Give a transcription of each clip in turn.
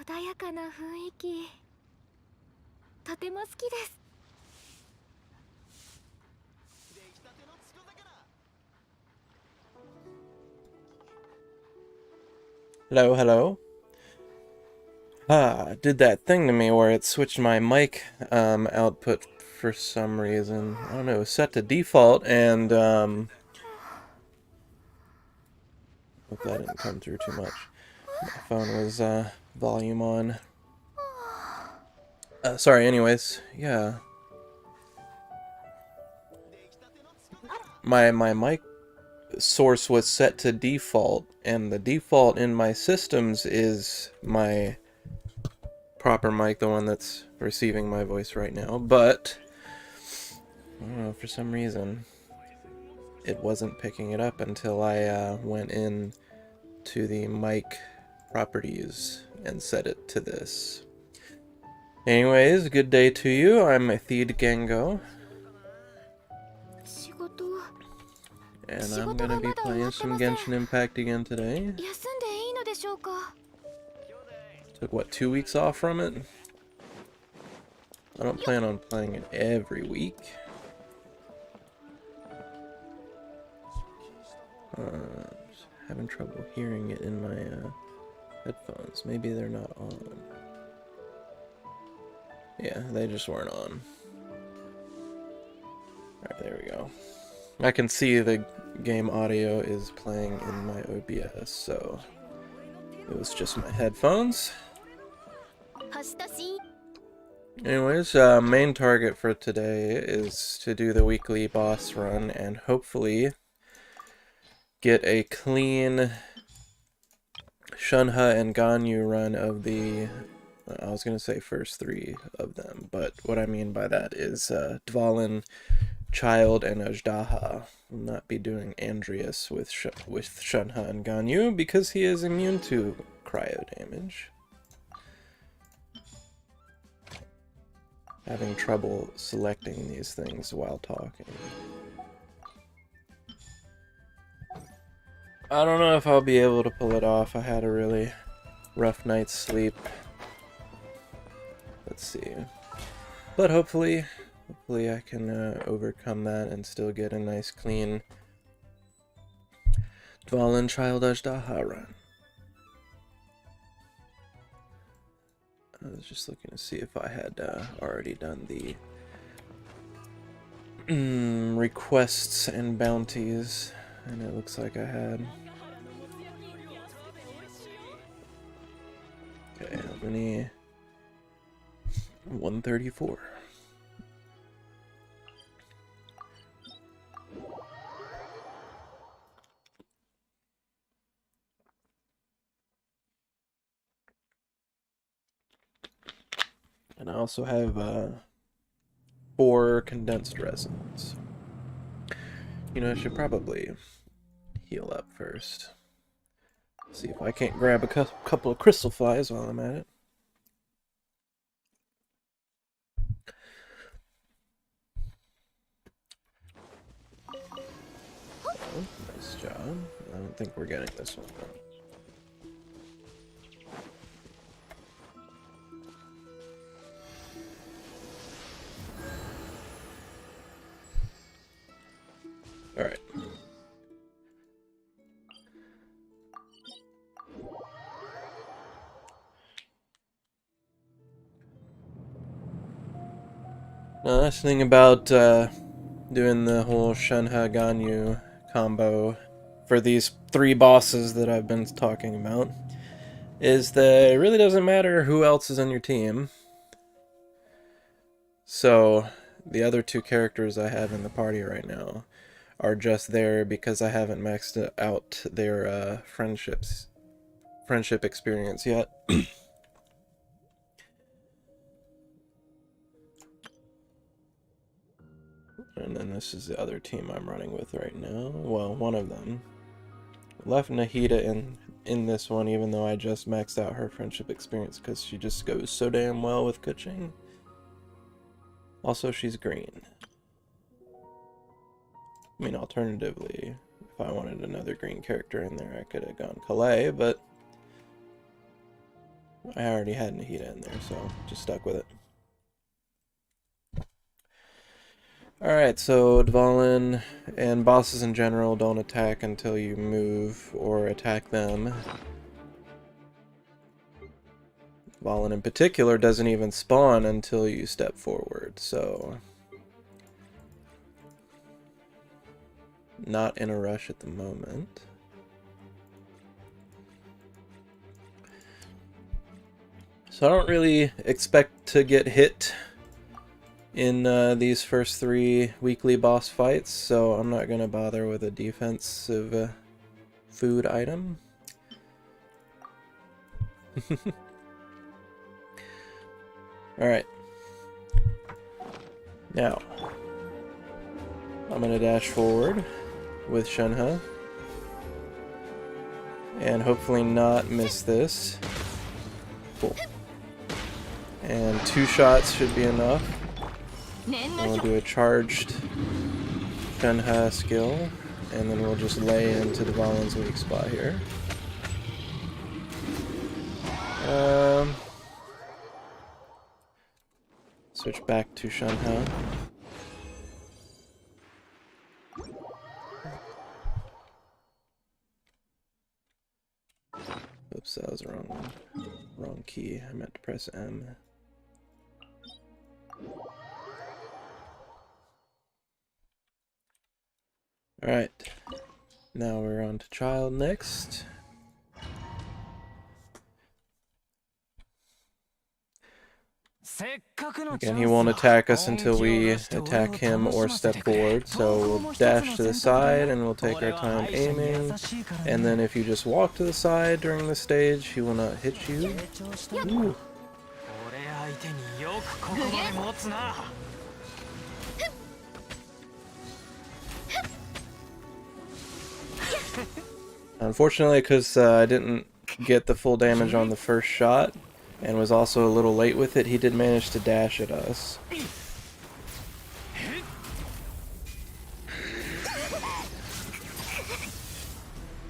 穏やかな雰囲気、とても好きです。Hello, hello. Did that thing to me where it switched my mic output for some reason. I don't know, it was set to default, and hope that didn't come through too much. My phone was volume on. Sorry, anyways, yeah. My mic source was set to default, and the default in my systems is my proper mic, the one that's receiving my voice right now, but I don't know, for some reason it wasn't picking it up until I went in to the mic properties and set it to this. Anyways, good day to you. I'm Theed Gengo, and I'm gonna be playing some Genshin Impact again today. Took, what, 2 weeks off from it? I don't plan on playing it every week. Just having trouble hearing it in my headphones. Maybe they're not on. Yeah, they just weren't on. Alright, there we go. I can see the game audio is playing in my OBS, so it was just my headphones. Anyways, main target for today is to do the weekly boss run and hopefully get a clean Shenhe and Ganyu run of the, I was going to say first 3 of them, but what I mean by that is Dvalin, Childe, and Azhdaha. Will not be doing Andreas with Shenhe and Ganyu because he is immune to cryo damage. Having trouble selecting these things while talking. I don't know if I'll be able to pull it off. I had a really rough night's sleep. Let's see. But hopefully I can overcome that and still get a nice clean Dvalin Childe Azhdaha run. I was just looking to see if I had already done the requests and bounties, and it looks like I had. Okay, how many? 134. And I also have 4 condensed resins. You know, I should probably heal up first. See if I can't grab a couple of crystal flies while I'm at it. Oh, nice job. I don't think we're getting this one though. Alright. Now, that's the thing about doing the whole Shenhe Ganyu combo for these 3 bosses that I've been talking about, is that it really doesn't matter who else is in your team. So, the other two characters I have in the party right now are just there because I haven't maxed out their friendship experience yet. And then this is the other team I'm running with right now. Well, one of them. Left Nahida in this one, even though I just maxed out her friendship experience because she just goes so damn well with Kuching. Also, she's green. I mean, alternatively, if I wanted another green character in there, I could have gone Calais, but I already had Nahida in there, so just stuck with it. Alright, so Dvalin and bosses in general don't attack until you move or attack them. Dvalin in particular doesn't even spawn until you step forward, so not in a rush at the moment. So I don't really expect to get hit in these first 3 weekly boss fights, so I'm not going to bother with a defensive food item. Alright. Now, I'm going to dash forward with Shenhe, and hopefully not miss this. Cool. And 2 shots should be enough. And we'll do a charged Shenhe skill, and then we'll just lay into Dvalin's weak spot here. Switch back to Shenhe. Oops, that was the wrong key. I meant to press M. Alright, now we're on to Childe next. Again, he won't attack us until we attack him or step forward, so we'll dash to the side and we'll take our time aiming, and then if you just walk to the side during the stage, he will not hit you. Ooh. Unfortunately, because I didn't get the full damage on the first shot, and was also a little late with it, he did manage to dash at us.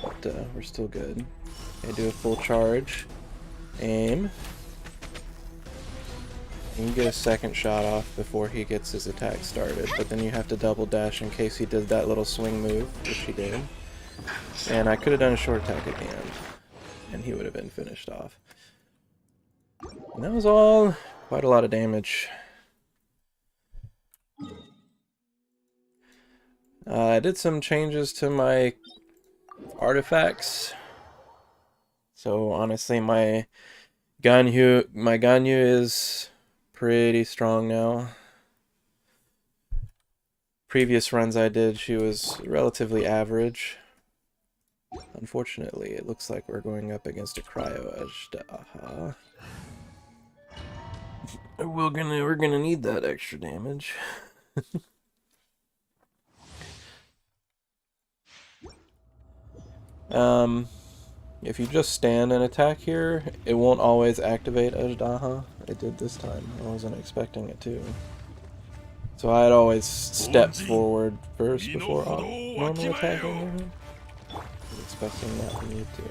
But we're still good. Okay, do a full charge. Aim. You can get a second shot off before he gets his attack started, but then you have to double dash in case he did that little swing move, which he did. And I could have done a short attack at the end, and he would have been finished off. And that was all quite a lot of damage. I did some changes to my artifacts. So honestly, my Ganyu is pretty strong now. Previous runs I did, she was relatively average. Unfortunately, it looks like we're going up against a cryo Azhdaha. We're gonna need that extra damage. If you just stand and attack here, it won't always activate Azhdaha. It did this time. I wasn't expecting it to. So I'd always step forward first before normally attacking him. Expecting that we need to.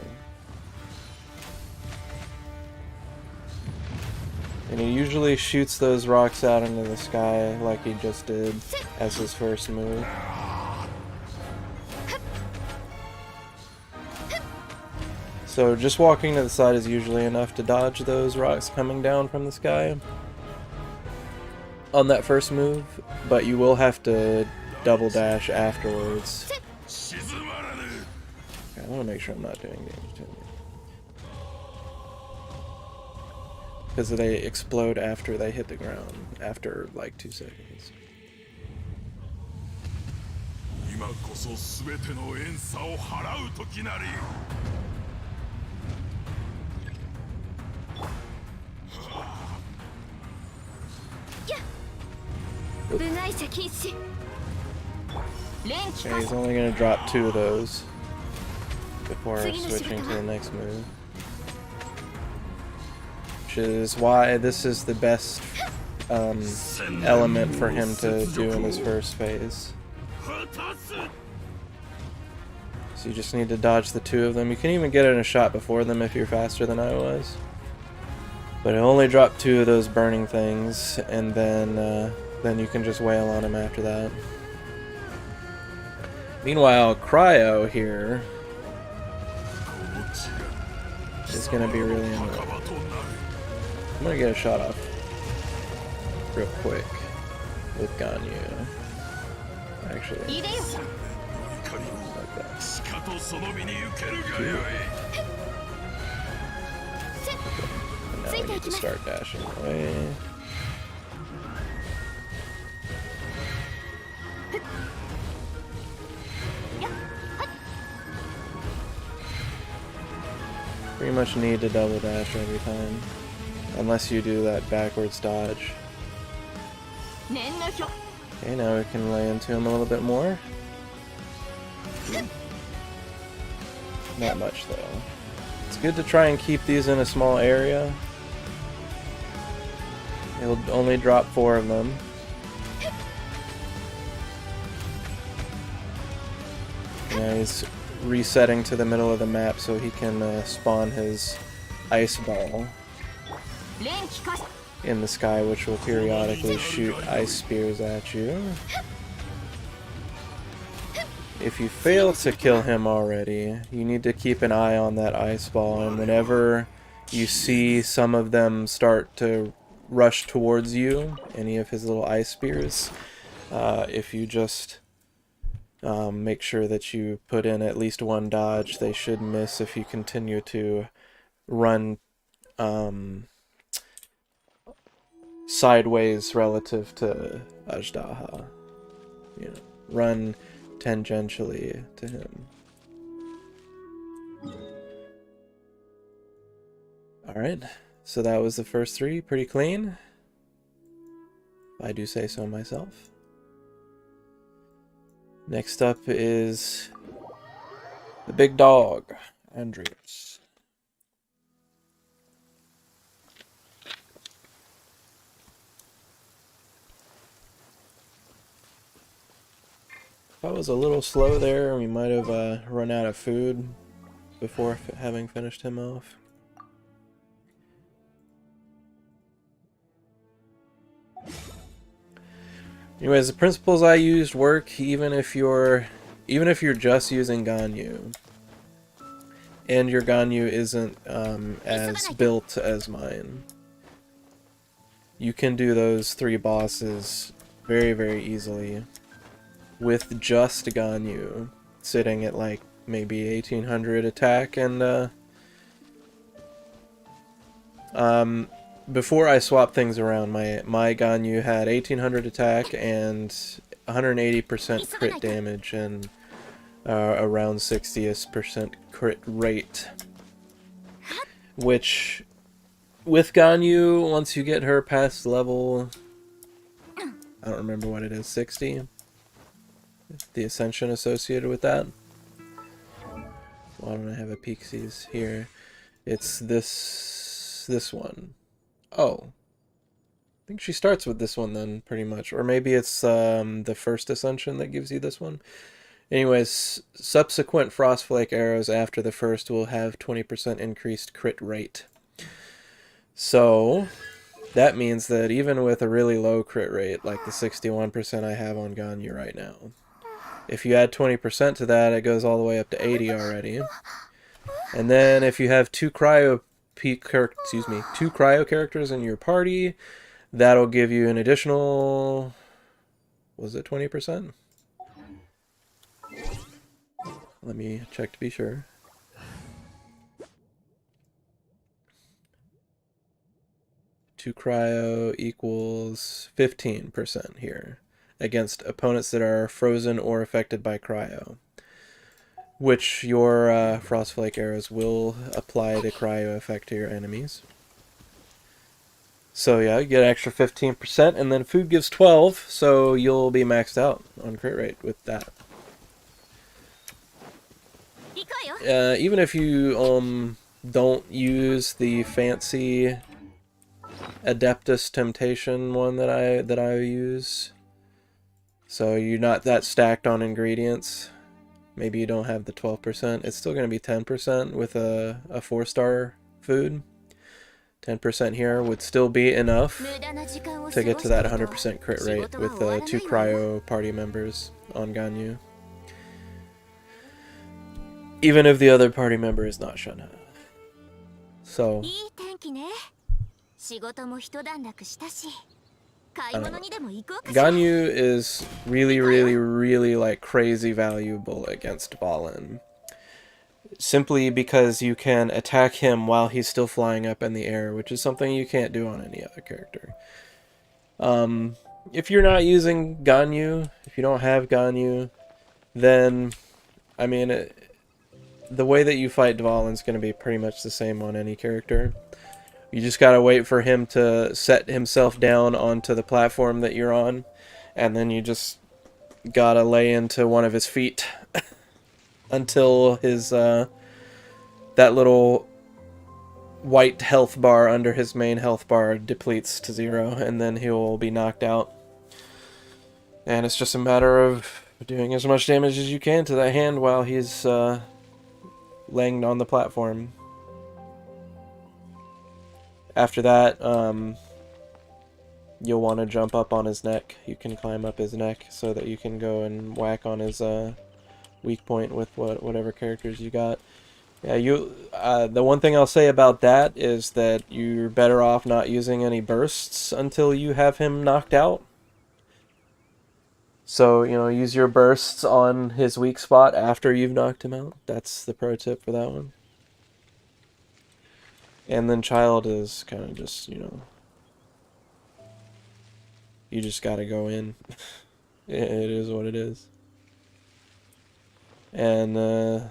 And he usually shoots those rocks out into the sky like he just did as his first move. So just walking to the side is usually enough to dodge those rocks coming down from the sky on that first move, but you will have to double dash afterwards. I want to make sure I'm not doing damage to him. because they explode after they hit the ground, after like 2 seconds. 今こそ全ての怨嗟を払う時なり。部外者禁止。連機 Okay, he's only going to drop 2 of those before switching to the next move. Which is why this is the best element for him to do in his first phase. So you just need to dodge the 2 of them. You can even get in a shot before them if you're faster than I was. But it only dropped 2 of those burning things, and then you can just wail on him after that. Meanwhile, Cryo here is going to be really annoying. I'm going to get a shot off real quick with Ganyu. Actually, like that. And now I need to start dashing away. Pretty much need to double dash every time, unless you do that backwards dodge. Okay, now we can lay into him a little bit more. Not much though. It's good to try and keep these in a small area. It'll only drop 4 of them. Now he's resetting to the middle of the map so he can spawn his ice ball in the sky, which will periodically shoot ice spears at you. If you fail to kill him already, you need to keep an eye on that ice ball, and whenever you see some of them start to rush towards you, any of his little ice spears, if you just make sure that you put in at least 1 dodge, they should miss if you continue to run sideways relative to Azhdaha. You know, run tangentially to him. Alright, so that was the first 3, pretty clean, if I do say so myself. Next up is the big dog, Andreas. If I was a little slow there, we might have run out of food before having finished him off. Anyways, the principles I used work even if you're just using Ganyu, and your Ganyu isn't as built as mine. You can do those 3 bosses very, very easily with just Ganyu, sitting at like maybe 1800 attack, and before I swapped things around, my Ganyu had 1800 attack and 180% crit damage and around 60% crit rate. Which, with Ganyu, once you get her past level, I don't remember what it is, 60? The ascension associated with that. Why don't I have a Pixies here? It's this one. Oh. I think she starts with this one then, pretty much. Or maybe it's the first ascension that gives you this one. Anyways, subsequent Frostflake arrows after the first will have 20% increased crit rate. So, that means that even with a really low crit rate, like the 61% I have on Ganyu right now, if you add 20% to that, it goes all the way up to 80 already. And then if you have 2 cryo characters in your party, that'll give you an additional, was it 20%? Let me check to be sure. to cryo equals 15% here against opponents that are frozen or affected by cryo, which your Frostflake arrows will apply the cryo effect to your enemies. So yeah, you get an extra 15%, and then food gives 12, so you'll be maxed out on crit rate with that. Even if you don't use the fancy Adeptus Temptation one that I use, so you're not that stacked on ingredients, maybe you don't have the 12%, it's still going to be 10% with a 4-star food. 10% here would still be enough to get to that 100% crit rate with 2 cryo party members on Ganyu. Even if the other party member is not Shenhe. So Ganyu is really like crazy valuable against Dvalin. Simply because you can attack him while he's still flying up in the air, which is something you can't do on any other character. If you're not using Ganyu, if you don't have Ganyu, then, I mean, the way that you fight Dvalin's going to be pretty much the same on any character. You just gotta wait for him to set himself down onto the platform that you're on, and then you just gotta lay into one of his feet until his, that little white health bar under his main health bar depletes to 0, and then he'll be knocked out. And it's just a matter of doing as much damage as you can to that hand while he's laying on the platform. After that, you'll want to jump up on his neck. You can climb up his neck so that you can go and whack on his weak point with whatever characters you got. Yeah, the one thing I'll say about that is that you're better off not using any bursts until you have him knocked out. So, you know, use your bursts on his weak spot after you've knocked him out. That's the pro tip for that one. And then Childe is kind of just, you know, you just gotta go in. It is what it is. And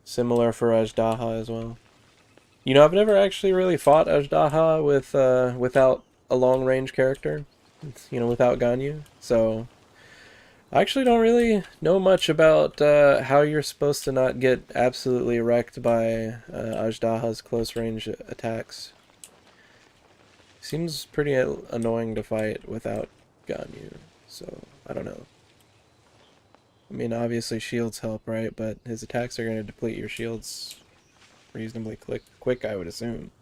similar for Azhdaha as well. You know, I've never actually really fought Azhdaha with without a long range character. You know, without Ganyu. So I actually don't really know much about how you're supposed to not get absolutely wrecked by Azhdaha's close range attacks. Seems pretty annoying to fight without Ganyu, so I don't know. I mean, obviously shields help, right? But his attacks are going to deplete your shields reasonably quick, I would assume.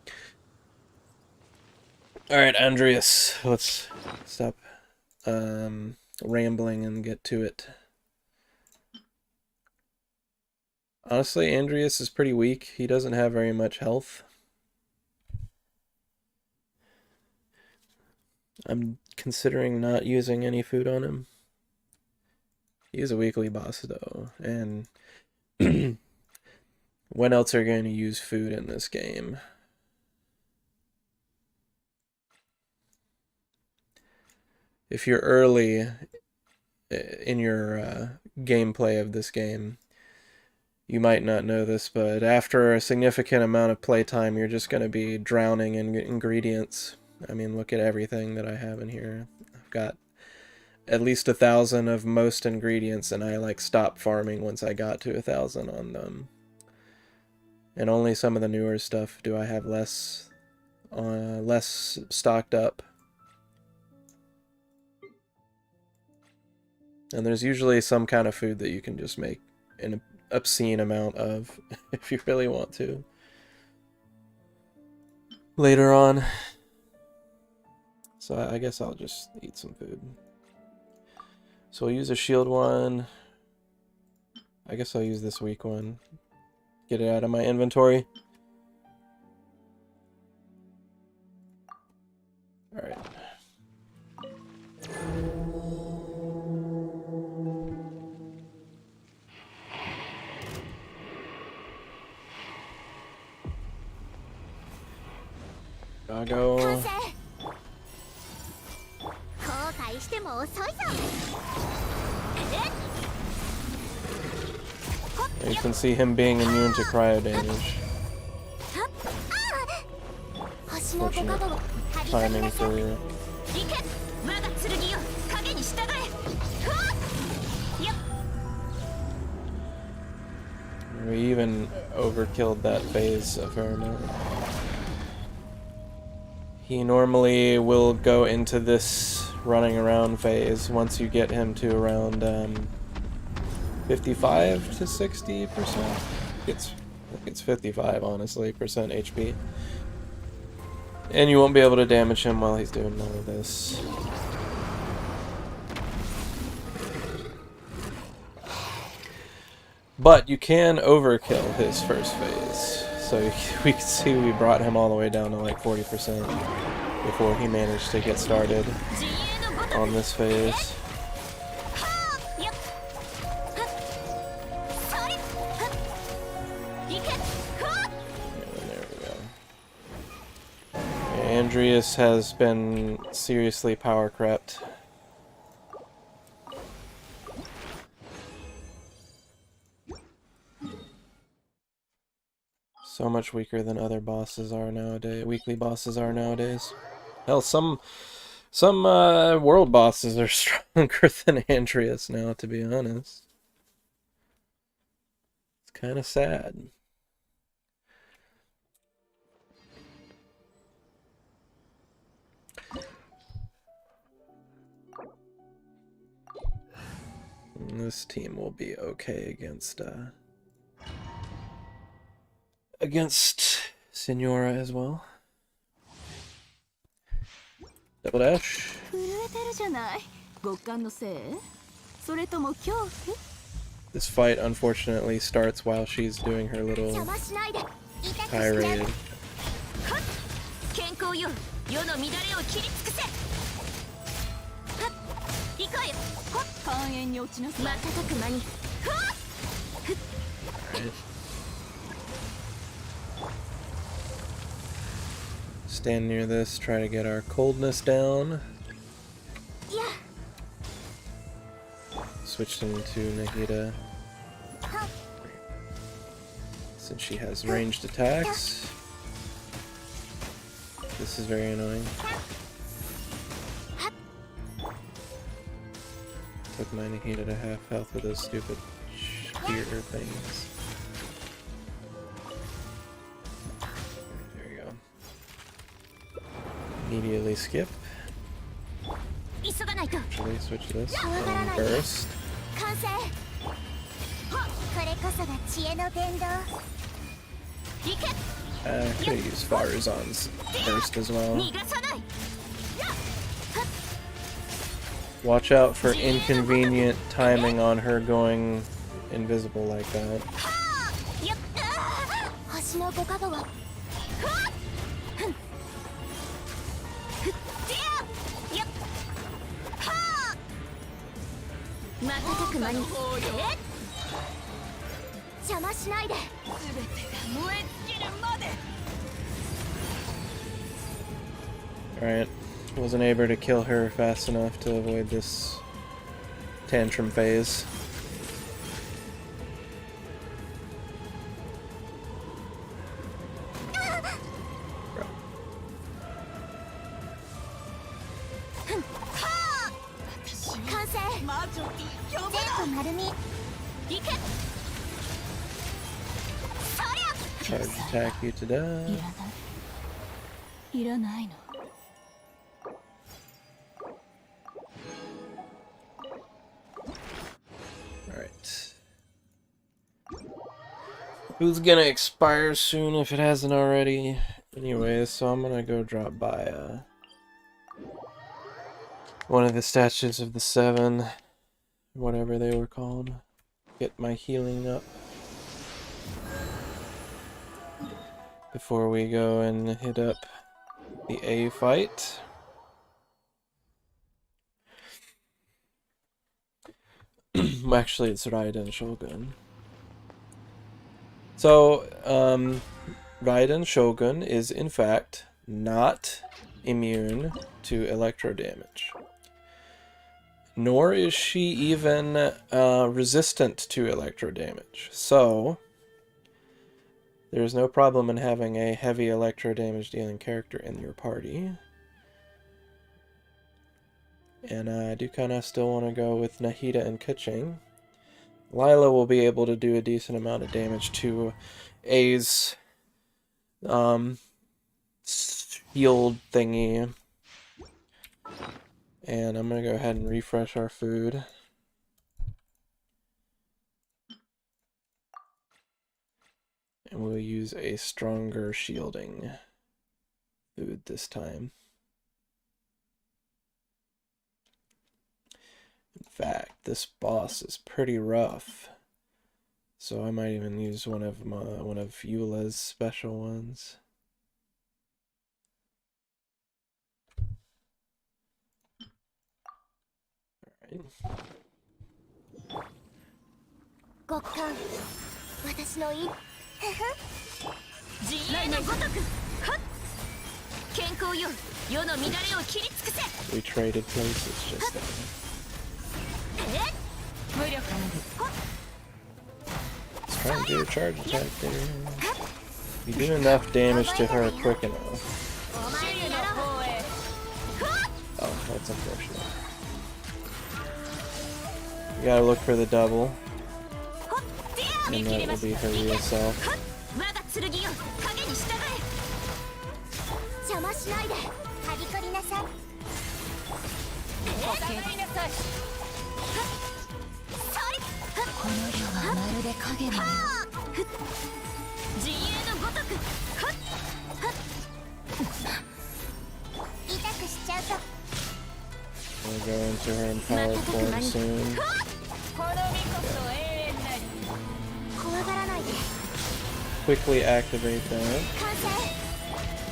Alright, Andreas, let's stop rambling and get to it. Honestly, Andreas is pretty weak. He doesn't have very much health. I'm considering not using any food on him. He's a weekly boss though, and when else are you going to use food in this game? If you're early in your gameplay of this game, you might not know this, but after a significant amount of playtime, you're just going to be drowning in ingredients. I mean, look at everything that I have in here. I've got at least 1,000 of most ingredients, and I like stopped farming once I got to 1,000 on them. And only some of the newer stuff do I have less stocked up. And there's usually some kind of food that you can just make an obscene amount of if you really want to later on. So I guess I'll just eat some food. So I'll use a shield one. I guess I'll use this weak one. Get it out of my inventory. Alright. Gago. 完成。後悔しても遅いぞ。You can see him being immune to cryo damage. 星のご加護を張り紙 Timing なさい。 for 行け、我が剣よ、影に従え。やっ。 We even overkilled that phase a fair amount. He normally will go into this running around phase once you get him to around 55 to 60%. I think it's 55, honestly, percent HP. And you won't be able to damage him while he's doing all of this. But you can overkill his first phase. So we can see we brought him all the way down to like 40% before he managed to get started on this phase. Andreas has been seriously power crept. So much weaker than other bosses are nowadays. Weekly bosses are nowadays. Hell, some world bosses are stronger than Andreas now, to be honest. It's kind of sad. This team will be okay against Senora as well. Double dash. This fight unfortunately starts while she's doing her little tirade. Right. Stand near this, try to get our coldness down. Switched into Nahida since she has ranged attacks. This is very annoying. Took my Nahida to half health with those stupid spear things. There you go. Immediately skip. Actually, switch this. And burst. I could use Farazan's burst as well. Watch out for inconvenient timing on her going invisible like that. Alright, wasn't able to kill her fast enough to avoid this tantrum phase. Charge attack you to death. Alright. Who's gonna expire soon if it hasn't already? Anyways, so I'm gonna go drop by one of the statues of the 7, whatever they were called. Get my healing up before we go and hit up the A fight. Actually, it's Raiden Shogun. So, Raiden Shogun is in fact not immune to electro damage. Nor is she even resistant to electro damage. So, there's no problem in having a heavy electro damage dealing character in your party. And I do kind of still want to go with Nahida and Kuching. Lila will be able to do a decent amount of damage to A's shield thingy. And I'm going to go ahead and refresh our food. And we'll use a stronger shielding food this time. In fact, this boss is pretty rough. So I might even use one of Eula's special ones. Alright. 極寒私のい自衛のごとくはっ健康よ世の乱れを切り尽くせ We traded places just then. 無力 Let's try and do a charge attack there. You do enough damage to her quick enough. Oh, that's unfortunate. You gotta look for the double. And that will be her real self. 邪魔しないではびこりなさいこの世はまるで影のよう自衛のごとく痛くしちゃうと We'll go into her empowered form soon. 怖がらないで Quickly activate that 完成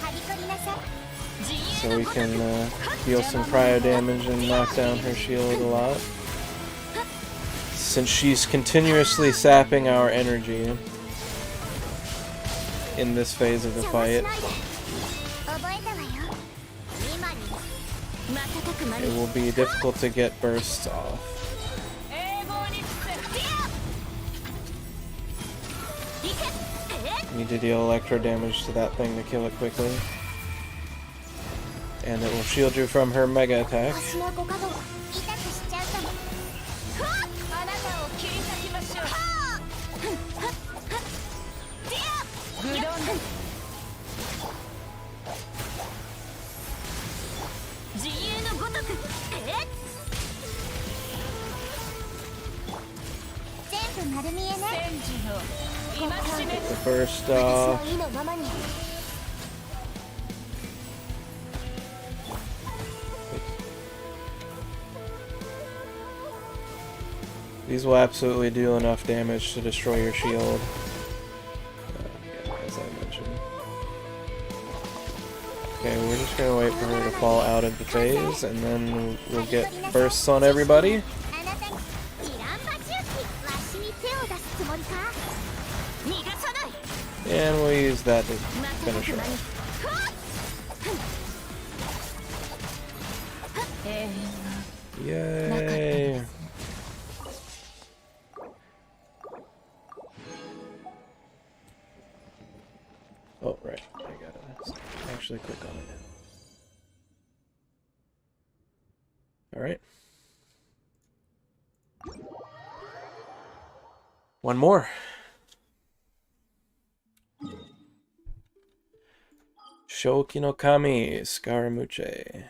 はびこりなさい so we can deal some cryo damage and knock down her shield a lot. Since she's continuously sapping our energy in this phase of the fight, it will be difficult to get bursts off. Need to deal electro damage to that thing to kill it quickly. And it will shield you from her mega attack. The first these will absolutely do enough damage to destroy your shield, as I mentioned. Okay, we're just gonna wait for her to fall out of the phase, and then we'll get bursts on everybody. And we'll use that to finish her off. Yay! Oh, right. I gotta actually click on it. Alright. One more. Shoki no Kami, Scaramucci.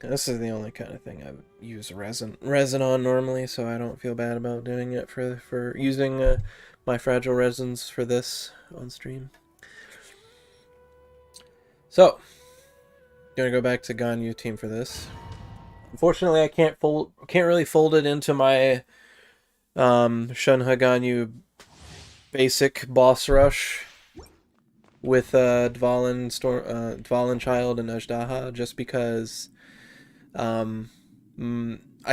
This is the only kind of thing I use resin on normally, so I don't feel bad about doing it for using my fragile resins for this on stream. So, gonna go back to Ganyu team for this. Unfortunately, I can't really fold it into my Shenhe Ganyu basic boss rush with Dvalin Dvalin Childe and Azhdaha, just because I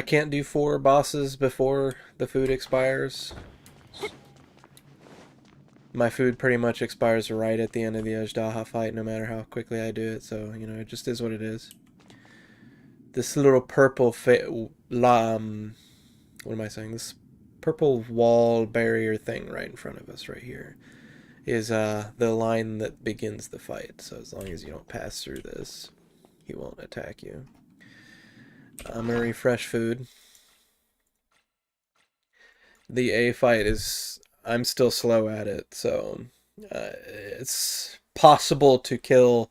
can't do 4 bosses before the food expires. My food pretty much expires right at the end of the Azhdaha fight, no matter how quickly I do it, so, you know, it just is what it is. This little purple what am I saying? This purple wall barrier thing right in front of us right here is the line that begins the fight. So as long as you don't pass through this, he won't attack you. I'm gonna refresh food. The A fight is... I'm still slow at it, so it's possible to kill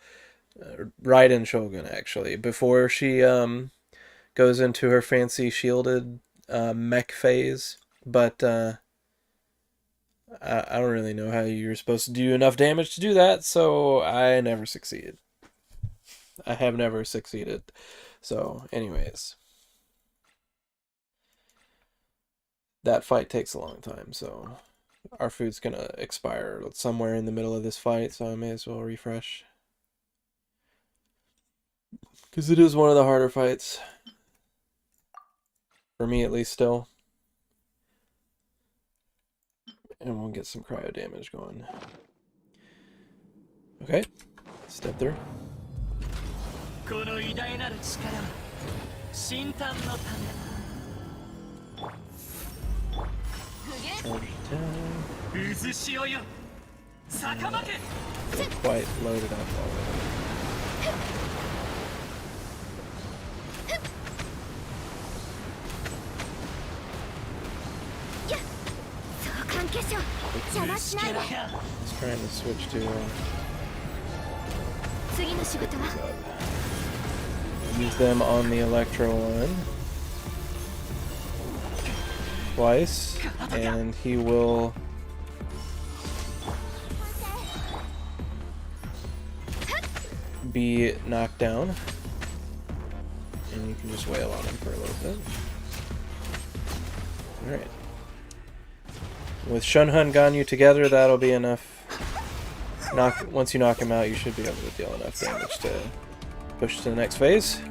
Raiden Shogun, actually, before she goes into her fancy shielded mech phase, but I don't really know how you're supposed to do enough damage to do that, so I never succeeded. I have never succeeded. So, anyways. That fight takes a long time, so our food's gonna expire somewhere in the middle of this fight, so I may as well refresh. Because it is one of the harder fights. For me, at least, still. And we'll get some cryo damage going. Okay, step through. Quite loaded up already. He's trying to switch to use them on the Electro one twice, and he will be knocked down, and you can just wail on him for a little bit. Alright. With Shenhe and Ganyu together, that'll be enough. Once you knock him out, you should be able to deal enough damage to push to the next phase.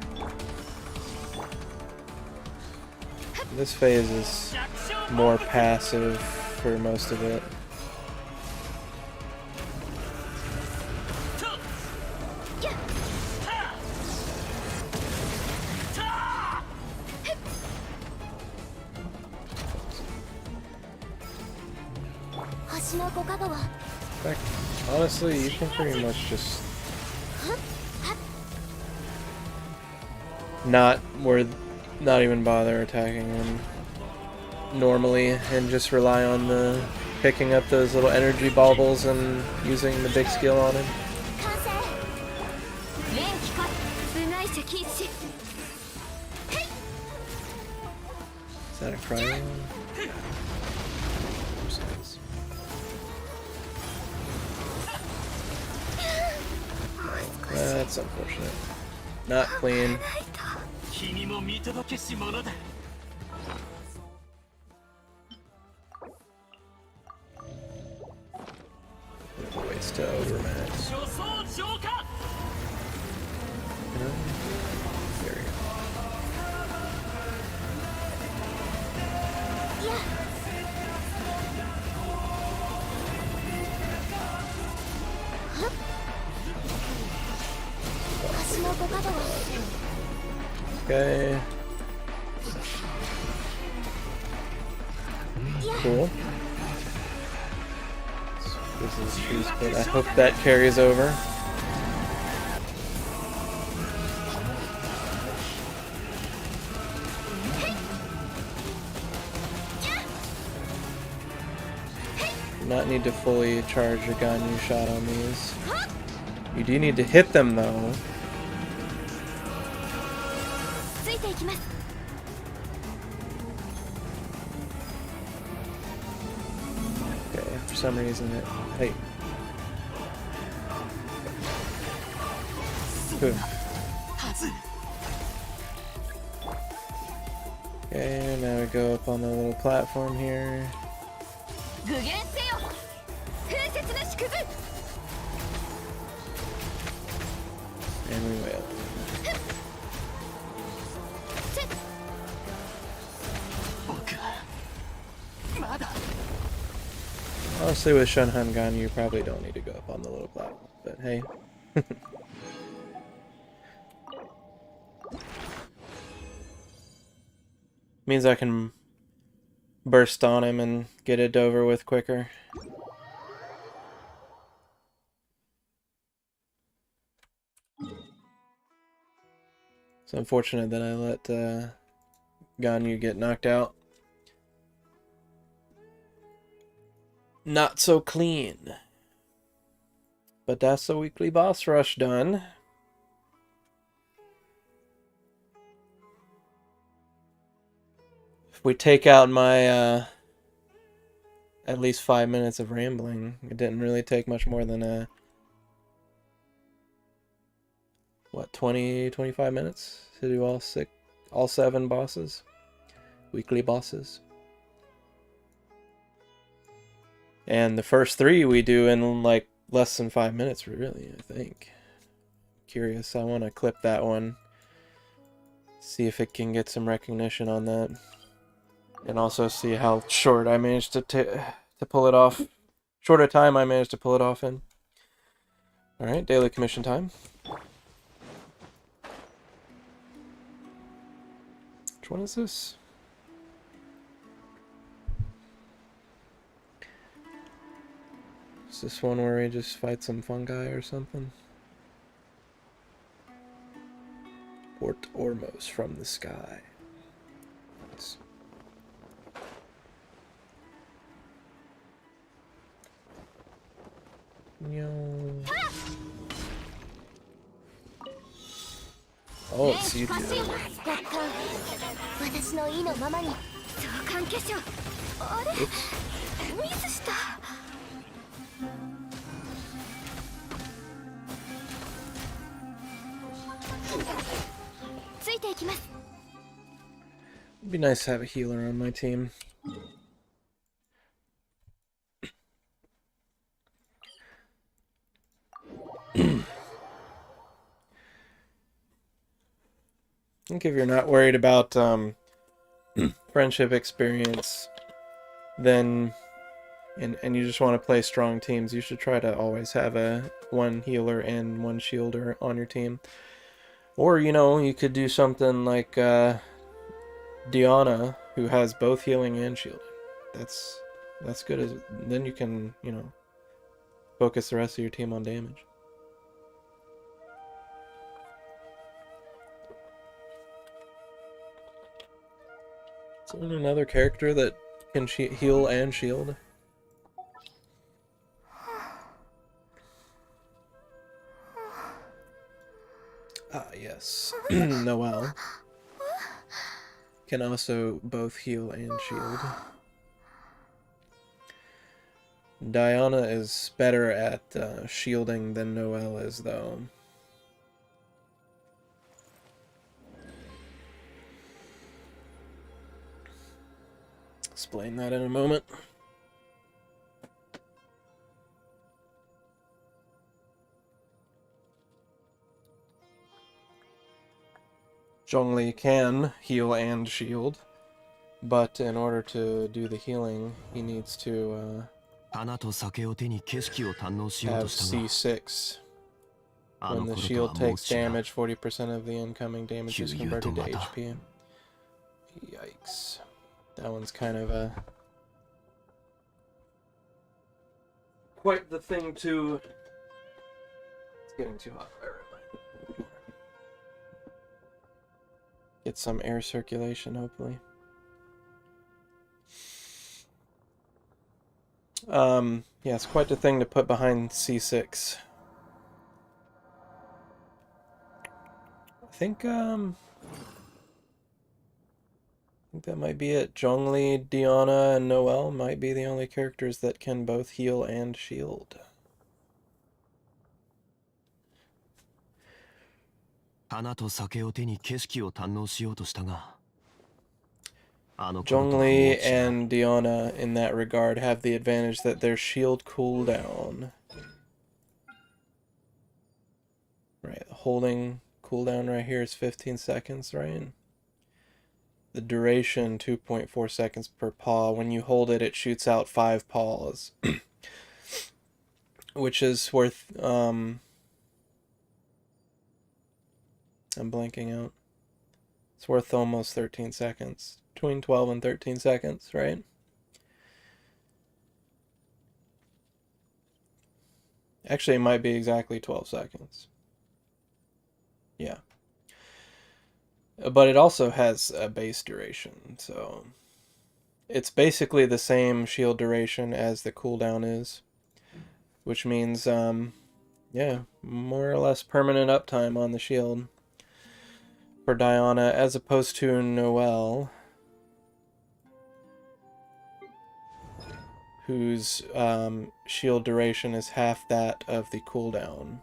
This phase is more passive for most of it. In fact, honestly, you can pretty much just not even bother attacking him normally and just rely on the picking up those little energy baubles and using the big skill on him. Is that a cryo? That's unfortunate. Not clean. Waits to overmax. There we go. Okay. Cool. This is trees, but I hope that carries over. Do not need to fully charge your Ganyu shot on these. You do need to hit them though. Okay, for some reason it... Hey. Good. Okay, now we go up on the little platform here. 具現せよ風雪の祝福 And we wail. Honestly, with Shenhe and Ganyu, you probably don't need to go up on the little platform, but hey. Means I can burst on him and get it over with quicker. It's unfortunate that I let Ganyu get knocked out. Not so clean. But that's the weekly boss rush done. If we take out my at least 5 minutes of rambling, it didn't really take much more than what, 20-25 minutes to do all 7 bosses, weekly bosses. And the first 3 we do in like less than 5 minutes, really, I think. Curious, I want to clip that one, see if it can get some recognition on that, and also see how short I managed to pull it off. Shorter time I managed to pull it off in. Alright, daily commission time. Which one is this? Is this one where we just fight some fungi or something? Port Ormos from the sky. Nice. Oh, it's you two. 私の意のままに召喚化粧あれミスしたついていきます It'd be nice to have a healer on my team. I think if you're not worried about friendship experience, then and you just want to play strong teams, you should try to always have one healer and one shielder on your team. Or, you know, you could do something like Diana, who has both healing and shielding. That's good. Then you can, you know, focus the rest of your team on damage. Is there another character that can heal and shield? Ah, yes. Noelle can also both heal and shield. Diana is better at shielding than Noelle is, though. Explain that in a moment. Zhongli can heal and shield, but in order to do the healing, he needs to have C6. When the shield takes damage, 40% of the incoming damage is converted to HP. Yikes. That one's kind of quite the thing to... It's getting too hot. Get some air circulation, hopefully. Yeah, it's quite the thing to put behind C6. I think that might be it. Zhongli, Diana, and Noelle might be the only characters that can both heal and shield. Zhongli and Diona, in that regard, have the advantage that their shield cooldown. Right, holding cooldown right here is 15 seconds, right? The duration, 2.4 seconds per paw. When you hold it, it shoots out 5 paws. Which is worth, I'm blanking out. It's worth almost 13 seconds. Between 12 and 13 seconds, right? Actually, it might be exactly 12 seconds. Yeah. But it also has a base duration, so it's basically the same shield duration as the cooldown is, which means, yeah, more or less permanent uptime on the shield for Diana, as opposed to Noelle, whose shield duration is half that of the cooldown.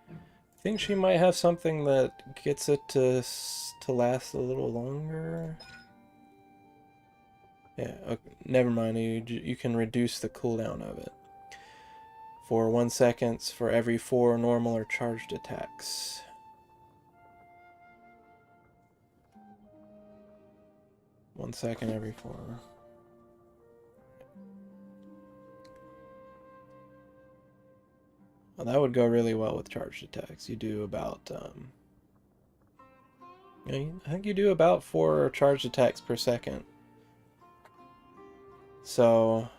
I think she might have something that gets it to last a little longer. Yeah, okay, never mind. You can reduce the cooldown of it for 1 second for every 4 normal or charged attacks. One second every 4. Well, that would go really well with charged attacks. You do about, I think you do about 4 charged attacks per second. So,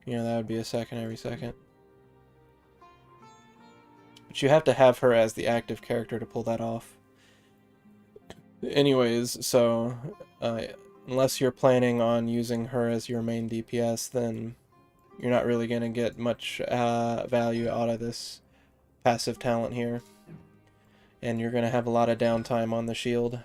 you know, that would be a second every second. But you have to have her as the active character to pull that off. Anyways, so, unless you're planning on using her as your main DPS, then you're not really going to get much value out of this passive talent here. And you're going to have a lot of downtime on the shield.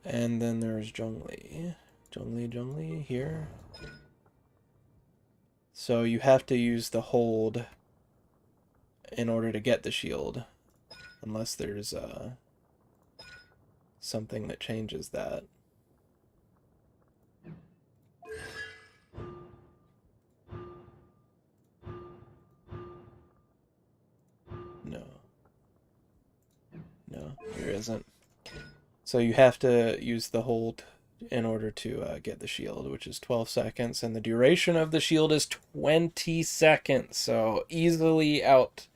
And then there's Zhongli. Zhongli here. So you have to use the hold in order to get the shield. Unless there's something that changes that. No. No, there isn't. So you have to use the hold in order to get the shield, which is 12 seconds, and the duration of the shield is 20 seconds, so easily out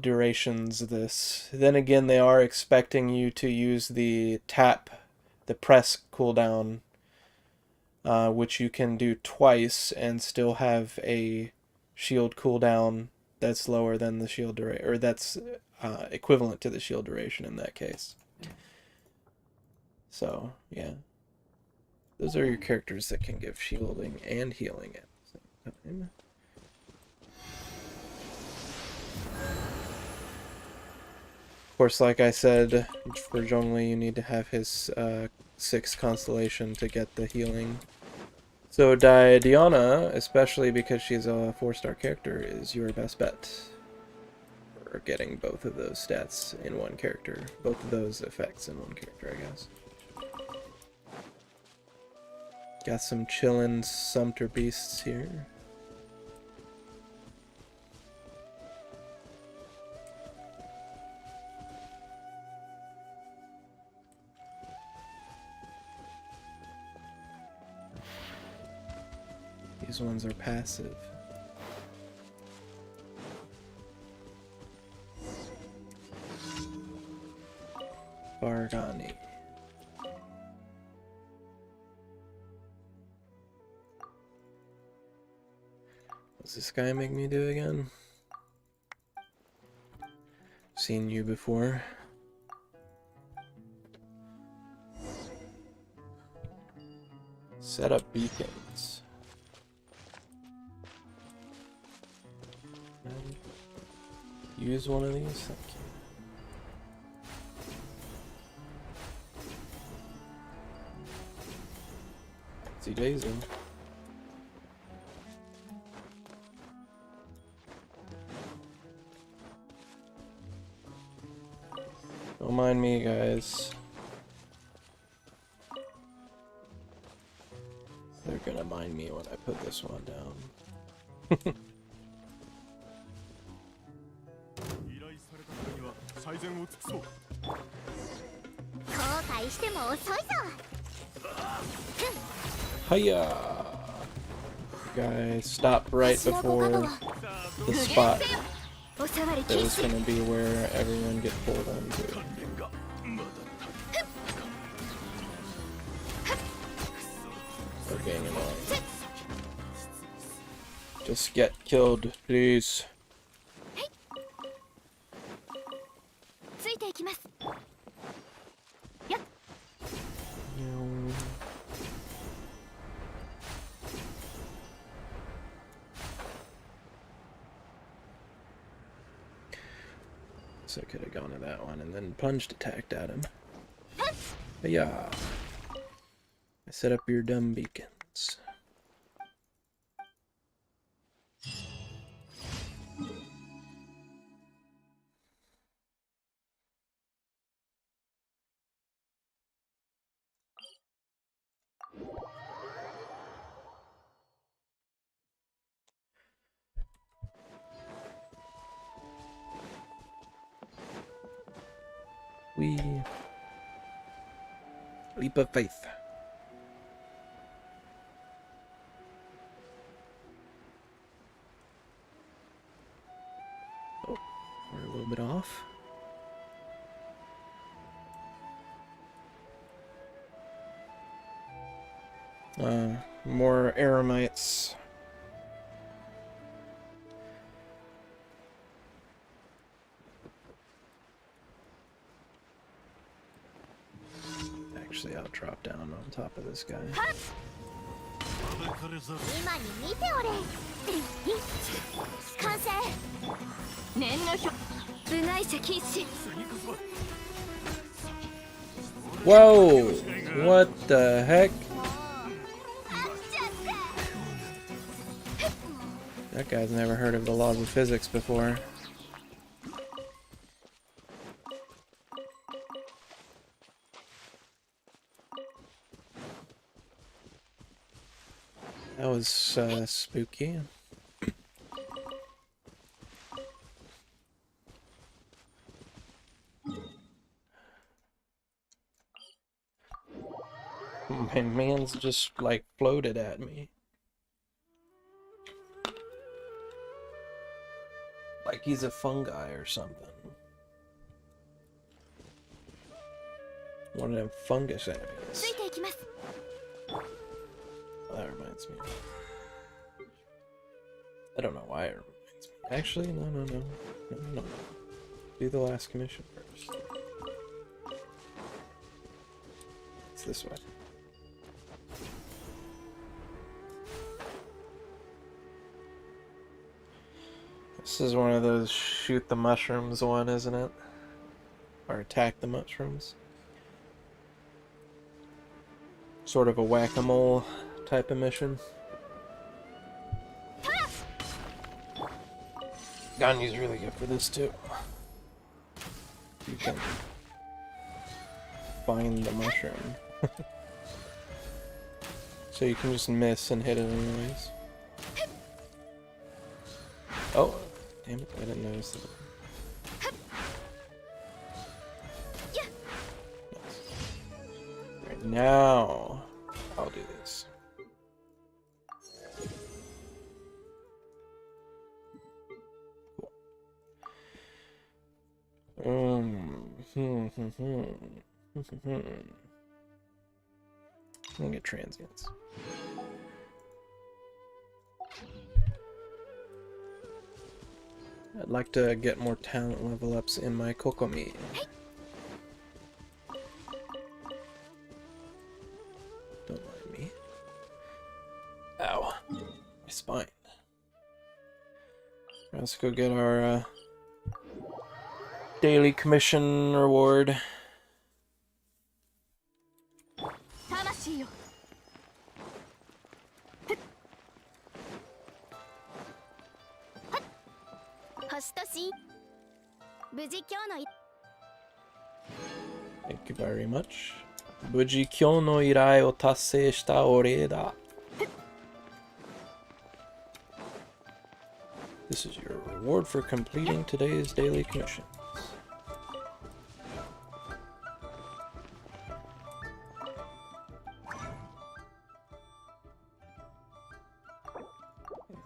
durations this. Then again, they are expecting you to use the press cooldown, which you can do twice and still have a shield cooldown that's lower than the shield duration, or that's equivalent to the shield duration in that case. So, yeah. Those are your characters that can give shielding and healing at the same time. Of course, like I said, for Zhongli, you need to have his 6th constellation to get the healing. So Diana, especially because she's a 4-star character, is your best bet for getting both of those stats in one character. Both of those effects in one character, I guess. Got some chillin' Sumpter beasts here. These ones are passive. Bargani. What's this guy make me do again? Seen you before. Set up beacons. Use one of these? Thank you. See Daisy. mind me, guys. They're gonna mind me when I put this one down. 依頼されたからには最善を尽くそう。後悔しても遅いぞ。 Hiya! Guys, stop right before the spot that was gonna be where everyone get pulled onto. They're being annoying. Just get killed, please. ついていきます。やっ。 So I could have gone to that one and then punched attacked at him. But yeah. I set up your dumb beacons. Leap of faith. Oh, we're a little bit off. More Aramites. Actually, I'll drop down on top of this guy. 今に見ておれ。完成。念の表。部外者禁止。 Whoa! What the heck? That guy's never heard of the laws of physics before. That was spooky. My man's just like floated at me. Like he's a fungi or something. One of them fungus enemies. Oh, that reminds me. I don't know why it reminds me. Actually, no. Do the last commission first. It's this way. This is one of those shoot the mushrooms one, isn't it? Or attack the mushrooms. Sort of a whack-a-mole type of mission. Ganyu's really good for this too. You can find the mushroom. So you can just miss and hit it anyways. Oh, damn it, I didn't notice it. Right now, I'll do this. Cool. I'm gonna get transients. I'd like to get more talent level ups in my Kokomi. Don't mind me. Ow. My spine. Let's go get our daily commission reward. 星とし無事今日の Thank you very much. Buji kyou no irai o tassei shita ore da. This is your reward for completing today's daily commissions.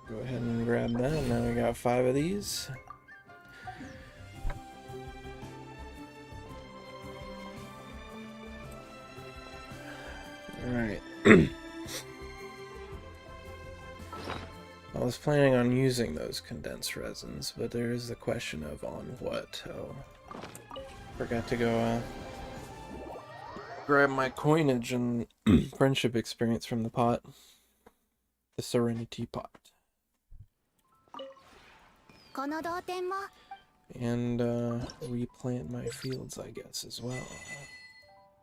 Go ahead and grab that. Now we got 5 of these. Alright. I was planning on using those condensed resins, but there is the question of on what. Oh, forgot to go grab my coinage and friendship experience from the pot. The Serenity pot. And replant my fields, I guess, as well.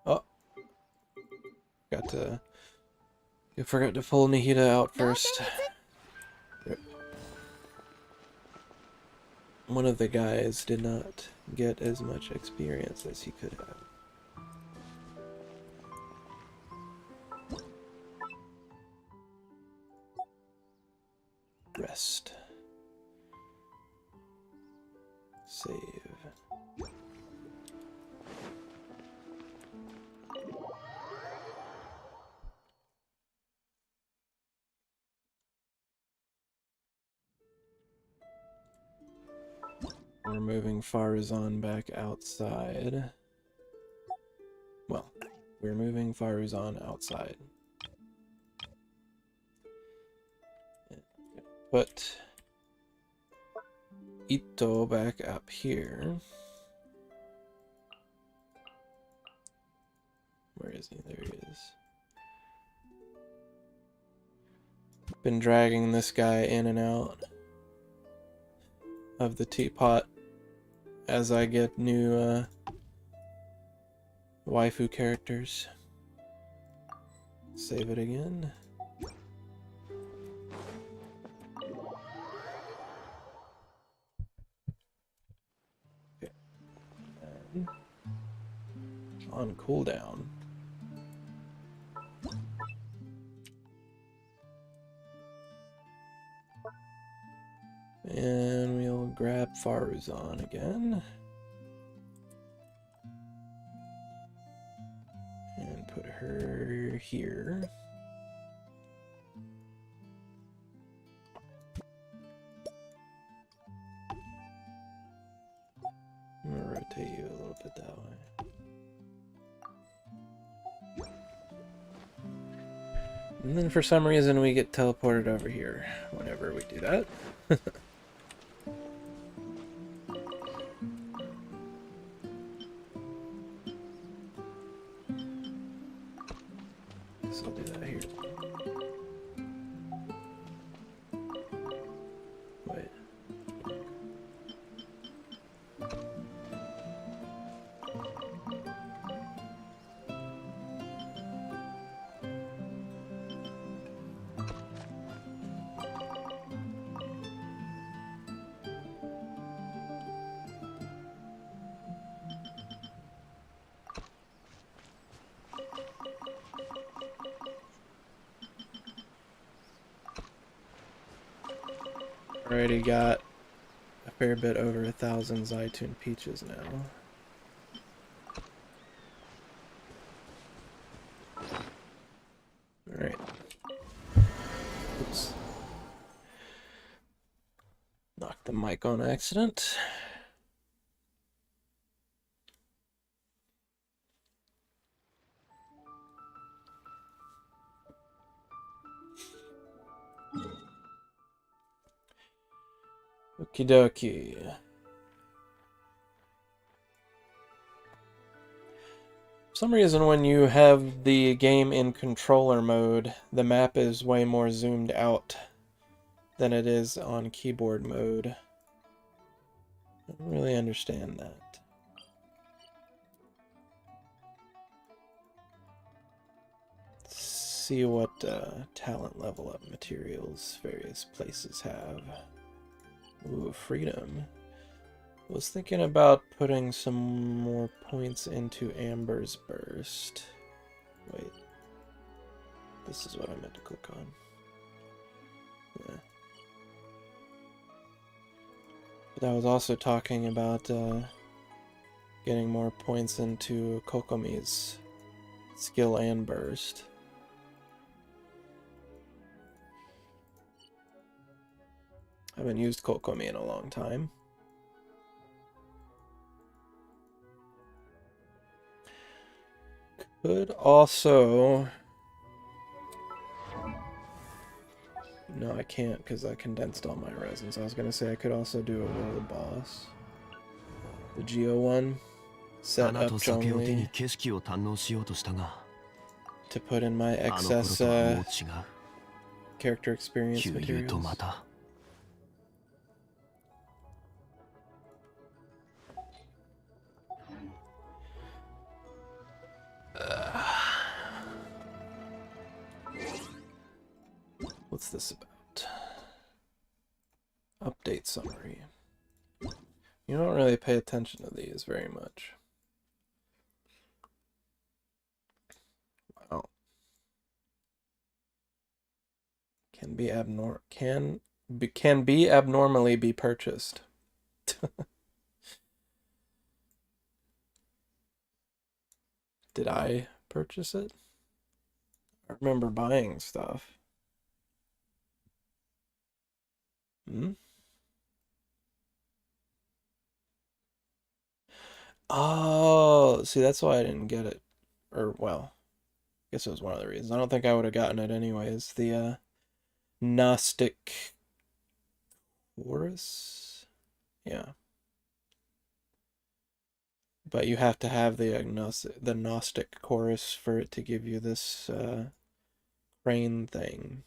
Oh, I forgot to pull Nihita out first. One of the guys did not get as much experience as he could have. Rest. Save. We're moving Faruzan back outside. Well, we're moving Faruzan outside. Put Ito back up here. Where is he? There he is. Been dragging this guy in and out of the teapot as I get new waifu characters. Save it again. Okay. And on cooldown. And we'll grab Faruzan again. And put her here. I'm gonna rotate you a little bit that way. And then for some reason we get teleported over here whenever we do that. So I'll do that here. Wait. Already got a fair bit over 1,000 Zaytun peaches now. Alright. Oops. Knocked the mic on accident. Okie dokie. For some reason when you have the game in controller mode, the map is way more zoomed out than it is on keyboard mode. I don't really understand that. Let's see what talent level up materials various places have. Ooh, freedom. Was thinking about putting some more points into Amber's Burst. Wait. This is what I meant to click on. Yeah. But I was also talking about getting more points into Kokomi's skill and burst. I haven't used Kokomi in a long time. Could also... No, I can't because I condensed all my resins. I was going to say I could also do a world boss. The Geo one. Set up Zhongli to put in my excess character experience materials. What's this about? Update summary. You don't really pay attention to these very much. Wow. Can be abnormally be purchased. Did I purchase it? I remember buying stuff. Oh, see, that's why I didn't get it. Or, well, I guess it was one of the reasons. I don't think I would have gotten it anyways. The Gnostic Chorus? Yeah. But you have to have the Gnostic Chorus for it to give you this crane thing.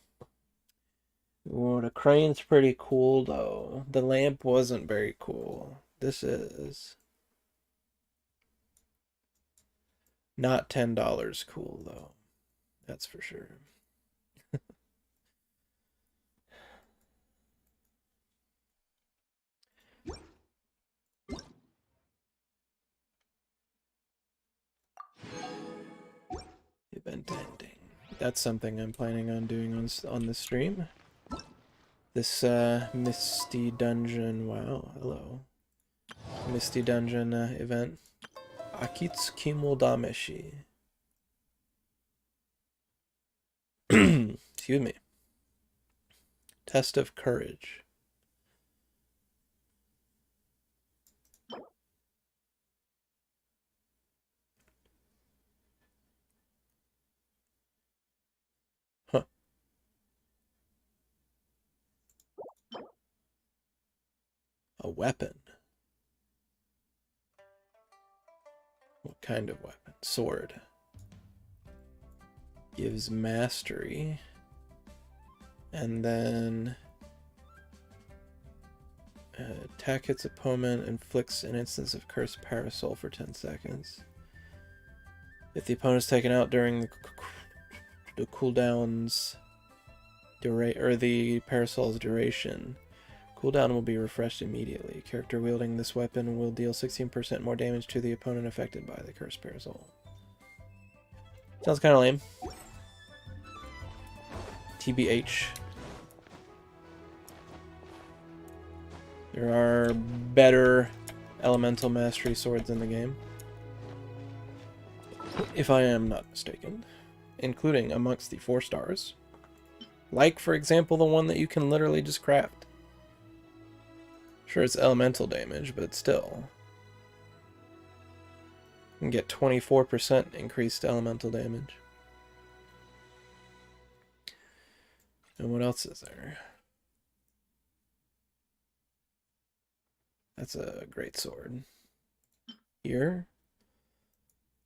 Well, the crane's pretty cool, though. The lamp wasn't very cool. This is. Not $10 cool, though. That's for sure. Event ending. That's something I'm planning on doing on the stream. This Misty Dungeon, wow, hello. Misty Dungeon event. Akitsuki Dameshi. Excuse me. Test of Courage. Huh. A weapon. What kind of weapon? Sword. Gives mastery. And then attack its opponent, inflicts an instance of cursed parasol for 10 seconds. If the opponent is taken out during the cooldown's or the parasol's duration, cooldown will be refreshed immediately. Character wielding this weapon will deal 16% more damage to the opponent affected by the cursed parasol. Sounds kind of lame. TBH. There are better elemental mastery swords in the game, if I am not mistaken, including amongst the 4 stars. Like, for example, the one that you can literally just craft. Sure, it's elemental damage, but still. You can get 24% increased elemental damage. And what else is there? That's a great sword. Here.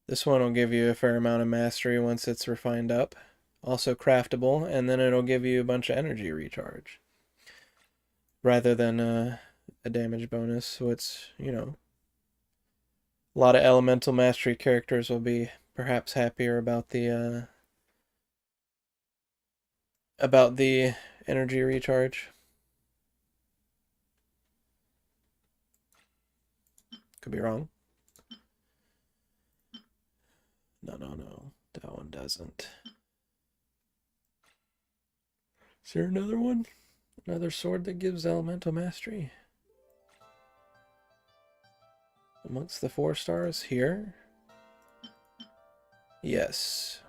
This one will give you a fair amount of mastery once it's refined up. Also craftable, and then it'll give you a bunch of energy recharge. Rather than a damage bonus, so it's, you know... A lot of elemental mastery characters will be perhaps happier about the energy recharge. Could be wrong. No. That one doesn't. Is there another one? Another sword that gives elemental mastery? Amongst the 4 stars here? Yes.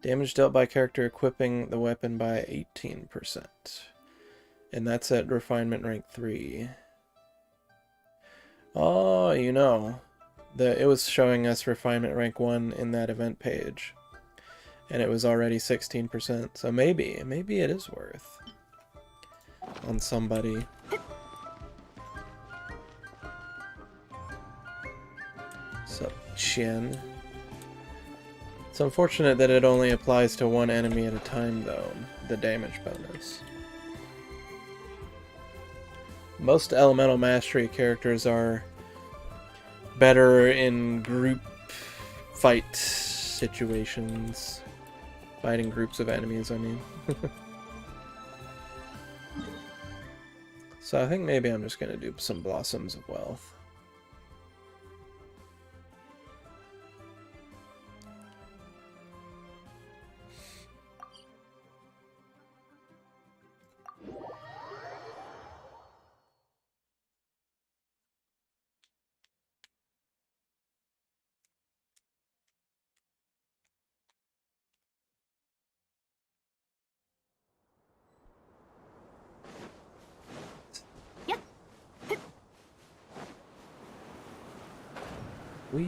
Damage dealt by character equipping the weapon by 18%. And that's at refinement rank 3. Oh, you know. It was showing us refinement rank 1 in that event page. And it was already 16%. So maybe it is worth on somebody. So, Shen. It's unfortunate that it only applies to one enemy at a time, though, the damage bonus. Most elemental mastery characters are better in group fight situations. Fighting groups of enemies, I mean. So I think maybe I'm just going to do some Blossoms of Wealth. Whee!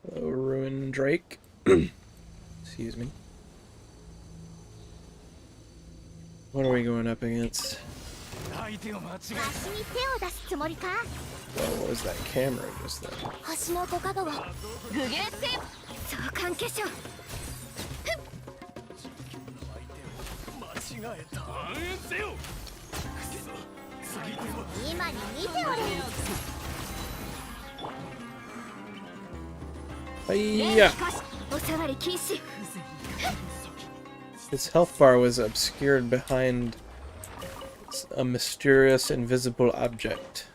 Hello, Ruin Drake. Excuse me. What are we going up against? Whoa, what was that camera just then? Hiya! His health bar was obscured behind a mysterious invisible object.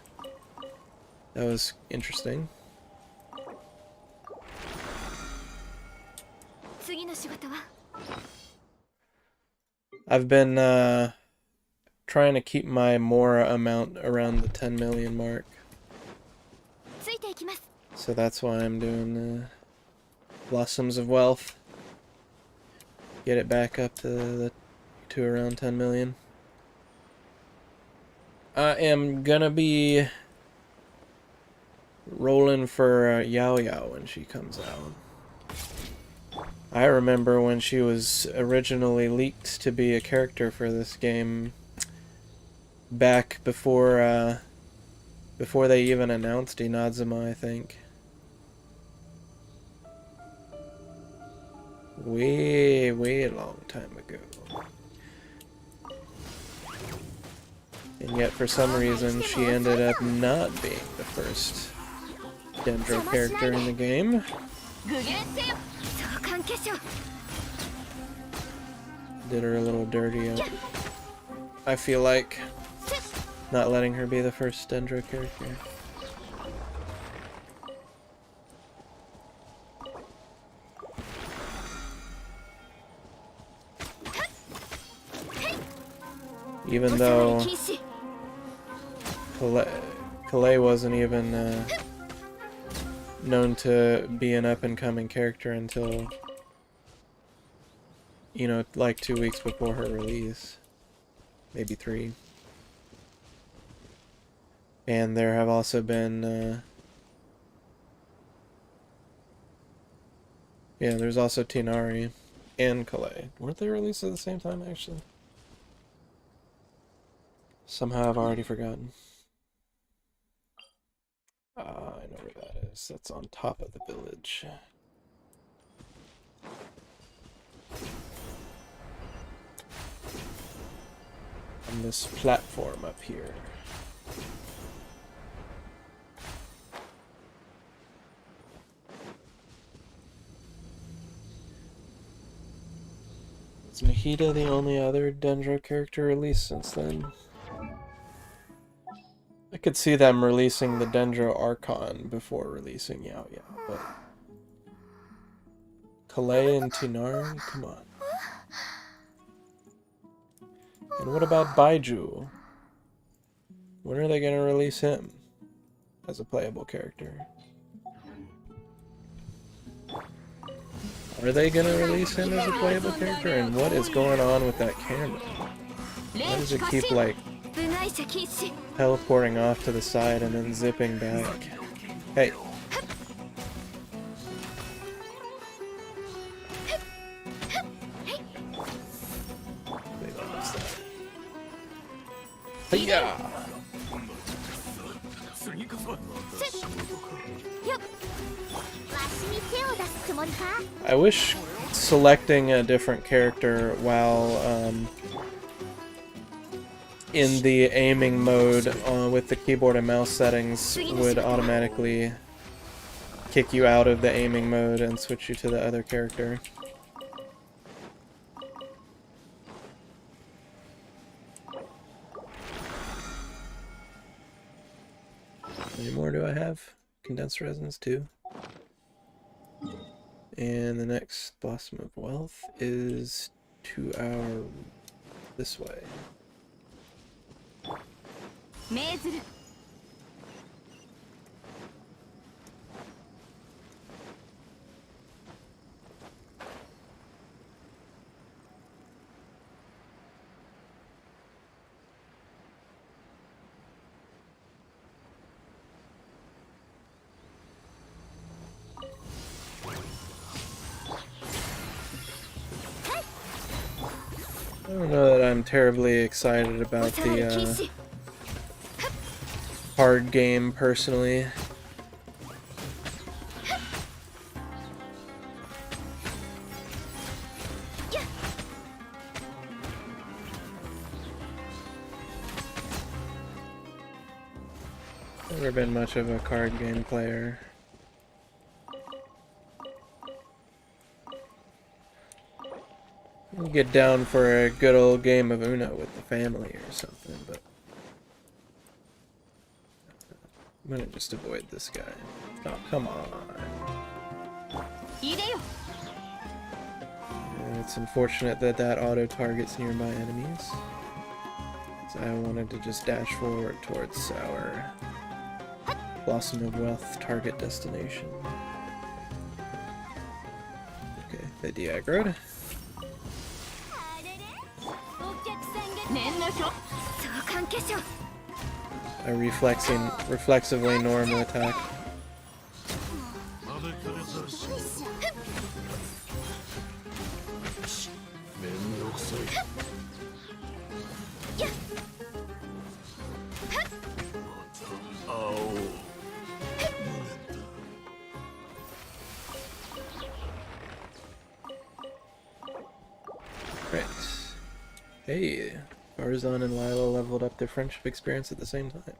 That was interesting. I've been trying to keep my Mora amount around the 10 million mark. So that's why I'm doing Blossoms of Wealth. Get it back up to around 10 million. I am gonna be rolling for Yao Yao when she comes out. I remember when she was originally leaked to be a character for this game back before they even announced Inazuma, I think. Way long time ago. And yet for some reason she ended up not being the first Dendro character in the game. Did her a little dirty out. I feel like not letting her be the first Dendro character. Even though Childe wasn't even known to be an up-and-coming character until, you know, like 2 weeks before her release. Maybe 3. And there have also been, yeah, there's also Tinari and Childe. Weren't they released at the same time, actually? Somehow I've already forgotten. I know where that is. That's on top of the village. On this platform up here. Is Nahida the only other Dendro character released since then? I could see them releasing the Dendro Archon before releasing Yao Yao, but... Kalei and Tinari? Come on. And what about Baiju? When are they going to release him as a playable character? Are they going to release him as a playable character? And what is going on with that camera? Why does it keep, like, teleporting off to the side and then zipping back? Hey. Wait, what was that? Hey-ya! I wish selecting a different character while in the aiming mode with the keyboard and mouse settings would automatically kick you out of the aiming mode and switch you to the other character. How many more do I have? Condensed resonance 2. And the next Blossom of Wealth is 2 hour this way. I don't know that I'm terribly excited about the hard game personally. Never been much of a card game player. You get down for a good old game of Uno with the family or something, but I'm gonna just avoid this guy. Oh, come on. And it's unfortunate that that auto targets nearby enemies. So I wanted to just dash forward towards our Blossom of Wealth target destination. Okay, they de-aggroed. A reflexively normal attack. Right. Hey. Farzan and Lila leveled up their friendship experience at the same time.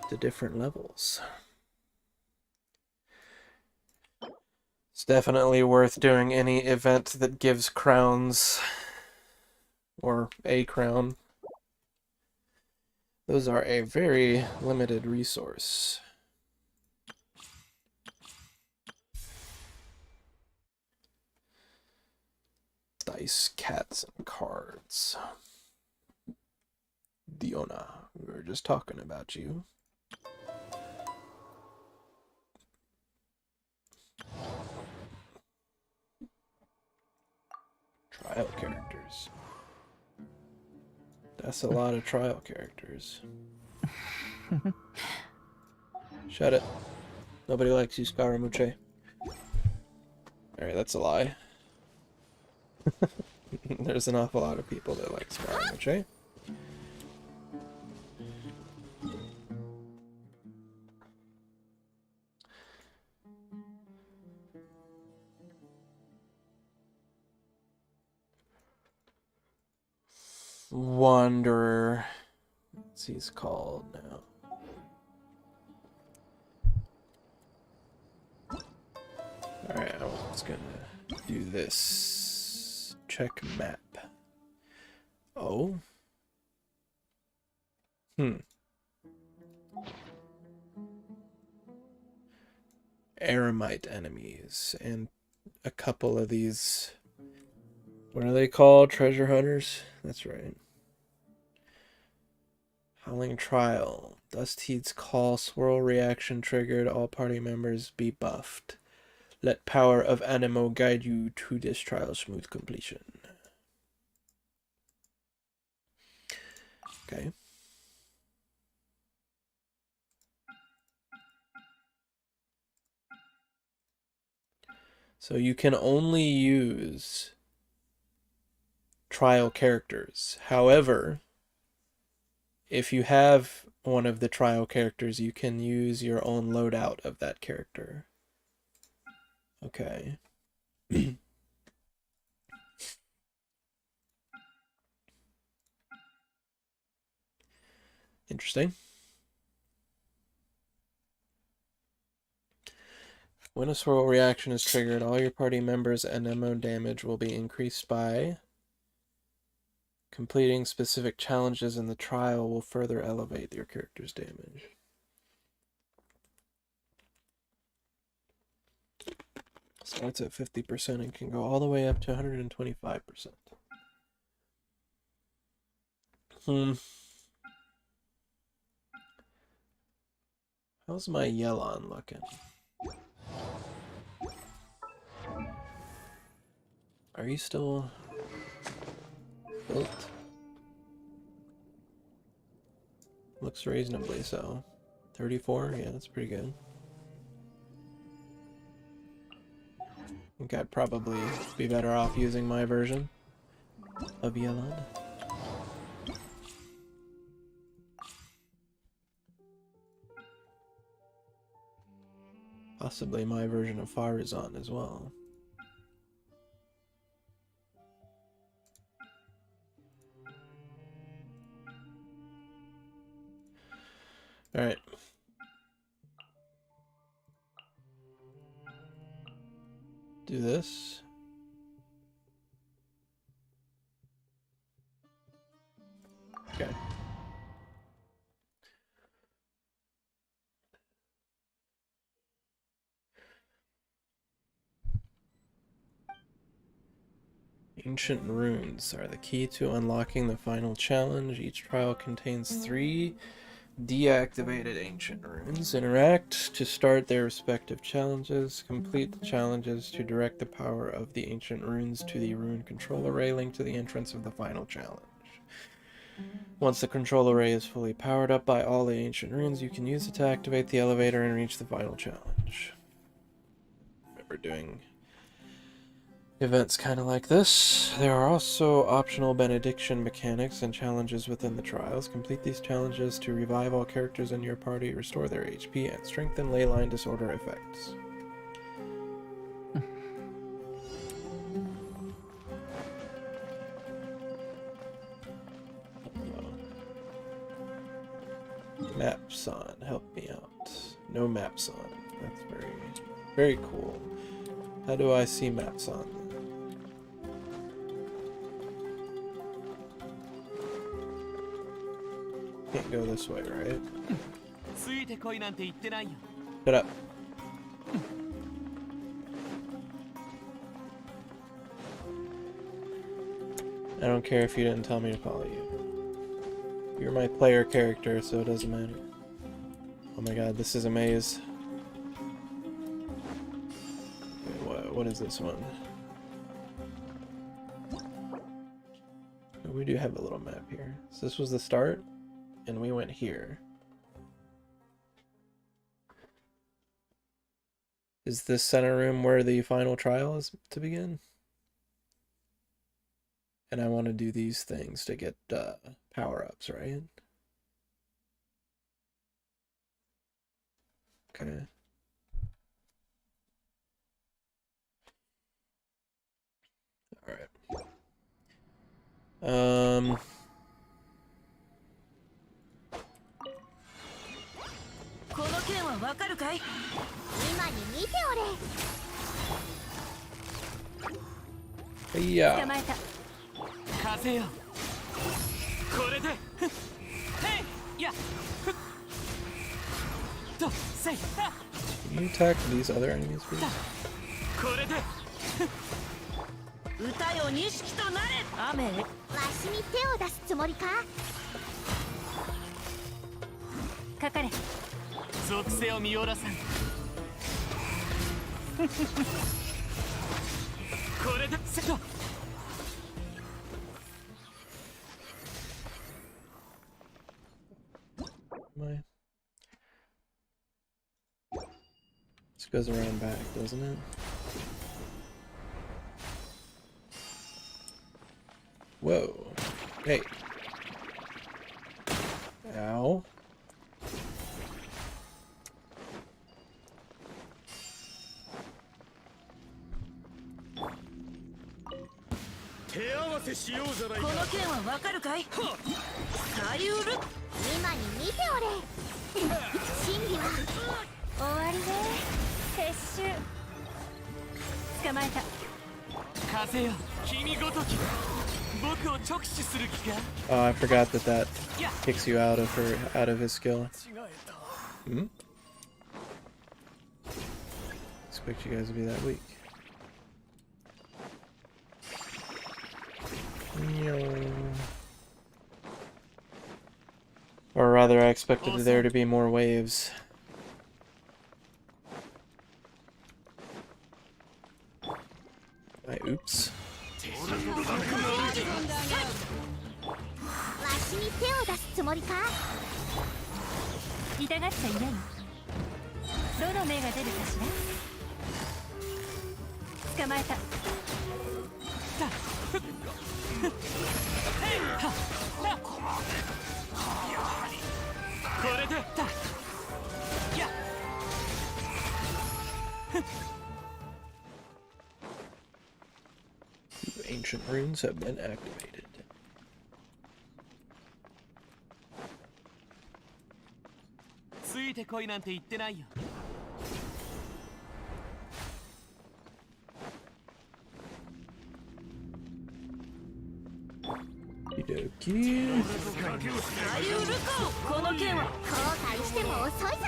To different levels. It's definitely worth doing any event that gives crowns. Or a crown. Those are a very limited resource. Dice, cats, and cards. Diona, we were just talking about you. Trial characters. That's a lot of trial characters. Shut it. Nobody likes you, Scaramuche. Alright, that's a lie. There's an awful lot of people that like Scaramuche. Wanderer. What's he's called now? Alright, I was gonna do this. Check map. Oh. Aramite enemies and a couple of these. What are they called? Treasure hunters? That's right. Howling Trial. Dust Heat's call. Swirl reaction triggered. All party members be buffed. Let power of Animo guide you to this trial smooth completion. Okay. So you can only use trial characters. However, if you have one of the trial characters, you can use your own loadout of that character. Okay. Interesting. When a swirl reaction is triggered, all your party members' NMO damage will be increased by completing specific challenges in the trial will further elevate your character's damage. Starts at 50% and can go all the way up to 125%. How's my Yelon looking? Are you still built? Looks reasonably so. 34? Yeah, that's pretty good. I think I'd probably be better off using my version of Yelon. Possibly my version of Farazan as well. Alright. Do this. Okay. Ancient runes are the key to unlocking the final challenge. Each trial contains 3 deactivated ancient runes. Interact to start their respective challenges. Complete the challenges to direct the power of the ancient runes to the rune control array linked to the entrance of the final challenge. Once the control array is fully powered up by all the ancient runes, you can use it to activate the elevator and reach the final challenge. Remember doing events kind of like this. There are also optional benediction mechanics and challenges within the trials. Complete these challenges to revive all characters in your party, restore their HP, and strengthen leyline disorder effects. Maps on, help me out. No maps on. That's very cool. How do I see maps on? Can't go this way, right? Shut up. I don't care if you didn't tell me to follow you. You're my player character, so it doesn't matter. Oh my god, this is a maze. Wait, what is this one? We do have a little map here. So this was the start, and we went here. Is this center room where the final trial is to begin? And I want to do these things to get power-ups, right? Okay. Alright. Yeah. 捕まえた。風よこれでふっへいやふっとせいあ Can you attack these other enemies, please? これで歌よ錦となれ雨わしに手を出すつもりか。かかれ。属性を見下ろさんこれでせっと My. This goes around back, doesn't it? Whoa. Hey. Ow. 手合わせしようじゃないか。この件はわかるかいサリウル今に見ておれ。真理は終わりね。撤収。捕まえた。風よ君ごとき僕を直視する気か Oh, I forgot that kicks you out of his skill. 違えた Hmm? Expect you guys to be that weak. Or rather, I expected there to be more waves. Oops. わしに手を出すつもりか。痛がっちゃいない。どの目が出るかしら。捕まえた。これでだや Ancient runes have been activated. ついてこいなんて言ってないよ Okie サリウルコこの件は後悔しても遅いぞ。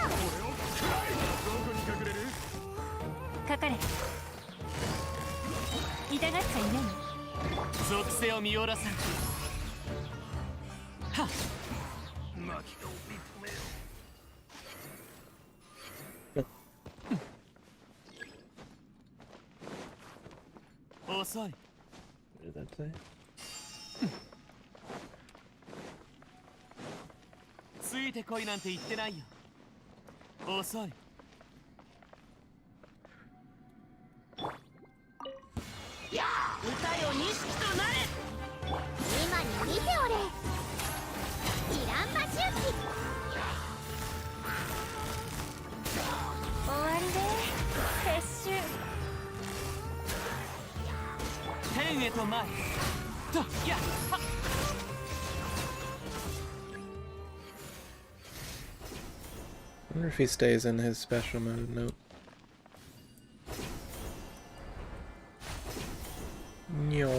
かかれ。痛がっちゃいない。属性を見下ろさんはっ遅い What did that say? ついてこいなんて言ってないよ遅い 歌よ錦となれ今に見ておれ。イランマ周期。終わりで撤収。天へと前とやはっ I wonder if he stays in his special mode. Nope. No.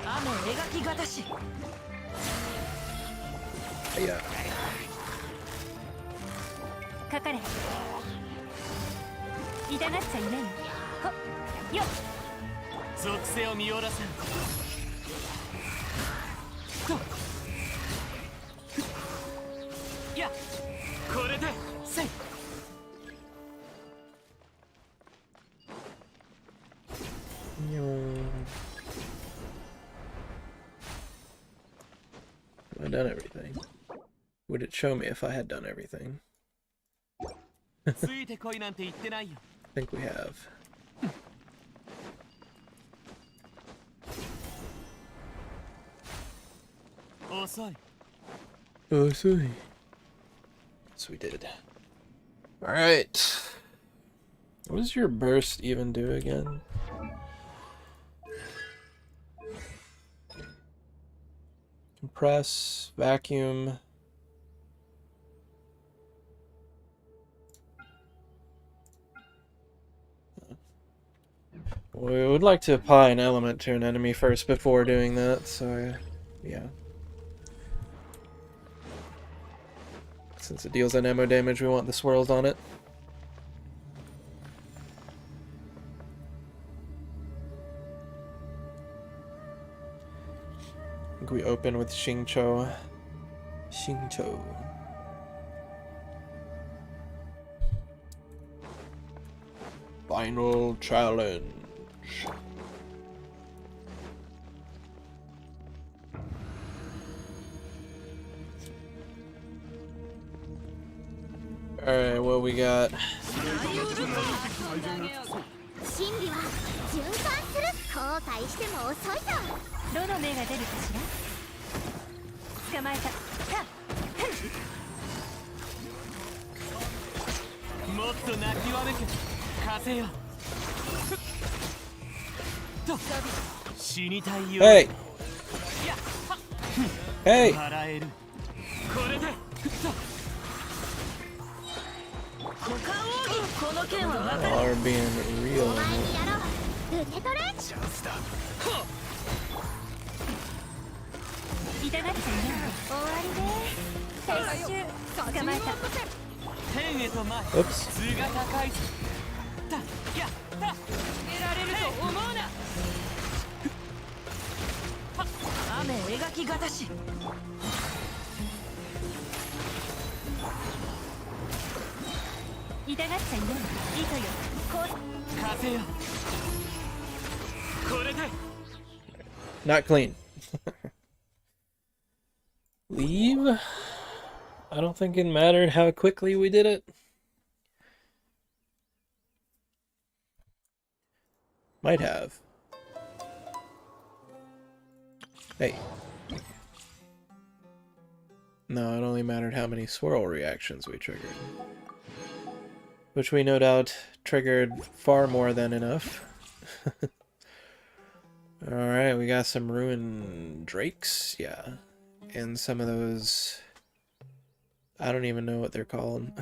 雨描きがたし Yeah. かかれ。痛がっちゃいない。ほっよっ。属性を見下ろさんとやこれでせい No. Have I done everything? Would it show me if I had done everything? ついてこいなんて言ってないよ I think we have. 遅い Oh, sorry. Yes, we did. Alright. What does your burst even do again? Compress, vacuum. We would like to apply an element to an enemy first before doing that, so yeah. Since it deals an ammo damage, we want the swirls on it. I think we open with Xingqiu. Xingqiu. Final challenge. Alright, what we got? 真理は循環する。後悔しても遅いぞ。どの目が出るかしら。捕まえた。もっと泣きわめく風よ。と死にたいよ。Hey! Hey! 笑える。これで。この剣は分かる。 Are being real. お前にやろう。受け取れ。チャンスだ。痛がっちゃいない。終わりで。撤収。捕まえた。天へと前。 Oops. 図が高いぞ。だやった。得られると思うな。雨描きがたし。痛がっちゃいない。糸よ。こう。風よ。これで。 Not clean. Leave? I don't think it mattered how quickly we did it. Might have. Hey. No, it only mattered how many swirl reactions we triggered. Which we no doubt triggered far more than enough. Alright, we got some ruined drakes, yeah. And some of those... I don't even know what they're called.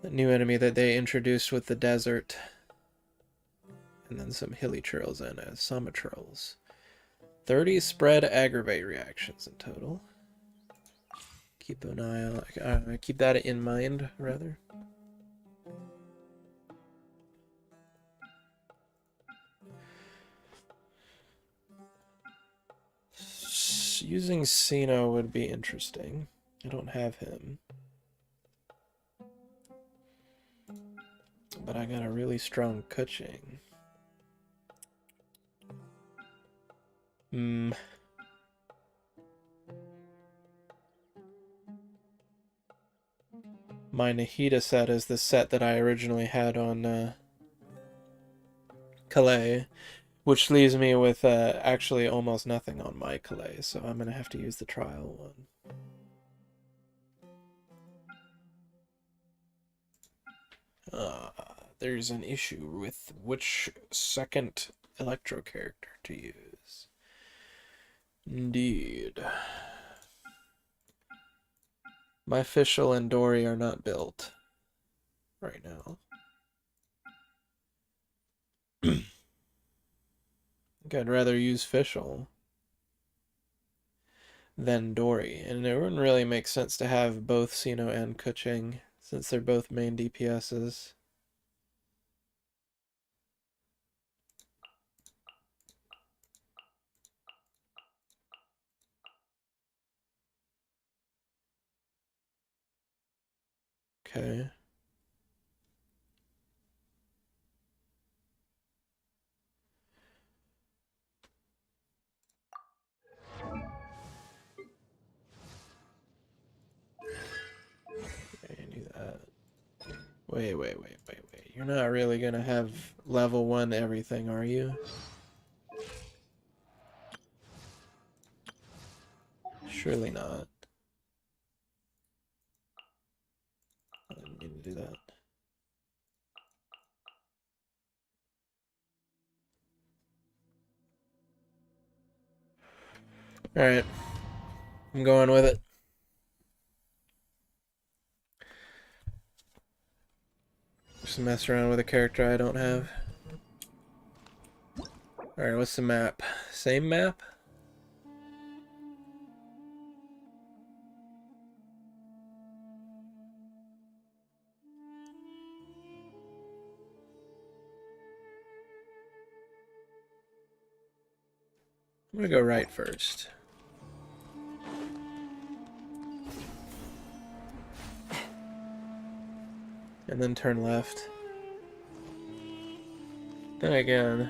The new enemy that they introduced with the desert. And then some hilly trails and summer trails. 30 spread aggravate reactions in total. Keep an eye on... keep that in mind, rather. Using Sino would be interesting. I don't have him. But I got a really strong Kuching. My Nahida set is the set that I originally had on Calais, which leaves me with actually almost nothing on my Calais, so I'm going to have to use the trial one. There's an issue with which second Electro character to use. Indeed. My Fischl and Dory are not built right now. I think I'd rather use Fischl than Dory, and it wouldn't really make sense to have both Sino and Kuching, since they're both main DPSs. Okay. Do that. Wait. You're not really gonna have level 1 everything, are you? Surely not. I didn't mean to do that. Alright. I'm going with it. Just mess around with a character I don't have. Alright, what's the map? Same map? I'm gonna go right first. And then turn left. Then again.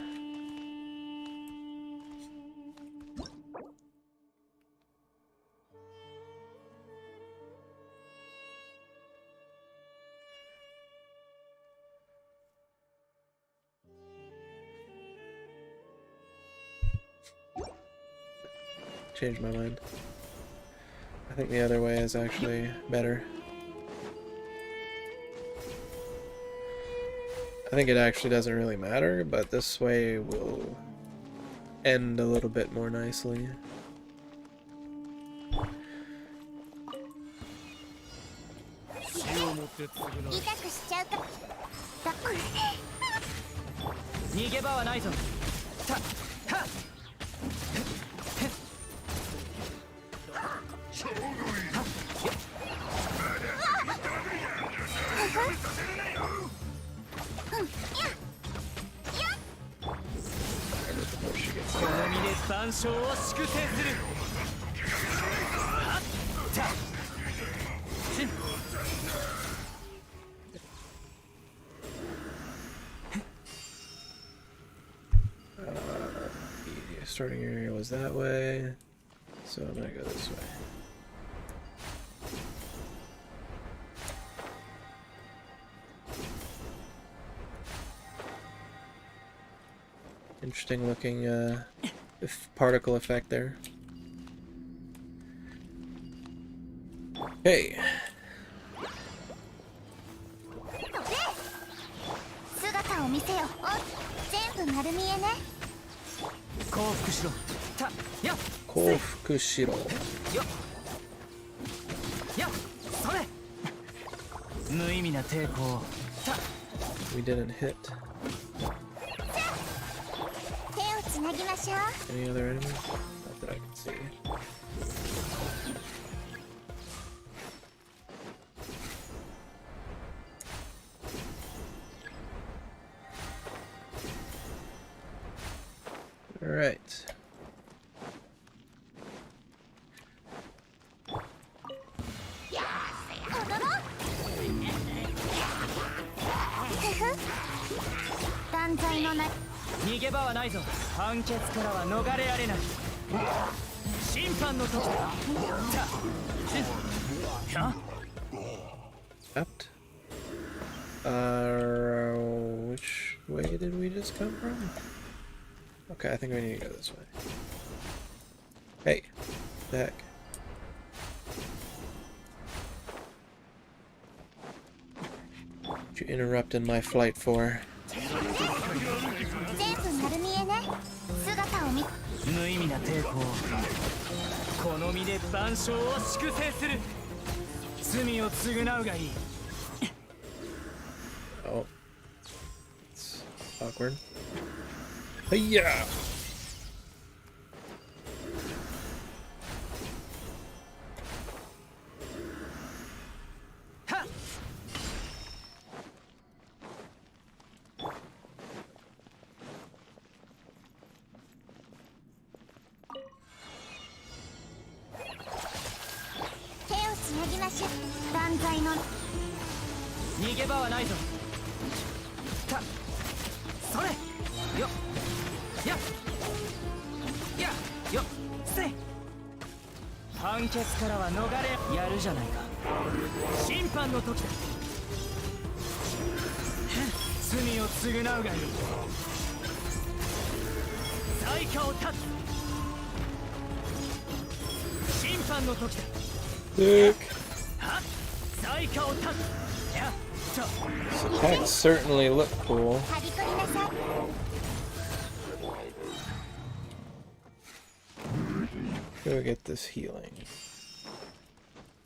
Changed my mind. I think the other way is actually better. I think it actually doesn't really matter, but this way will end a little bit more nicely. The starting area was that way, so I'm gonna go this way. Interesting looking particle effect there. Hey. We didn't hit. Any other enemies? Not that I can see. All right. Left. Which way did we just come from? Okay, I think we need to go this way. Hey, what the heck? What you interrupting my flight for? Oh, it's awkward. Hey-ya! Sick. This attack certainly look cool. Go get this healing.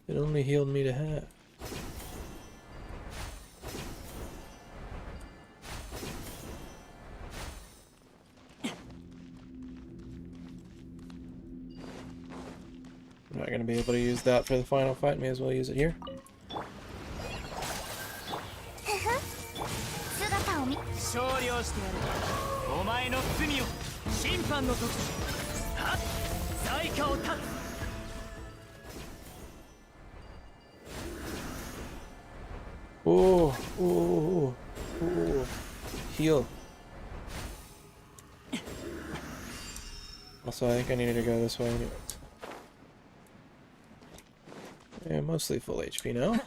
It only healed me to half. use that for the final fight. May as well use it here. 姿を見勝利をしてやる。お前の罪を審判の時はっ罪下を立つ。 Oh, oh, oh, heal. Also, I think I needed to go this way anyway. Yeah, mostly full HP now.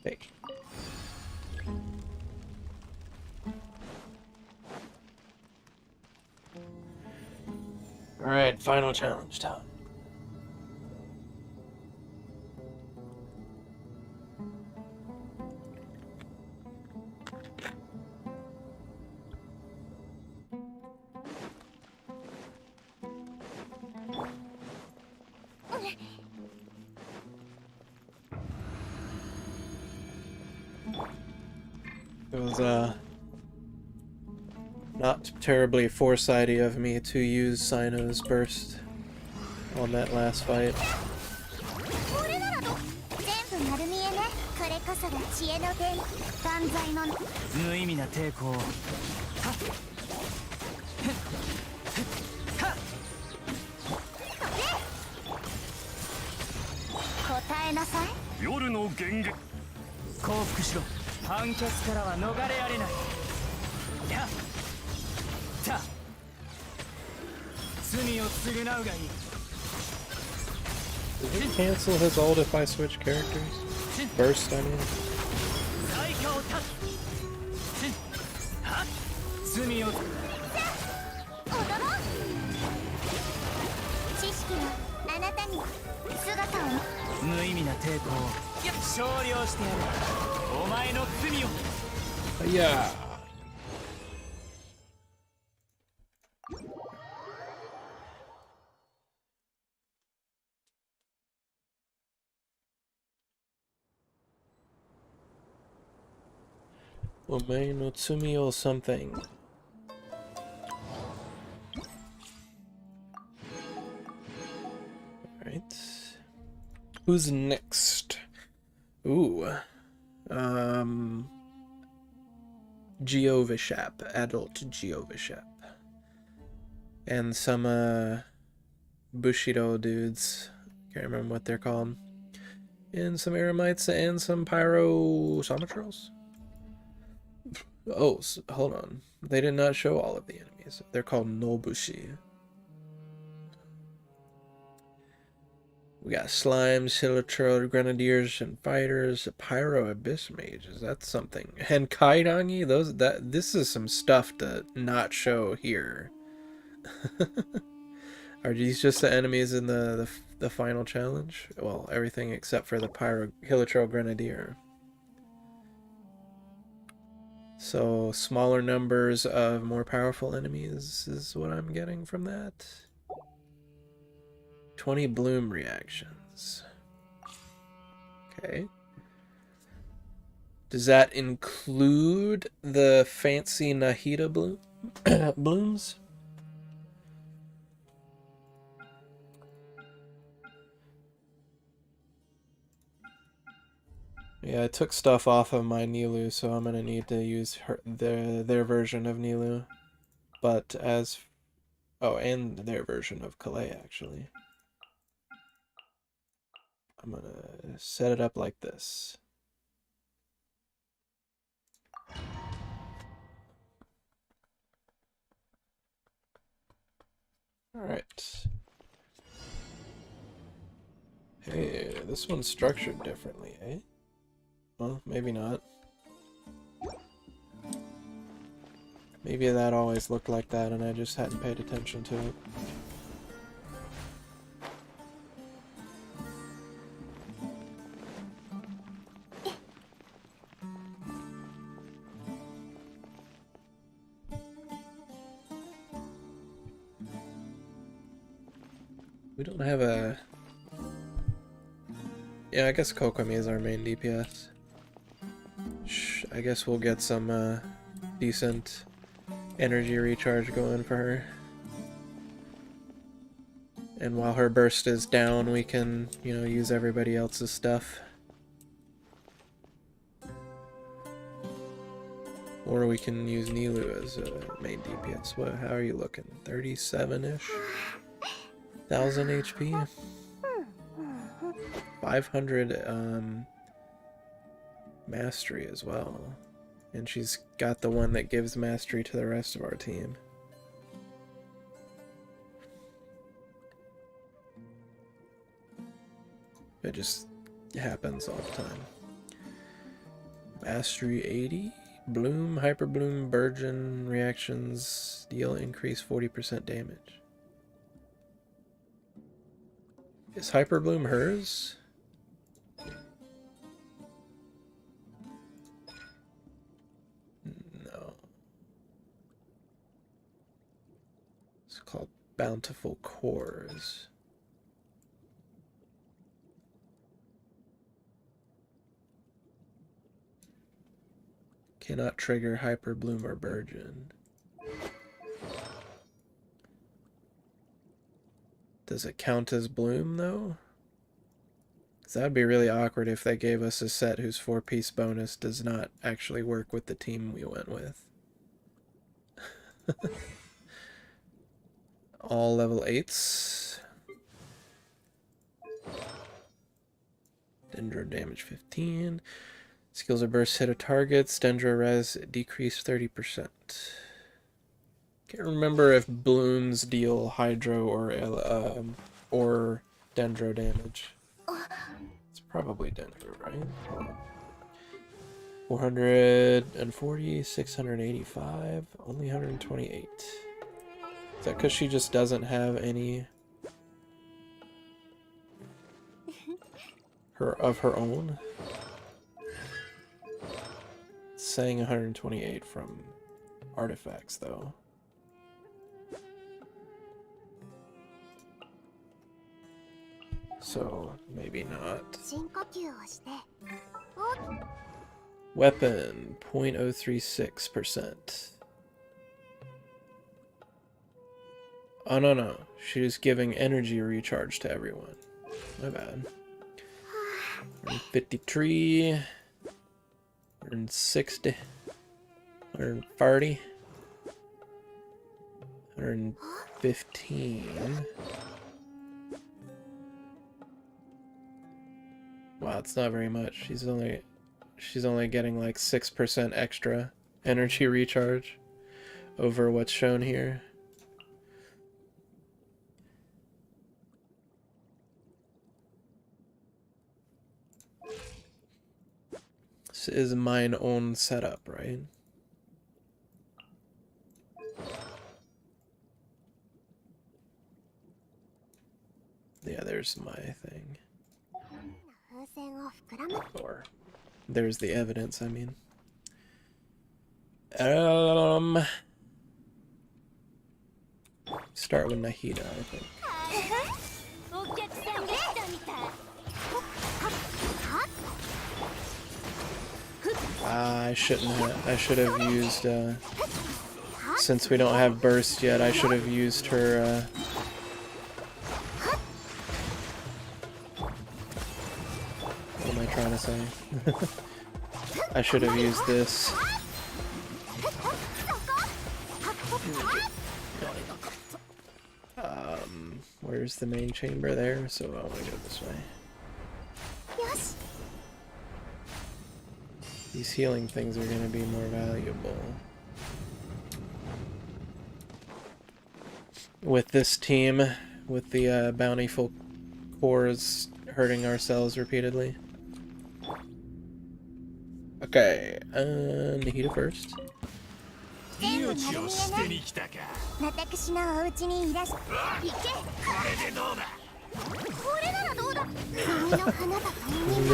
Hey. Alright, final challenge time. It was not terribly foresighty of me to use Sino's burst on that last fight. これならど全部丸見えね。これこそが知恵の伝断罪の無意味な抵抗を。はっ答えなさい。夜の幻撃降伏しろ。判決からは逃れられない。やった罪を償うがいい。 Did he cancel his ult if I switch characters? Burst, I mean. 罪下を立つ。はっ罪を。踊ろう。知識はあなたに姿を無意味な抵抗を勝利をしてやる。お前の罪を。 Yeah. Omae no tsumi or something. Alright. Who's next? Ooh. Geovishap, adult Geovishap. And some Bushido dudes. Can't remember what they're called. And some Eremites and some Pyrosometrals. Oh, hold on. They did not show all of the enemies. They're called Nobushi. We got slimes, Hilichurl, grenadiers, and fighters, pyro abyss mages. That's something. And Kaidangi, this is some stuff to not show here. Are these just the enemies in the final challenge? Well, everything except for the pyro Hilichurl grenadier. So smaller numbers of more powerful enemies is what I'm getting from that. 20 bloom reactions. Okay. Does that include the fancy Nahida blooms? Yeah, I took stuff off of my Nilu, so I'm gonna need to use their version of Nilu. But as... Oh, and their version of Kalei, actually. I'm gonna set it up like this. Alright. Hey, this one's structured differently, eh? Well, maybe not. Maybe that always looked like that and I just hadn't paid attention to it. We don't have a... Yeah, I guess Kokomi is our main DPS. which I guess we'll get some decent energy recharge going for her. And while her burst is down, we can, you know, use everybody else's stuff. Or we can use Nilu as a main DPS. What? How are you looking? 37-ish? 1000 HP? 500 mastery as well. And she's got the one that gives mastery to the rest of our team. It just happens all the time. Mastery 80? Bloom, Hyper Bloom, Burgeon reactions deal increase 40% damage. Is Hyper Bloom hers? No. It's called Bountiful Cores. Cannot trigger Hyper Bloom or Burgeon. Does it count as Bloom, though? Because that would be really awkward if they gave us a set whose 4-piece bonus does not actually work with the team we went with. All level 8s. Dendro damage 15. Skills or bursts hit a target. Dendro res decreased 30%. Can't remember if blooms deal hydro or dendro damage. It's probably dendro, right? 440, 685, only 128. Is that because she just doesn't have any of her own? It's saying 128 from artifacts, though. So, maybe not. Weapon, 0.036%. Oh, no. She's giving energy recharge to everyone. My bad. 153. 160. 130. 115. Wow, it's not very much. She's only getting like 6% extra energy recharge over what's shown here. This is mine own setup, right? Yeah, there's my thing. Or there's the evidence, I mean. Start with Nahida, I think. I shouldn't have. I should have used, since we don't have burst yet, I should have used her, what am I trying to say? I should have used this. Where's the main chamber there? So I want to go this way. These healing things are going to be more valuable. With this team, with the bountiful cores hurting ourselves repeatedly. Okay, Nahida first. They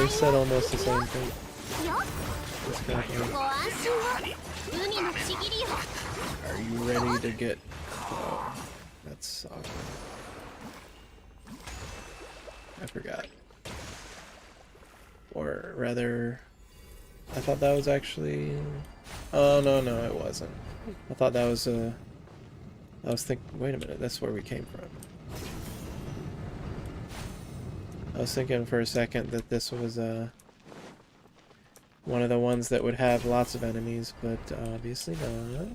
said almost the same thing. Are you ready to get... Oh, that's awkward. I forgot. Or rather... I thought that was actually... Oh, no, no, it wasn't. I thought that was, I was thinking... Wait a minute, that's where we came from. I was thinking for a second that this was, one of the ones that would have lots of enemies, but obviously not.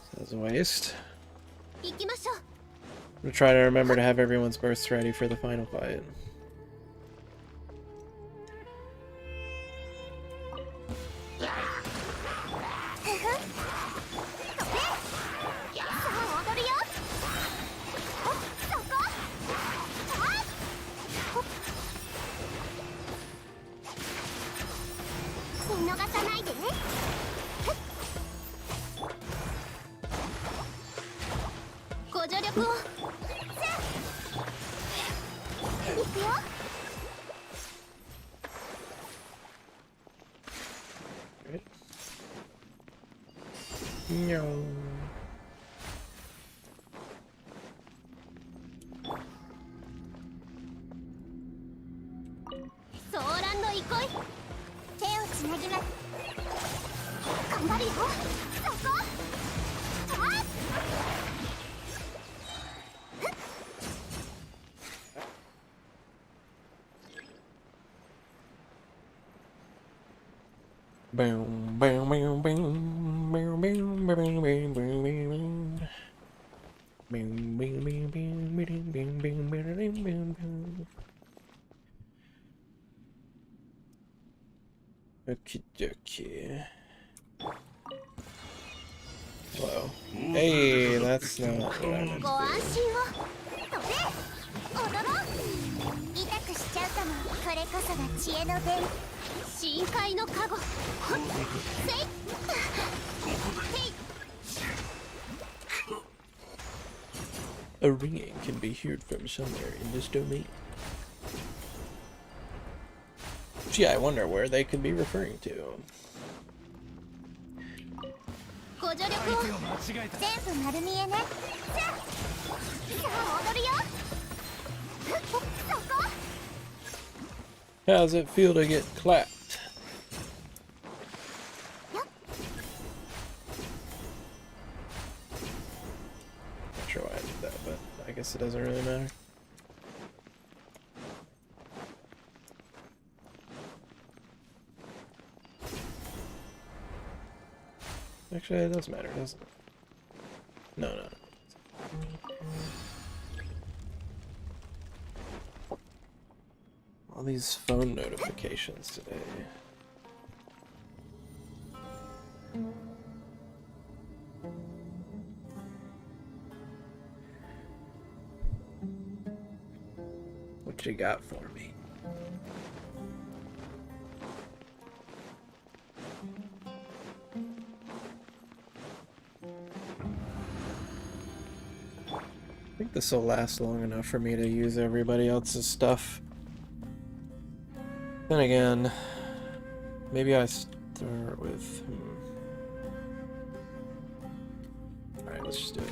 So that's a waste. I'm gonna try to remember to have everyone's bursts ready for the final fight. No. Boom, boom, boom, boom, boom, boom, boom, boom, boom, boom, boom. Boom, boom, boom, boom, boom, boom, boom, boom, boom, boom. Okie dokie. Whoa. Hey, that's not what I meant to do. A ringing can be heard from somewhere in this domain. Gee, I wonder where they could be referring to. How's it feel to get clapped? Not sure why I did that, but I guess it doesn't really matter. Actually, it does matter, doesn't it? No, no. All these phone notifications today. What you got for me? I think this will last long enough for me to use everybody else's stuff. Then again, maybe I start with... Alright, let's just do it.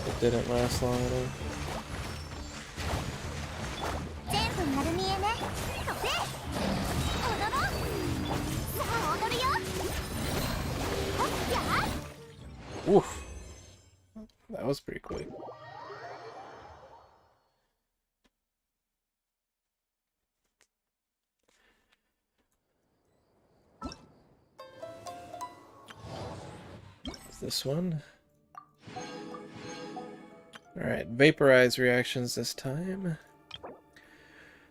It didn't last long enough. Oof. That was pretty quick. Is this one? Alright, vaporize reactions this time.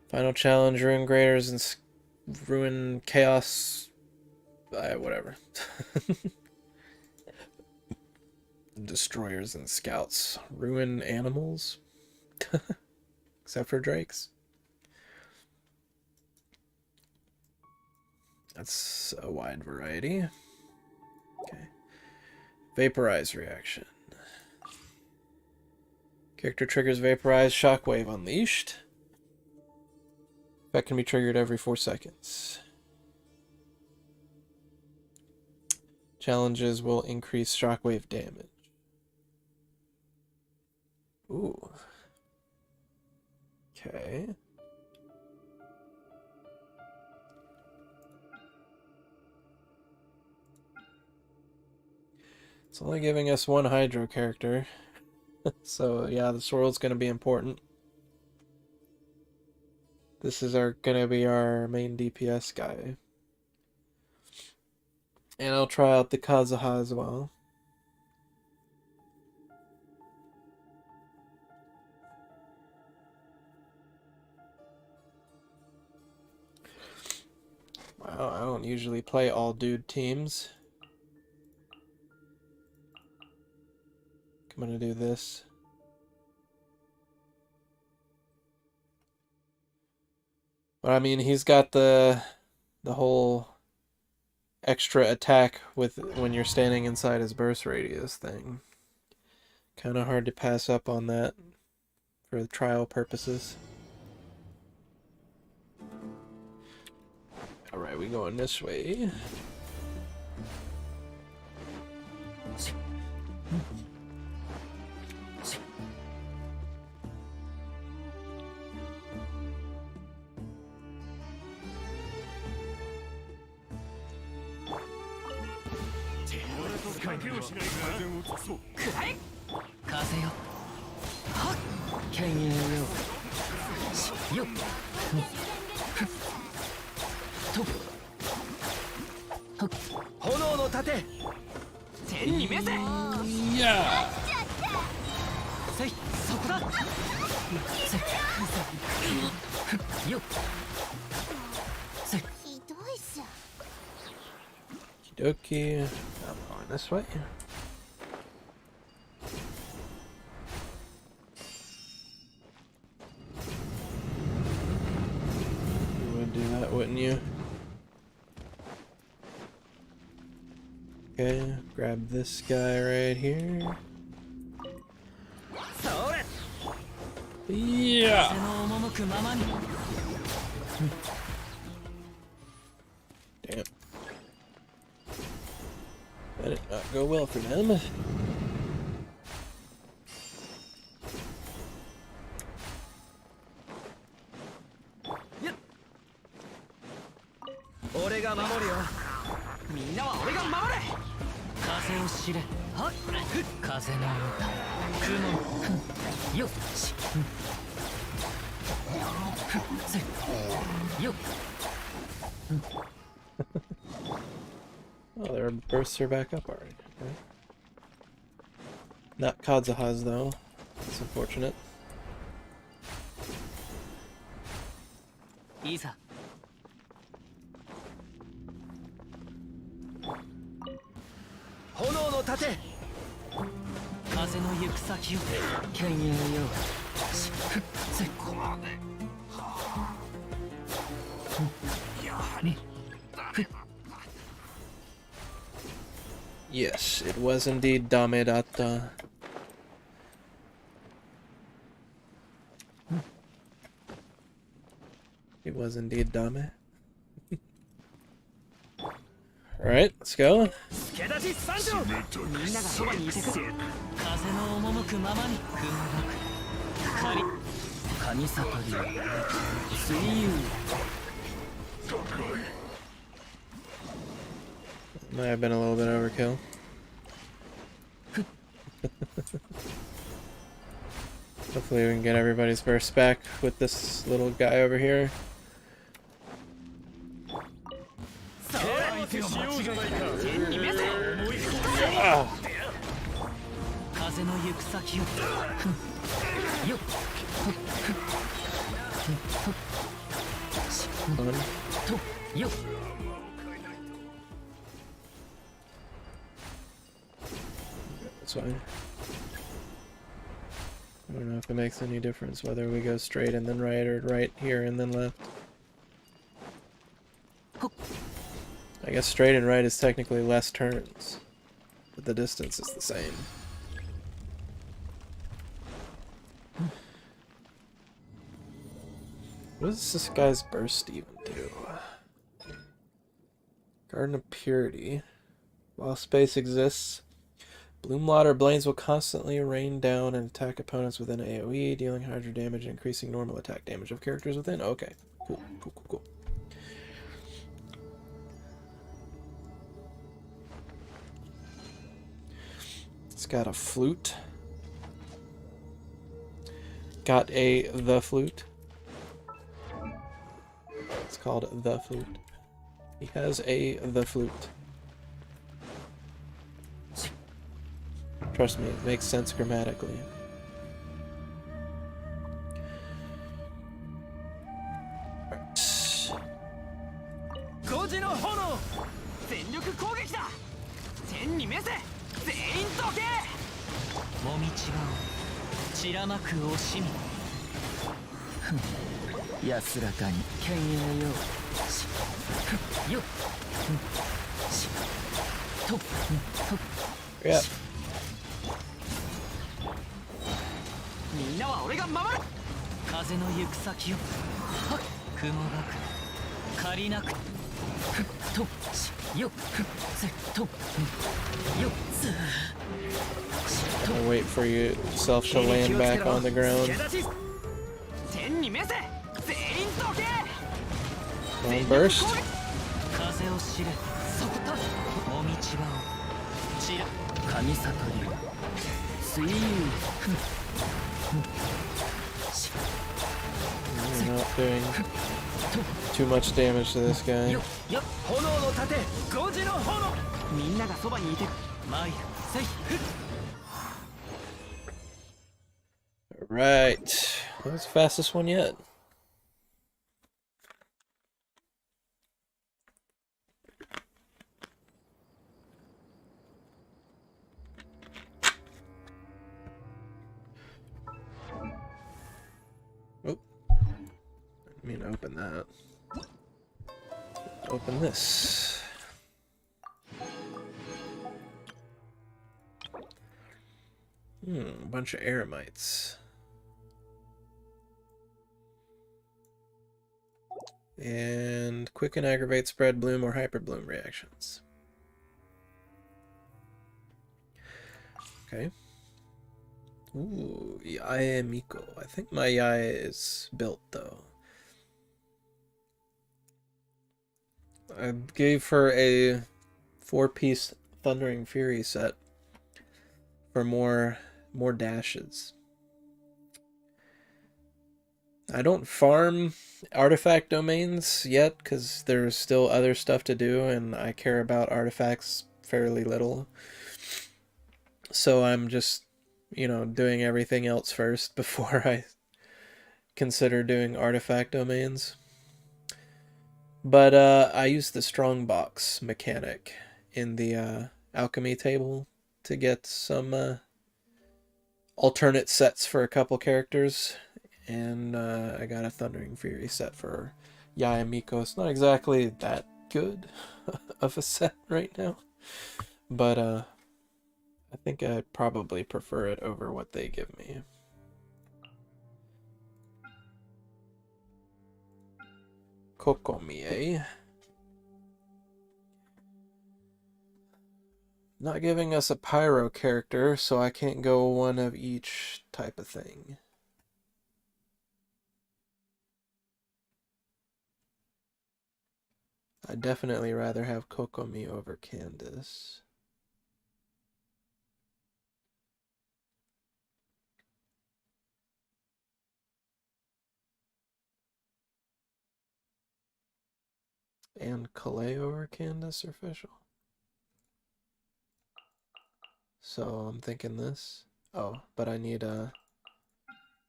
Final challenge, ruin graders and ruin chaos. Whatever. Destroyers and scouts. Ruin animals. Except for drakes. That's a wide variety. Okay. Vaporize reaction. Character triggers Vaporize, Shockwave unleashed. That can be triggered every 4 seconds. Challenges will increase Shockwave damage. Ooh. Okay. It's only giving us one Hydro character. So yeah, the swirl's gonna be important. This is gonna be our main DPS guy. And I'll try out the Azhdaha as well. Wow, I don't usually play all dude teams. I'm gonna do this. But I mean, he's got the whole extra attack with when you're standing inside his burst radius thing. Kind of hard to pass up on that for trial purposes. Alright, we going this way. Yeah. ひどいっすよ Okie dokie. I'm going this way. You would do that, wouldn't you? Okay, grab this guy right here. Yeah! Damn. That did not go well for them. Oh, their bursts are back up already. Okay. Not Azhdaha's though. That's unfortunate. いいさ 風の行く先を剣影よYes, it was indeed Dame Datta. It was indeed Dame. Alright, let's go. みんながそばにいてくれ風の赴くままに軍学神悟り水遊 Might have been a little bit overkill. Hopefully we can get everybody's burst back with this little guy over here. Oh. That's fine. I don't know if it makes any difference whether we go straight and then right or right here and then left. I guess straight and right is technically less turns. but the distance is the same. What does this guy's burst even do? Garden of Purity. While space exists, Bloomwater Blains will constantly rain down and attack opponents within AoE, dealing hydro damage and increasing normal attack damage of characters within. Okay, cool, cool, cool, cool. It's got a flute. Got the flute. It's called the flute. He has the flute. Trust me, it makes sense grammatically. Yeah. I'll wait for yourself to land back on the ground. One burst. You're not doing too much damage to this guy. Right. That's the fastest one yet. Oh. Didn't mean to open that. Open this. A bunch of aramites. And quicken, aggravate, spread, bloom, or hyper bloom reactions. Okay. Ooh, Yae Miko. I think my Yae is built though. I gave her a 4-piece Thundering Fury set for more dashes. I don't farm artifact domains yet because there's still other stuff to do and I care about artifacts fairly little. So I'm just, you know, doing everything else first before I consider doing artifact domains. But I use the strongbox mechanic in the alchemy table to get some alternate sets for a couple characters. And I got a Thundering Fury set for Yae Miko. It's not exactly that good of a set right now. But I think I'd probably prefer it over what they give me. Kokomie. Not giving us a pyro character, so I can't go one of each type of thing. I'd definitely rather have Kokomi over Candace. And Calais over Candace official. So I'm thinking this. Oh, but I need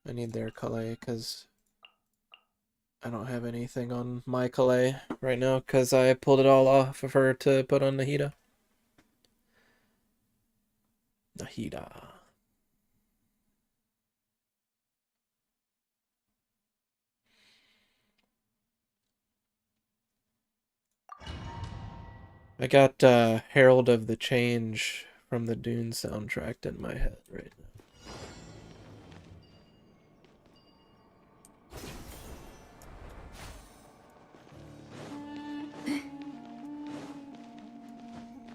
their Calais because I don't have anything on my Calais right now because I pulled it all off of her to put on Nahida. Nahida. I got Herald of the Change from the Dune soundtrack in my head right now.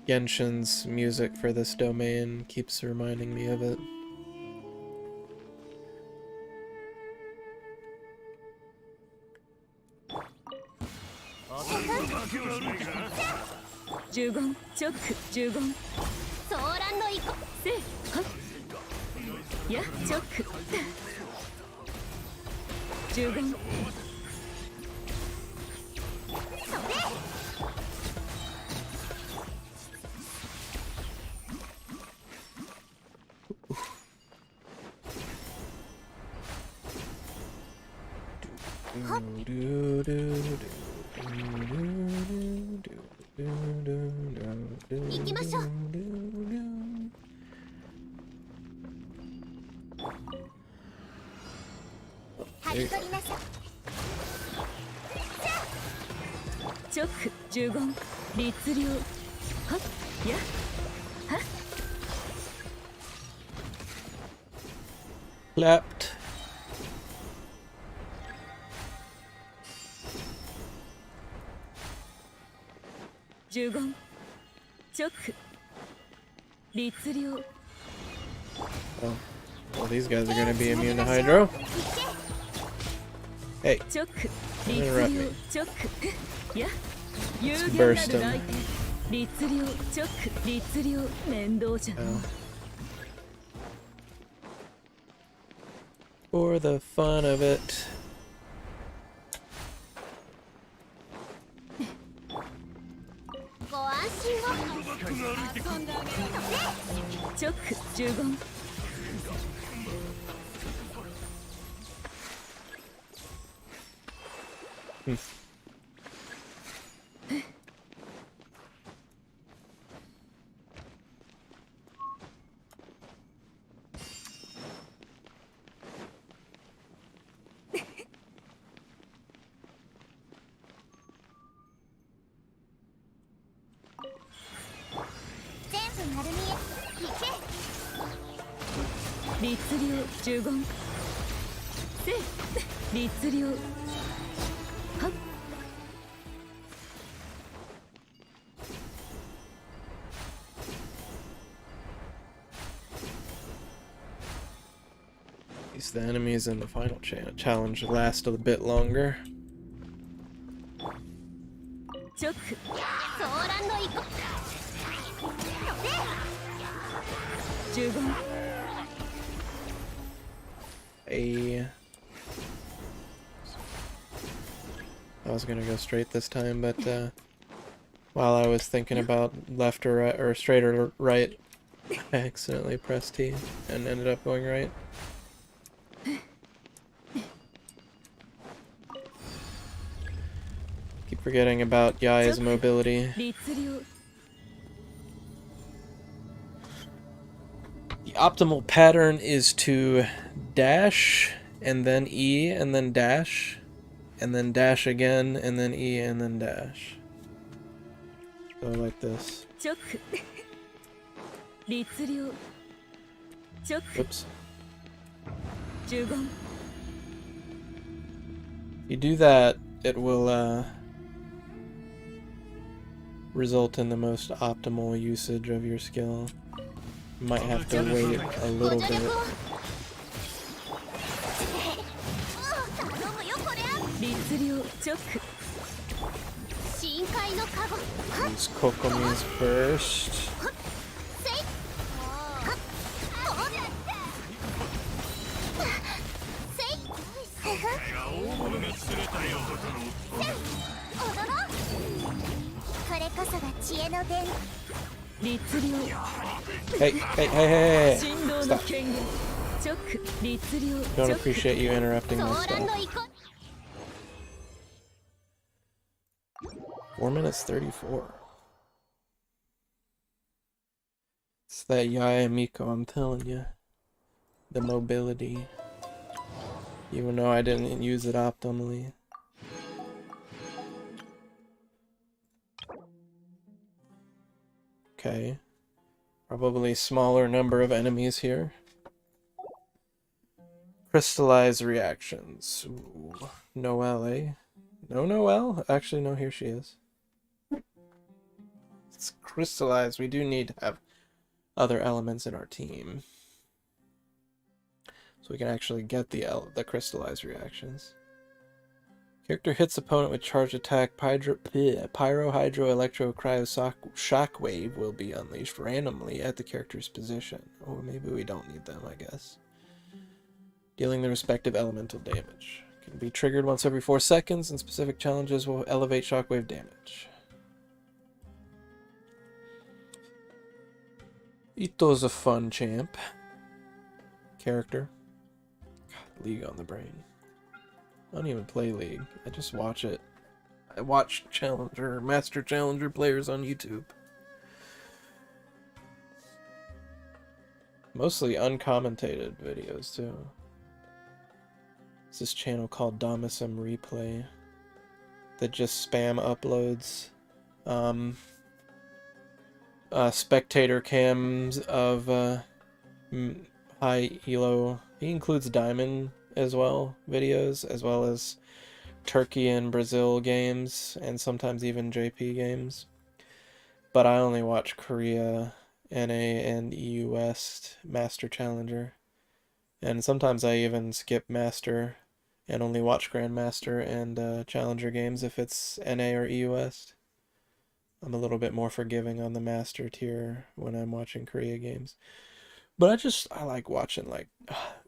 Genshin's music for this domain keeps reminding me of it. Clapped. Oh, well, these guys are gonna be immune to Hydro. Hey, don't interrupt me. Let's burst him. Oh. For the fun of it. At least the enemies in the final challenge last a bit longer. I was gonna go straight this time, but while I was thinking about left or right, or straight or right, I accidentally pressed T and ended up going right. Keep forgetting about Yai's mobility. The optimal pattern is to dash, and then E, and then dash, and then dash again, and then E, and then dash. So like this. Oops. If you do that, it will result in the most optimal usage of your skill. You might have to wait a little bit. Use Kokomi's first. Hey. Stop. Don't appreciate you interrupting my stuff. 4 minutes 34. It's that Yaya Miko, I'm telling you. The mobility. Even though I didn't use it optimally. Okay. Probably smaller number of enemies here. Crystallize reactions. Ooh. Noelle, eh? No Noelle? Actually, no, here she is. It's crystallized. We do need to have other elements in our team. So we can actually get the crystallized reactions. Character hits opponent with charged attack. Pyro, Hydro, Electro, Cryo, Shockwave will be unleashed randomly at the character's position. Or maybe we don't need them, I guess. Dealing the respective elemental damage. Can be triggered once every 4 seconds, and specific challenges will elevate Shockwave damage. Ito's a fun champ. Character. God, League on the brain. I don't even play League. I just watch it. I watch Challenger, Master Challenger players on YouTube. Mostly uncommentated videos, too. It's this channel called Domisum Replay that just spam uploads spectator cams of high elo. He includes Diamond as well videos, as well as Turkey and Brazil games, and sometimes even JP games. But I only watch Korea, NA, and EU West Master Challenger. And sometimes I even skip Master and only watch Grandmaster and Challenger games if it's NA or EU West. I'm a little bit more forgiving on the Master tier when I'm watching Korea games. But I like watching like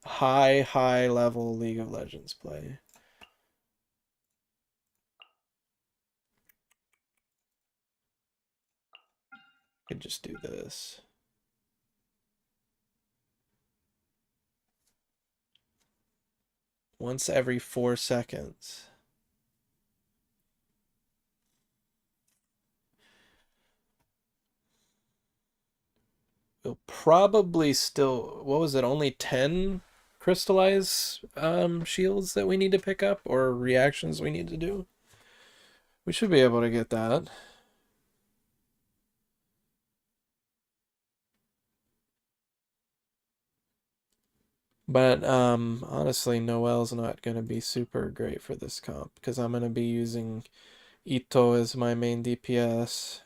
high level League of Legends play. Could just do this. Once every 4 seconds. We'll probably still, what was it, only 10 crystallize shields that we need to pick up, or reactions we need to do? We should be able to get that. But honestly, Noelle's not going to be super great for this comp, because I'm going to be using Ito as my main DPS.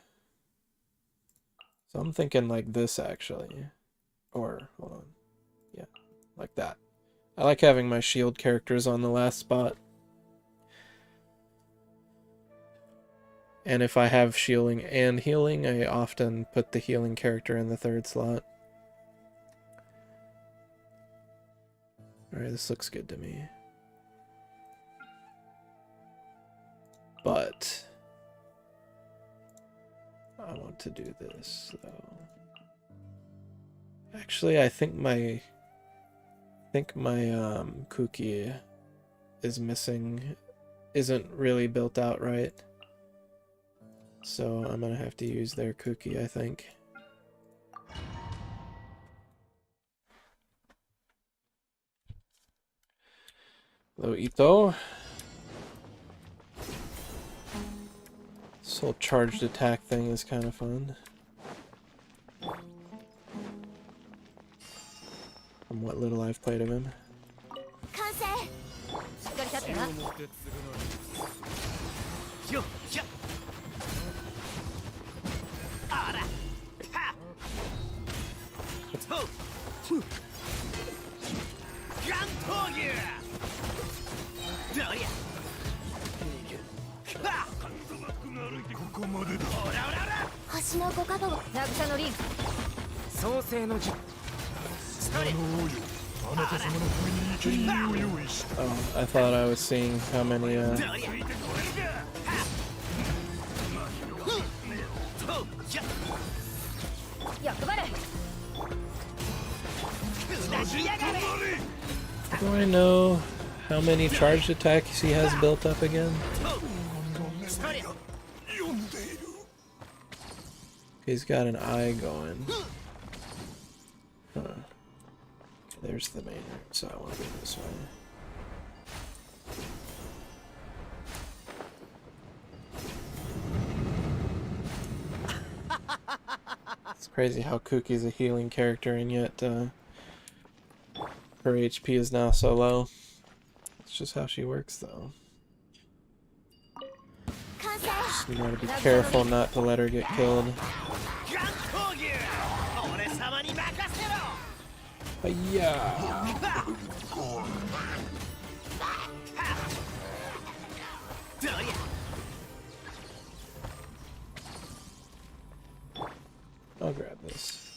So I'm thinking like this, actually. Or, hold on. Yeah, like that. I like having my shield characters on the last spot. And if I have shielding and healing, I often put the healing character in the 3rd slot. Alright, this looks good to me. But I want to do this, though. Actually, I think my Kuki is missing, isn't really built out right. So I'm gonna have to use their Kuki, I think. Hello, Ito. This whole charged attack thing is kind of fun. From what little I've played of him. Oh, I thought I was seeing how many do I know how many charged attacks he has built up again? He's got an eye going. Huh. There's the main route, so I want to go this way. It's crazy how Kuki's a healing character and yet her HP is now so low. It's just how she works though. Just you gotta be careful not to let her get killed. Yeah. I'll grab this.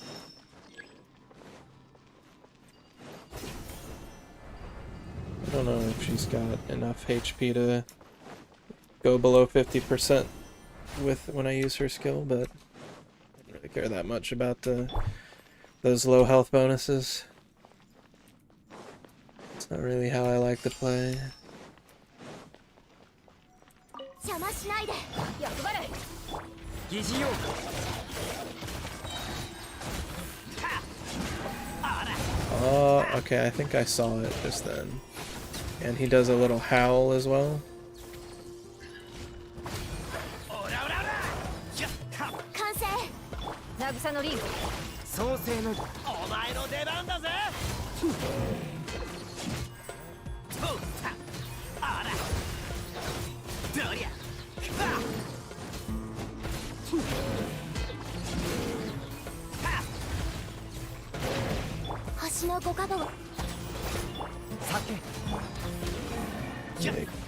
I don't know if she's got enough HP to go below 50% with when I use her skill, but I don't really care that much about those low health bonuses. It's not really how I like to play. Oh, okay, I think I saw it just then. And he does a little howl as well.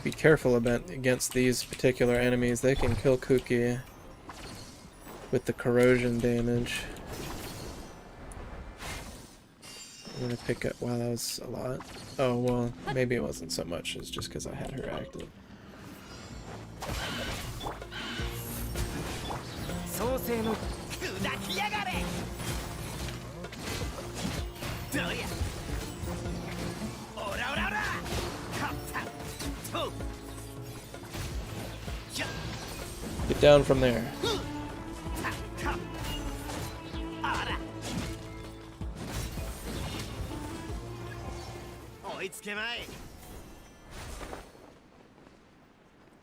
Be careful against these particular enemies. They can kill Kuki with the corrosion damage. I'm gonna pick up. Wow, that was a lot. Oh well, maybe it wasn't so much. It's just because I had her active. Get down from there.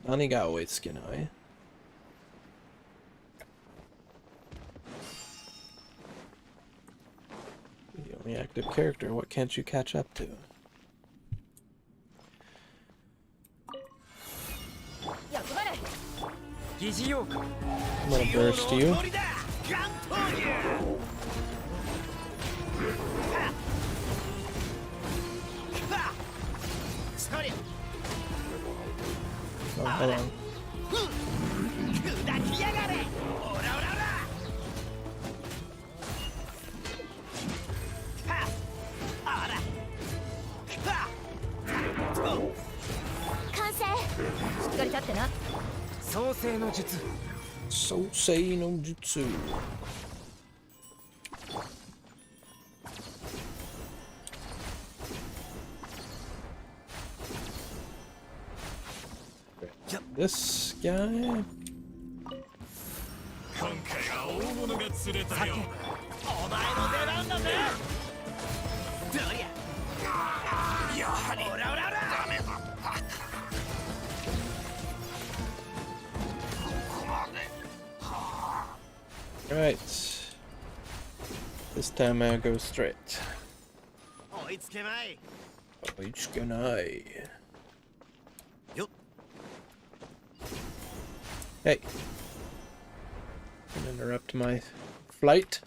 Nani ga oitsukenai. The only active character. What can't you catch up to? I'm gonna burst you. Oh, hold on. Sousei no Jutsu. This guy. Right. This time I'll go straight. Oitsukenai. Hey. Don't interrupt my flight.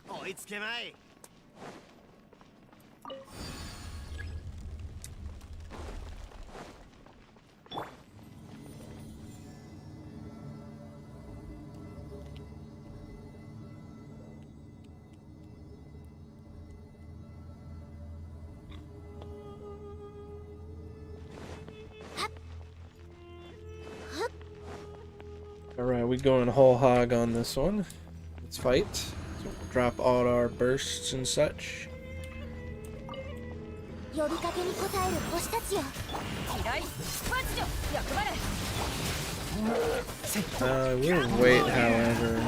Alright, we going whole hog on this one. Let's fight. So we'll drop all our bursts and such. We'll wait, however,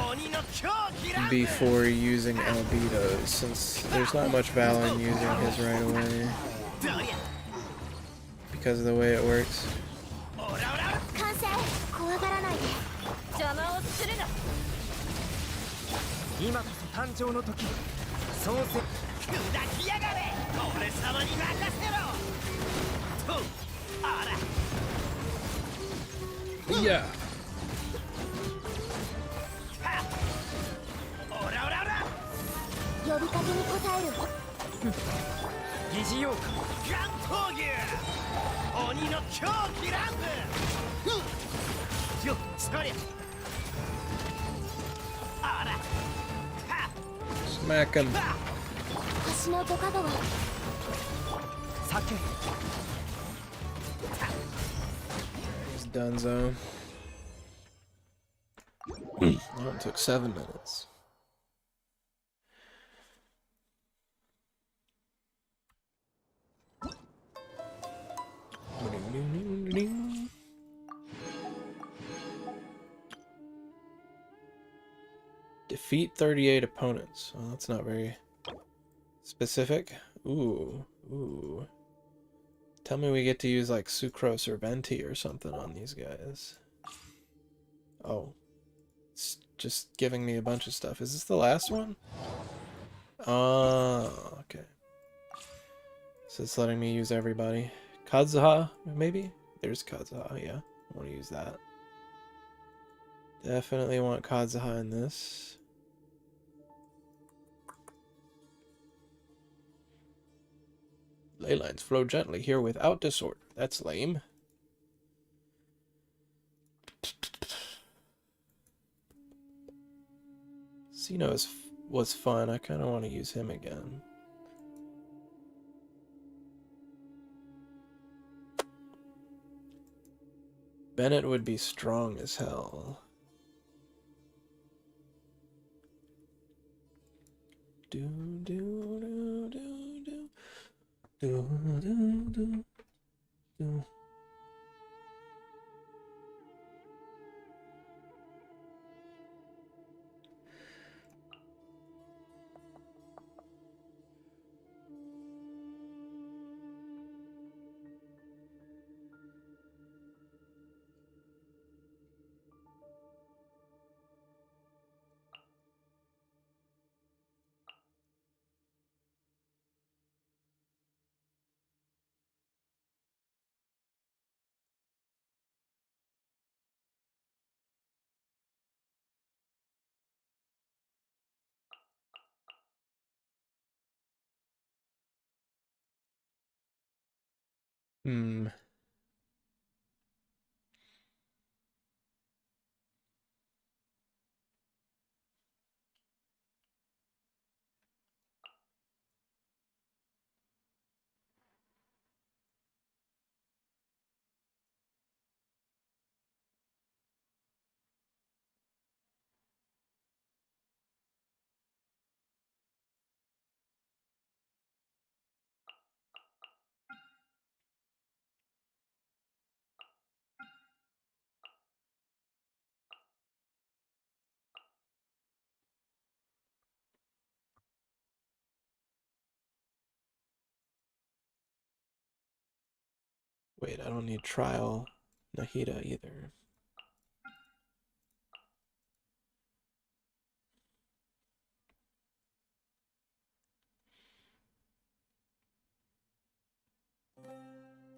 before using albedos, since there's not much value in using his right away. Because of the way it works. 今こそ誕生の時そうせ砕きやがれ俺様に任せろとあら Yeah. オラオラオラ呼びかけに応える。疑似妖怪ガン闘牛鬼の狂気乱舞よっそりゃあら Smack him. 星の5角を。酒 He's donezo. Oh, it took 7 minutes. Defeat 38 opponents. Well, that's not very specific. Ooh, ooh. Tell me we get to use like Sucrose or Venti or something on these guys. Oh. It's just giving me a bunch of stuff. Is this the last one? Oh, okay. So it's letting me use everybody. Azhdaha, maybe? There's Azhdaha, yeah. I want to use that. Definitely want Azhdaha in this. Ley lines flow gently here without disorder. That's lame. Sino was fun. I kind of want to use him again. Bennett would be strong as hell. Do do do do do do do do do. Hmm. Wait, I don't need trial Nahida either.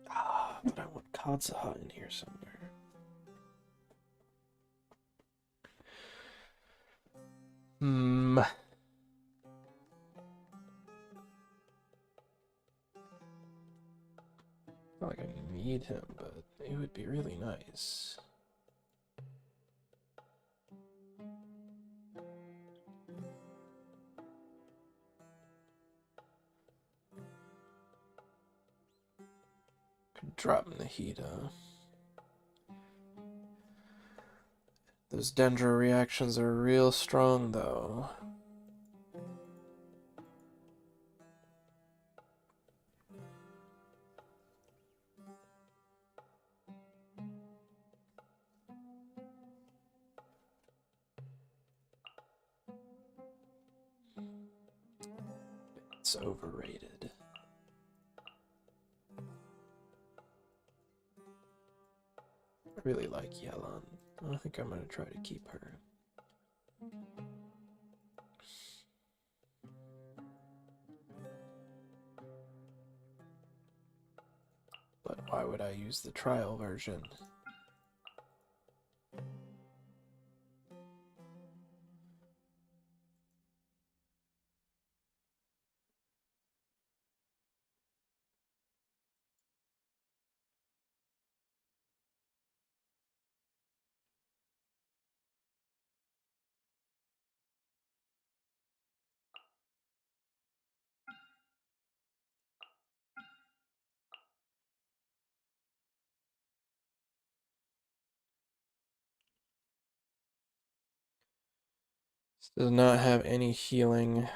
Ah, but I want Azhdaha in here somewhere. Hmm. Not like I need him, but it would be really nice. Could drop Nahida. Those Dendro reactions are real strong, though. It's overrated. I really like Yelan. I think I'm gonna try to keep her. Why would I use the trial version? This does not have any healing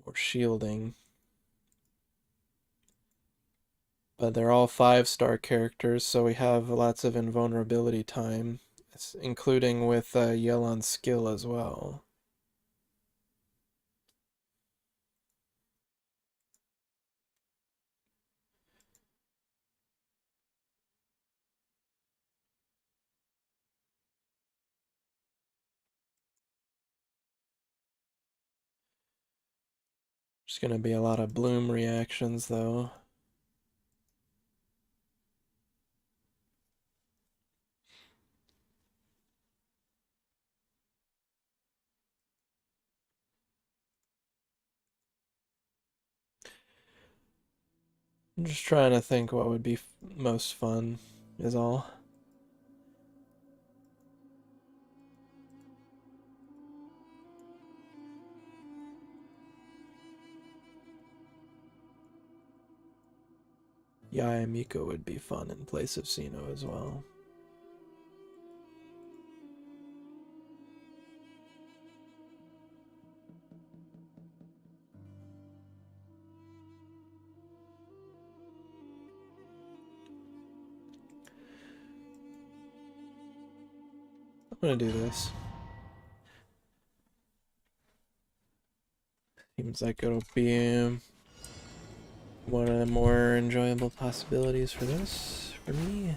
or shielding. But they're all 5-star characters, so we have lots of invulnerability time, including with Yelan's skill as well. There's going to be a lot of bloom reactions, though. I'm just trying to think what would be most fun, is all. Yae Miko would be fun in place of Sino as well. I'm gonna do this. Seems like it'll be one of the more enjoyable possibilities for this, for me.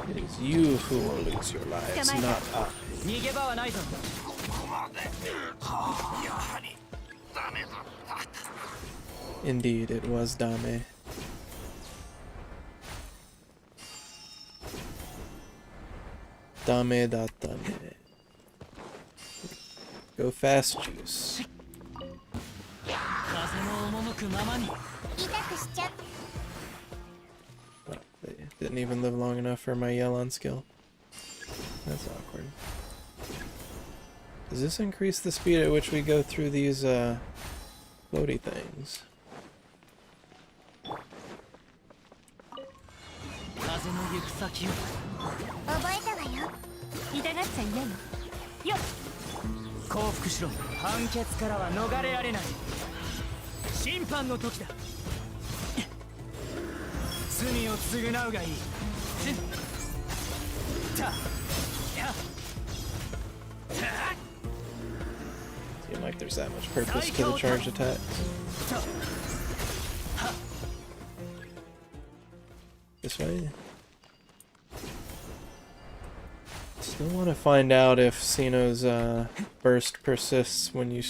It is you who will lose your lives, not I. Indeed, it was Dame. Dame da Dame. Go fast, juice. Well, they didn't even live long enough for my Yelan skill. That's awkward. Does this increase the speed at which we go through these floaty things? Seems like there's that much purpose to the charge attacks. This way? Still want to find out if Sino's burst persists when you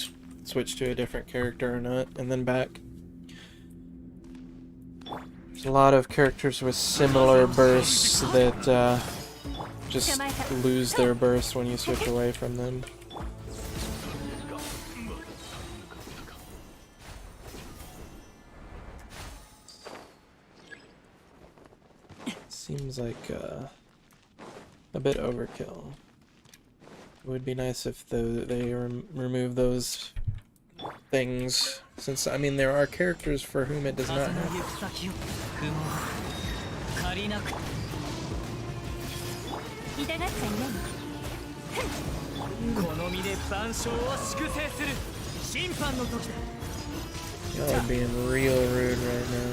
switch to a different character or not, and then back. There's a lot of characters with similar bursts that just lose their burst when you switch away from them. Seems like a bit overkill. It would be nice if they remove those things, since, I mean, there are characters for whom it does not happen. Y'all are being real rude right now.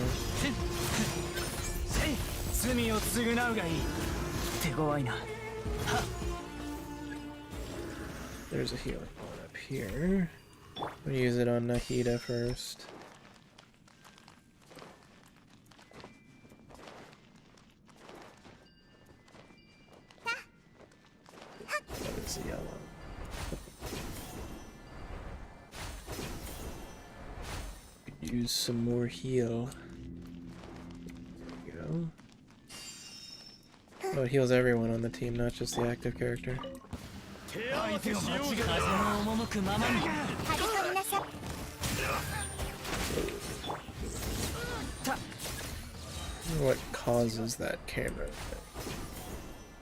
There's a healing one up here. We'll use it on Nahida first. That is yellow. Could use some more heal. There you go. Oh, it heals everyone on the team, not just the active character. What causes that camera thing?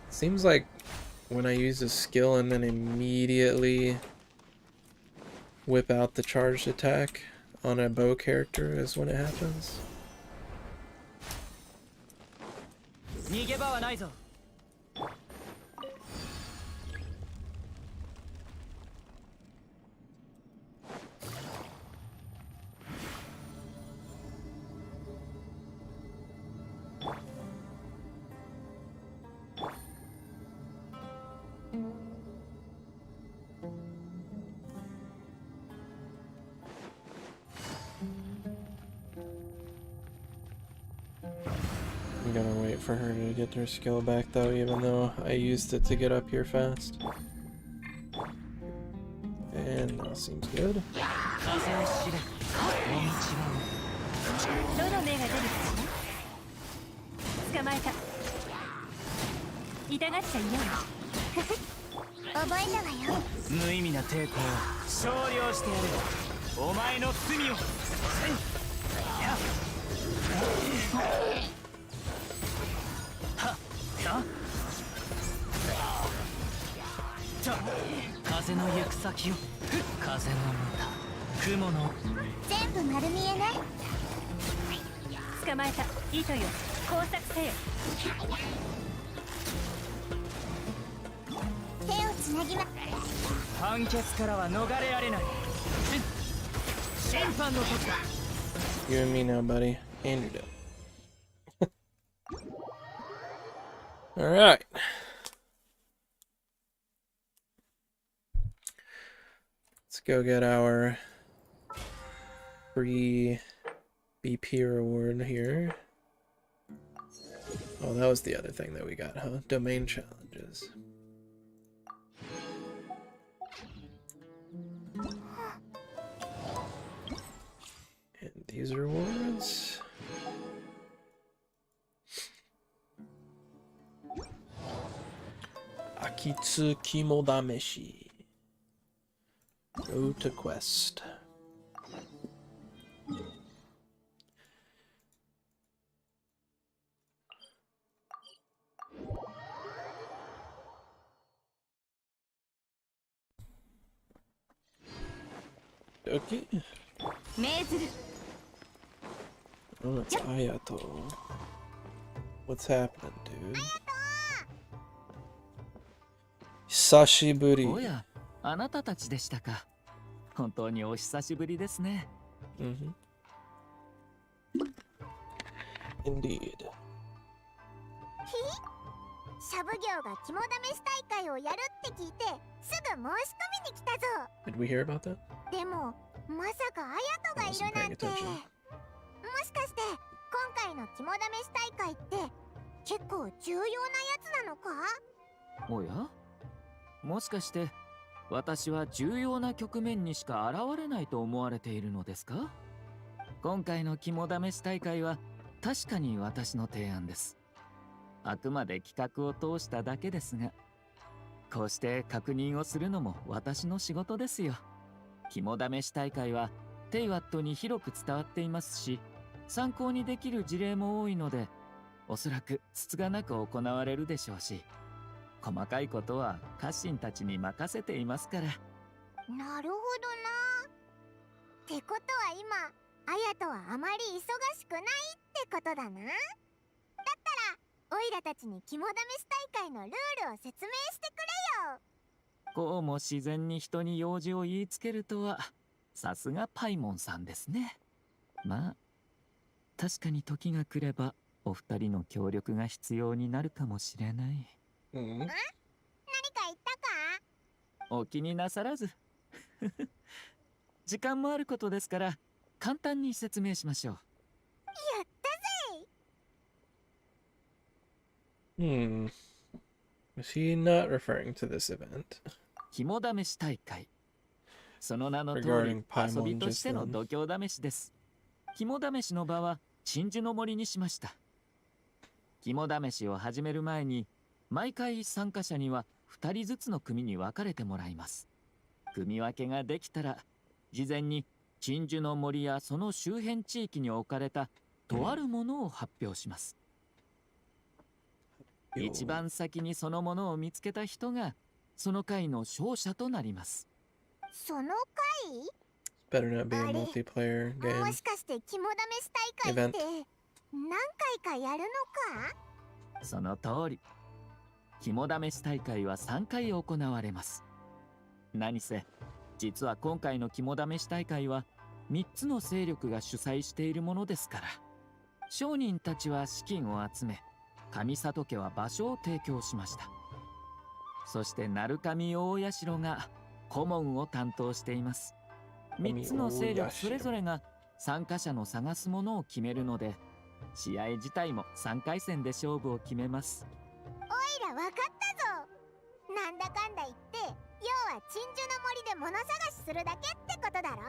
Seems like when I use a skill and then immediately whip out the charged attack on a bow character is when it happens. I'm gonna wait for her to get her skill back though, even though I used it to get up here fast. And that seems good. You and me now, buddy. And you're done. Alright. Let's go get our free BP reward here. Oh, that was the other thing that we got, huh? Domain challenges. And these rewards. Akitsu Kimodameshi. Go to quest. Okay. Oh, it's Ayato. What's happening, dude? Sashiburi. おや、あなたたちでしたか。本当にお久しぶりですね。Indeed. シャブ業が肝試し大会をやるって聞いてすぐ申し込みに来たぞ。 Did we hear about that? でもまさかアヤトがいるなんて。もしかして今回の肝試し大会って結構重要なやつなのか？おや、もしかして私は重要な局面にしか現れないと思われているのですか？今回の肝試し大会は確かに私の提案です。あくまで企画を通しただけですが、こうして確認をするのも私の仕事ですよ。肝試し大会はテイワットに広く伝わっていますし、参考にできる事例も多いので、おそらくつつがなく行われるでしょうし、細かいことは家臣たちに任せていますから。なるほどな。ってことは今アヤトはあまり忙しくないってことだな。だったらオイラたちに肝試し大会のルールを説明してくれよ。こうも自然に人に用事を言いつけるとは、さすがパイモンさんですね。まあ確かに時が来ればお二人の協力が必要になるかもしれない。何か言ったか？お気になさらず。時間もあることですから簡単に説明しましょう。やったぜ。 Hmm. Was he not referring to this event? 肝試し大会。その名の通り Regarding 遊び Paimon として just の then. 度胸試しです。肝試しの場は鎮守の森にしました。肝試しを始める前に毎回参加者には2人ずつの組に分かれてもらいます。組み分けができたら事前に鎮守の森やその周辺地域に置かれたとあるものを発表します。一番先にそのものを見つけた人がその回の勝者となります。その回 Better not be a multiplayer も game. しかして肝試し大会って何回かやるのか？その通り。肝試し大会は3回行われます。何せ実は今回の肝試し大会は3つの勢力が主催しているものですから、商人たちは資金を集め、上里家は場所を提供しました。そして鳴神大社が顧問を担当しています。3つの勢力それぞれが参加者の探すものを決めるので、試合自体も3回戦で勝負を決めます。おいらわかったぞ。なんだかんだ言って要は鎮守の森で物探しするだけってことだろ。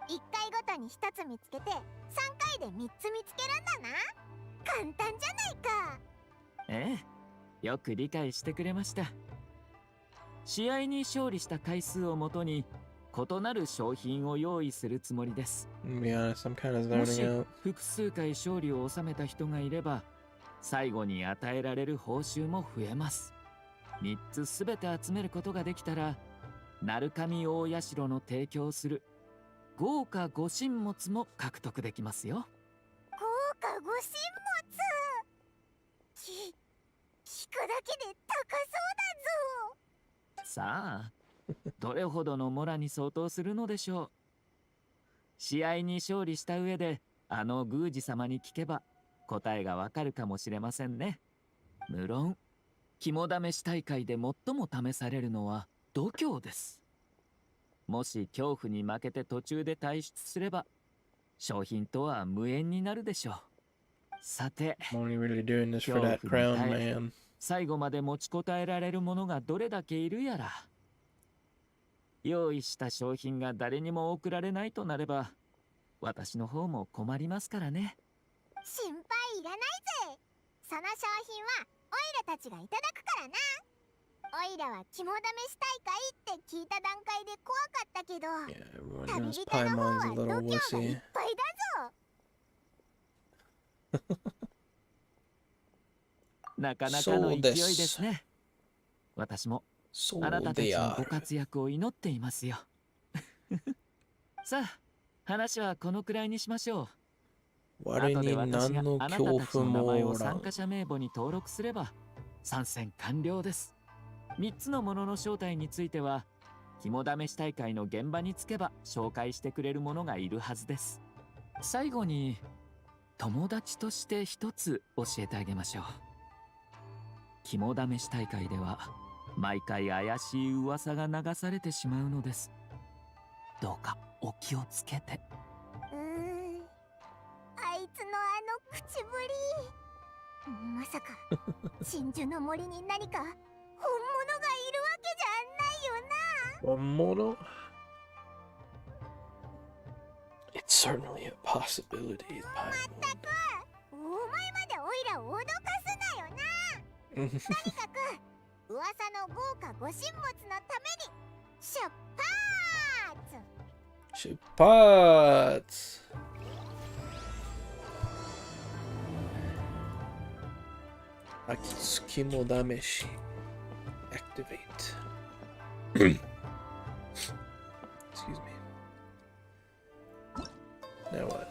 1回ごとに1つ見つけて3回で3つ見つけるんだな。簡単じゃないか。ええ、よく理解してくれました。試合に勝利した回数をもとに異なる商品を用意するつもりです。 To be honest, I'm kind of もし zoning out. 複数回勝利を収めた人がいれば最後に与えられる報酬も増えます。3つすべて集めることができたら鳴神大社の提供する豪華御神物も獲得できますよ。豪華御神物。聞くだけで高そうだぞ。さあどれほどのモラに相当するのでしょう。試合に勝利した上であの宮司様に聞けば答えがわかるかもしれませんね。無論肝試し大会で最も試されるのは度胸です。もし恐怖に負けて途中で退出すれば商品とは無縁になるでしょう。さて I'm only really doing this for that crown man. 最後まで持ちこたえられるものがどれだけいるやら。用意した商品が誰にも送られないとなれば私の方も困りますからね。心配いらないぜ。その商品はオイラたちがいただくからな。オイラは肝試し大会って聞いた段階で怖かったけど、 Yeah, everyone 旅 knows 人の方 Paimon's は a 度 little 胸がいっ wussy. ぱいだぞ。なかなかの勢いですね。私もあなた So たち they のご are. 活躍を祈っていますよ。さあ、話はこのくらいにしましょう。我に後で私が何のあなたた恐怖ちの名前もおらん。を参加者名簿に登録すれば参戦完了です。3つのものの正体については肝試し大会の現場に着けば紹介してくれる者がいるはずです。最後に友達として一つ教えてあげましょう。肝試し大会では毎回怪しい噂が流されてしまうのです。どうかお気をつけて。あいつのあの口ぶり、まさか鎮守の森に何か本物がいるわけじゃないよな。本物? It's certainly a possibility, まったく、お前までオイラを脅かすなよな。 Paimon. とにかく噂の豪華御神物のために出発。出発! Akitsuki Dameshi. Activate. Excuse me. Now what?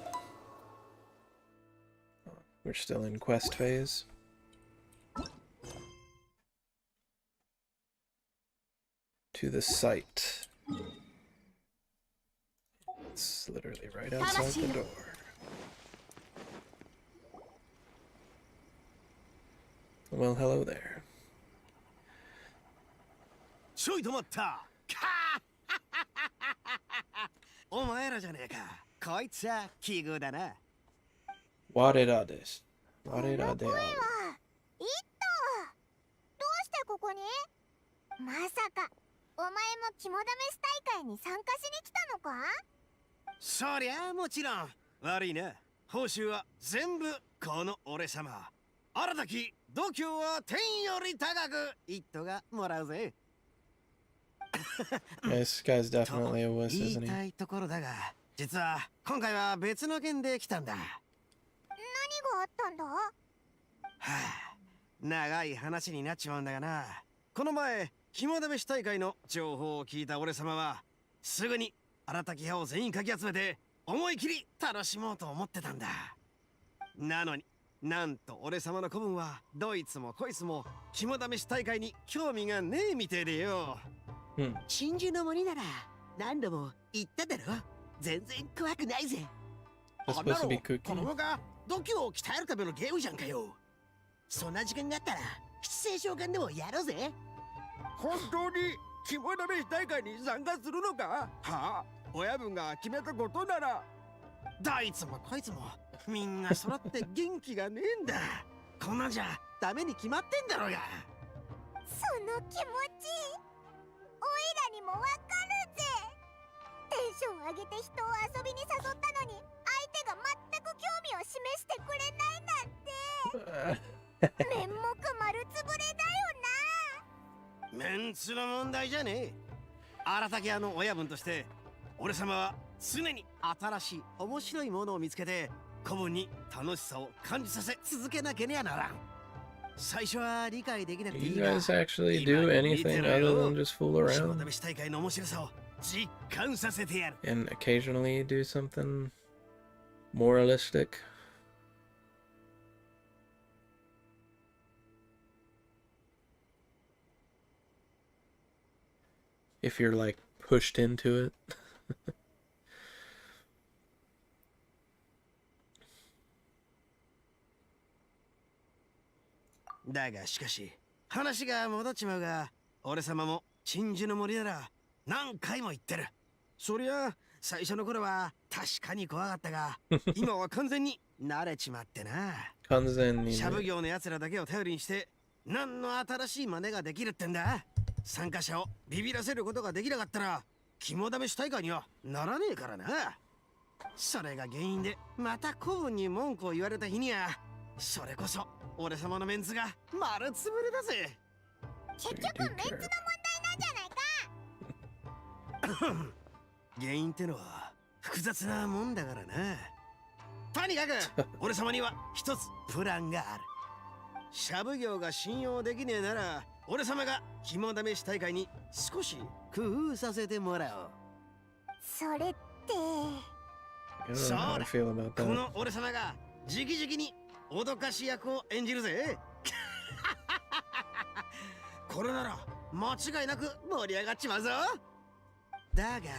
Oh, we're still in quest phase. To the site. It's literally right outside the door. 'Well, hello there. ちょいと待った。かーお前らじゃねえか。こいつは奇遇だな。我らです。この我らである。声はイット。どうしてここに？まさかお前も肝試し大会に参加しに来たのか？そりゃもちろん。悪いな。報酬は全部この俺様。新たき度胸は天より高く一頭がもらうぜ。This guy's definitely a wuss, 言い isn't he? たいところだが、実は今回は別の件で来たんだ。何があったんだ？はあ、長い話になっちまうんだがな。この前、肝試し大会の情報を聞いた俺様は、すぐに新たき派を全員かき集めて、思い切り楽しもうと思ってたんだ。なのに、なんと俺様の子分は、どいつもこいつも肝試し大会に興味がねえみてえでよ。真珠の森なら何度も言っただろ。全然怖くないぜ。 That's supposed to be こ cooking. のが度胸を鍛えるためのゲームじゃんかよ。そんな時間があったら七星召喚でもやろうぜ。本当に肝試し大会に参加するのか？はあ、親分が決めたことなら。どいつもこいつもみんな揃って元気がねえんだ。こんなんじゃダメに決まってんだろうが。その気持ちおいらにもわかるぜ。テンション上げて人を遊びに誘ったのに相手が全く興味を示してくれないなんて面目丸つぶれだよな。メンツの問題じゃねえ。新たき屋の親分として俺様は常に新しい面白いものを見つけて子分に楽しさを感じさせ続けなければならん。最初は理解できなく Do てい you いが、 guys actually do anything other than just fool 肝 around 試し大会の面白さを実感させてやる。 and occasionally do something moralistic? If you're like pushed into it. だがしかし話が戻っちまうが、俺様も真珠の森なら何回も言ってる。そりゃ最初の頃は確かに怖かったが今は完全に慣れちまってな。完全にね。シャブ業の奴らだけを頼りにして何の新しい真似ができるってんだ。参加者をビビらせることができなかったら肝試し大会にはならねえからな。それが原因でまた子分に文句を言われた日には、それこそ俺様のメンツが丸つぶれだぜ。結局メンツの問題なんじゃないか。原因ってのは複雑なもんだからな。とにかく俺様には一つプランがある。シャブ業が信用できねえなら俺様が肝試し大会に少し工夫させてもらおう。それって I don't know how I feel about こ that. の俺様が直々に脅かし役を演じるぜ。これなら間違いなく盛り上がっちまうぞ。だが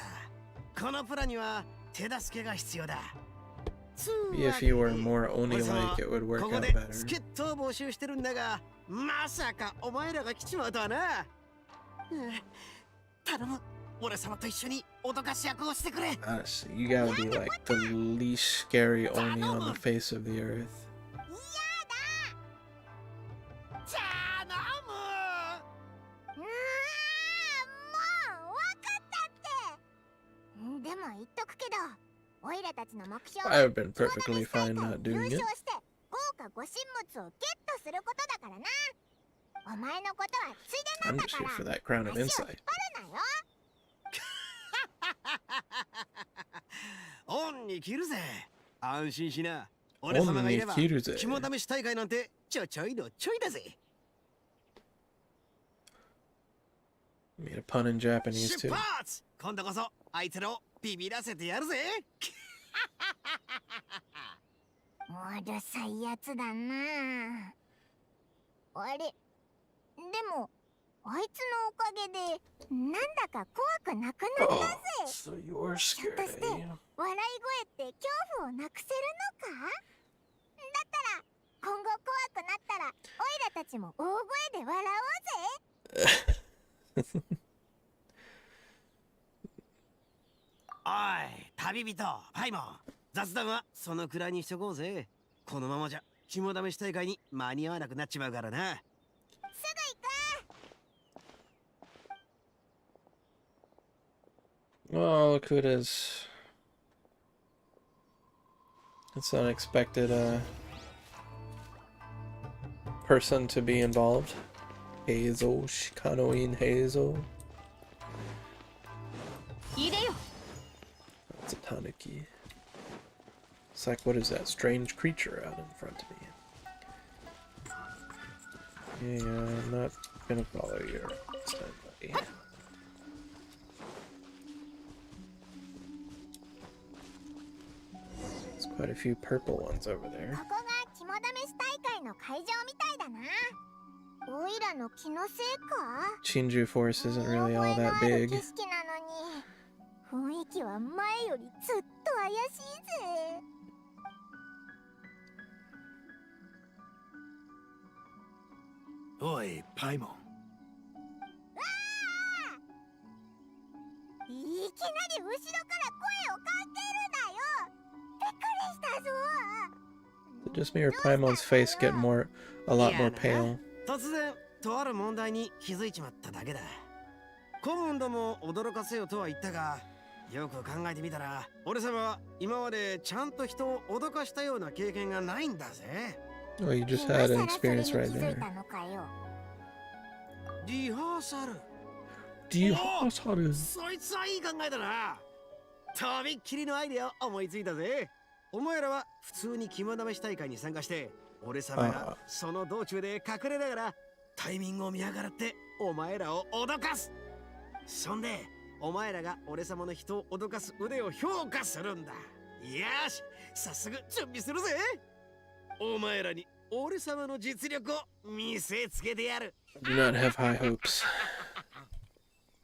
このプランには手助けが必要だ。 If you were more 俺様 Oni-like, it would こ work こ out で better. 助っ人を募集してるんだが、まさかお前らが来ちまうとはな。頼む、俺様と一緒に脅かし役をしてくれ。 Honestly, you gotta be like the least scary Oni on the face of the earth. じゃあなむ。もうわかったって。でも言っとくけど、オイラたちの目標 I は have been perfectly fine not 優 doing 勝 it. して豪華ご神物をゲットすることだからな。お前のことはついでなん I'm だ just か here ら for that crown of 足を引っ insight. 張るなよ。オンに切るぜ。安心しな。俺様がいればオンに切るぜ。肝試し大会なんてちょいのちょいだぜ。 Made a pun in Japanese 出 too. 発。今度こそあいつらをビビらせてやるぜ。うるさいやつだな。あれ、でもあいつのおかげでなんだか怖くなくなった Oh, ぜ。 so you're ひょっ scared と of して me. 笑い声って恐怖をなくせるのか？だったら今後怖くなったらオイラたちも大声で笑おうぜ。おい、旅人、パイモン。雑談はそのくらいにしとこうぜ。このままじゃ肝試し大会に間に合わなくなっちまうからな。すぐ行く。 Oh, look who it is. It's an unexpected person to be involved. Hazel, Shikanoin Hazel. いでよ。 That's a tanuki. It's like, what is that strange creature out in front of me? Yeah, I'm not gonna follow your style, buddy. There's quite a few purple ones over there. ここが肝試し大会の会場みたいだな。オイラの気のせいか。 Chinju Forest isn't really all 見覚えの that ある big. 景色なのに、雰囲気は前よりずっと怪しいぜ。おいパイモン。いきなり後ろから声をかけるなよ。びっくりしたぞ。 Just me or Paimon's face get a lot more pale. 突然とある問題に気づいちまっただけだ。顧問ども驚かせよとは言ったが、よく考えてみたら俺様は今までちゃんと人を脅かしたような経験がないんだぜ。 Oh, you just had an experience right 今更それに気づい there. たのかよ。リハーサル。 Dihasaru. そいつはいい考えだな。とびっきりのアイデアを思いついたぜ。お前らは普通に肝試し大会に参加して、俺様がその道中で隠れながらタイミングを見計らってお前らを脅かす。そんでお前らが俺様の人を脅かす腕を評価するんだ。よし、早速準備するぜ。お前らに俺様の実力を見せつけてやる。 Do not have high hopes.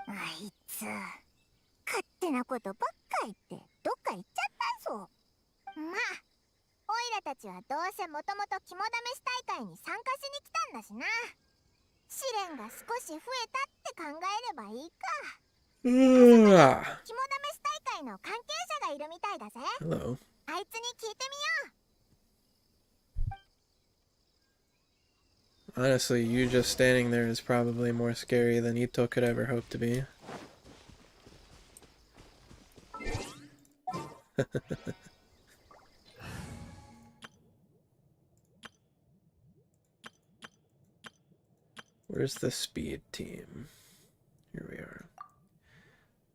あいつ勝手なことばっか言ってどっか行っちゃったぞ。まあオイラたちはどうせもともと肝試し大会に参加しに来たんだしな。試練が少し増えたって考えればいいか。肝試し大会の関係者がいるみたいだぜ。 Hello. あいつに聞いてみよう。 Honestly, you just standing there is probably more scary than Ito could ever hope to be. Where's the speed team? Here we are.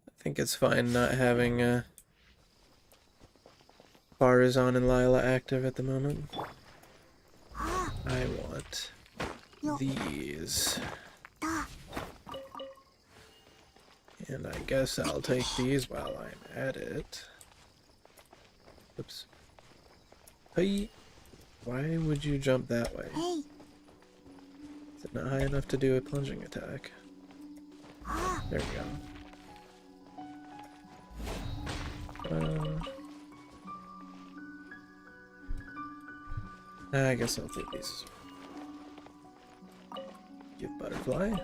I think it's fine not having Barazan and Lila active at the moment. I want these. And I guess I'll take these while I'm at it. Oops. Hey! Why would you jump that way? Hey. Is it not high enough to do a plunging attack? There we go. I guess I'll take these. Give butterfly.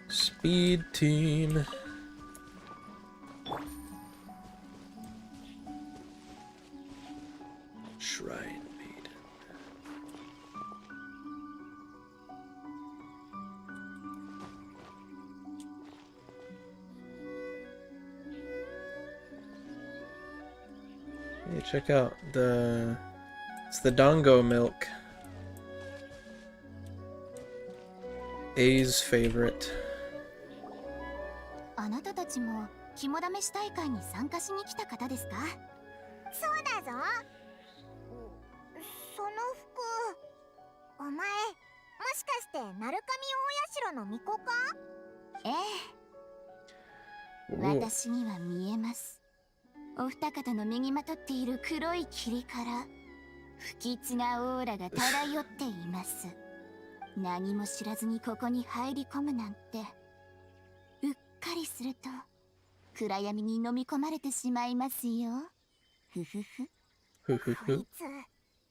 Speed team. Shrine maiden. Hey, check out it's the Dongo milk. A's favorite. あなたたちも肝試し大会に参加しに来た方ですか？そうだぞ。その服、お前もしかして鳴神大社の巫女か？ええ、 Ooh. 私には見えます。お二方の身にまとっている黒い霧から不吉なオーラが漂っています。何も知らずにここに入り込むなんて、うっかりすると暗闇に飲み込まれてしまいますよ。ふふふ。ふふふ。こいつ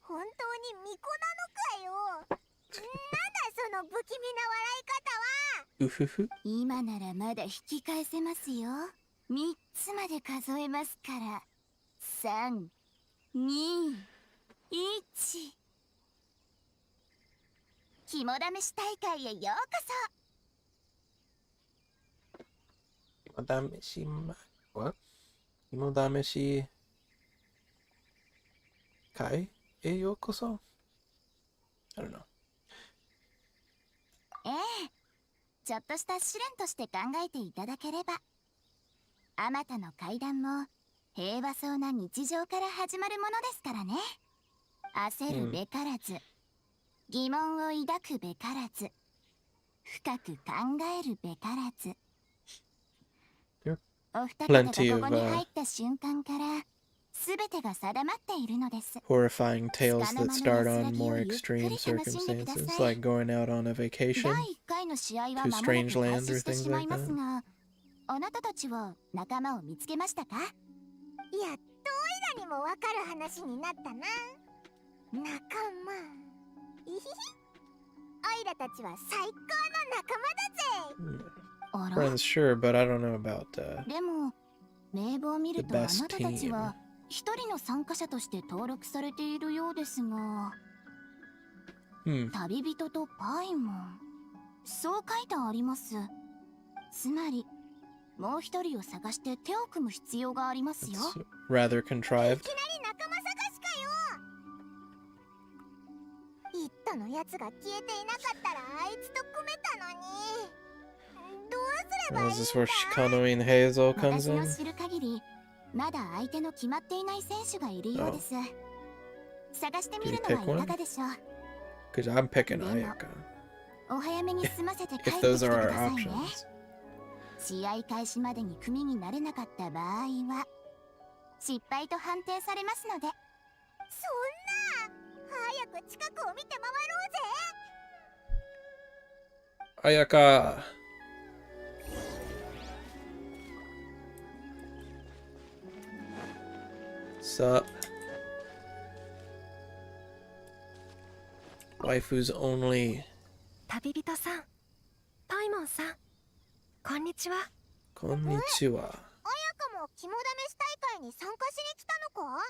本当に巫女なのかよ。なんだその不気味な笑い方は。うふふ。今ならまだ引き返せますよ。3つまで数えますから。3、2、1。肝試し大会へようこ肝試しwhat? 肝試し会へようこそ I don't know. そ。ええ、ちょっとした試練として考えていただければ。あまたの階段も平和そうな日常から始まるものですからね。焦るべからず、疑問を抱くべからず、深く考えるべからず。お二方がここに入った瞬間から全てが定まっているのです。 Horrifying tales that start on more extreme circumstances, like going out on a 第 vacation 1回の試合は to 間もなく strange 開 lands 始 or してし things まい like ます that. が、あなたたちは仲間を見つけましたか？やっとオイラにもわかる話になったな。仲間。いひひ。オイラたちは最高の仲間だぜ。あら。 Friends, sure, but I don't know about でも名簿を見る the とあな best たたち team. は一人の参加者として登録されているようですが、旅人とパイモン、そう書いてあります。つまりもう一人を探して手を組む必要がありますよ。 It's rather い contrived. きなり仲間探しかよ。イットのやつが消えていなかったらあいつと組めたのに。どうすればいいん Is だ？ this where Shikanoin Hazel comes 私の in? 知る限りまだ相手の決まっていない選手がいるようです。探してみるのはいかがでしょう。 Because I'm picking でも Ayaka. お早めに済ませて帰 If ってき those て are く our ださいね。 options. 試合開始までに組になれなかった場合は失敗と判定されますので。そんな、早く近くを見て回ろうぜ。 Ayaka! Sup? Waifus only. 旅人さん、パイモンさん、こんにちは。Konnichiwa. 綾香も肝試し大会に参加しに来たのか？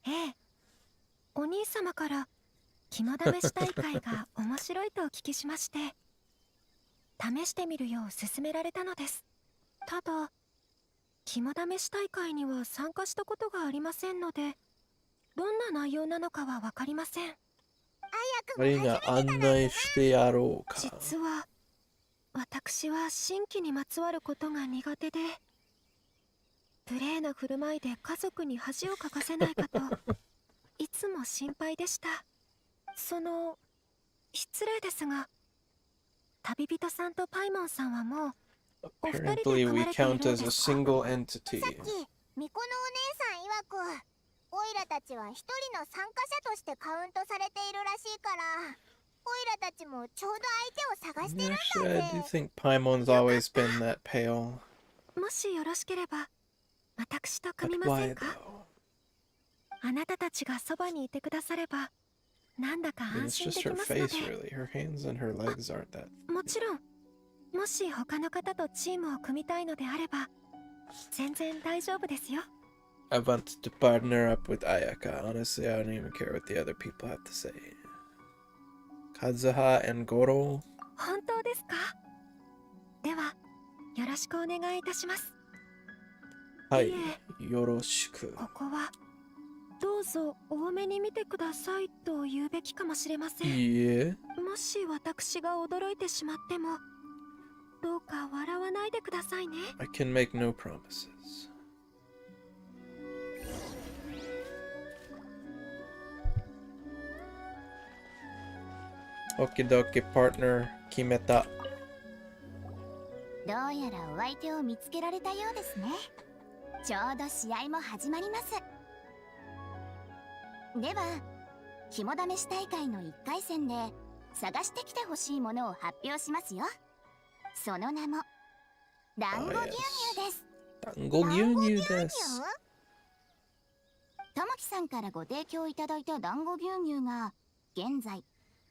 ええ、お兄様から肝試し大会が面白いとお聞きしまして、試してみるよう勧められたのです。ただ、肝試し大会には参加したことがありませんので、どんな内容なのかはわかりません。二人が案内してやろうか。実は、私は新規にまつわることが苦手で、無礼な振る舞いで家族に恥をかかせないかといつも心配でした。失礼ですが、旅人さんとパイモンさんはもうお二人で Apparently 組 we まれている count んで as a すか？ single entity. さっき巫女のお姉さん曰くオイラたちは一人の参加者としてカウントされているらしいから、オイラたちもちょうど相手を探してるん Actually, だ I do ぜ。 think Paimon's always been that pale. もしよろしければ私と But 組みませ why んか？ though? あなたたちがそばにいてくださればなんだか I mean, 安 it's 心 just でき her ますの face, で。 really. Her hands and her legs aren't that. もちろん、もし他の方とチームを組みたいのであれば全然大丈夫ですよ。 I want to partner up with Ayaka. Honestly, I don't even care what the other people have to say. Kazuha and Goro. 本当ですか？ではよろしくお願いいたします。 Hi, いえ、 yoroshiku. ここはどうぞ多めに見てくださいと言うべきかもしれません。 Yeah. もし私が驚いてしまってもどうか笑わないでくださいね。 I can make no promises. Okidoki partner, Kimeta. どうやらお相手を見つけられたようですね。ちょうど試合も始まります。では肝試し大会の1回戦で探してきてほしいものを発表しますよ。その名も団子牛乳です。 Dango gyunyu desu. 玉木さんからご提供いただいた団子牛乳が現在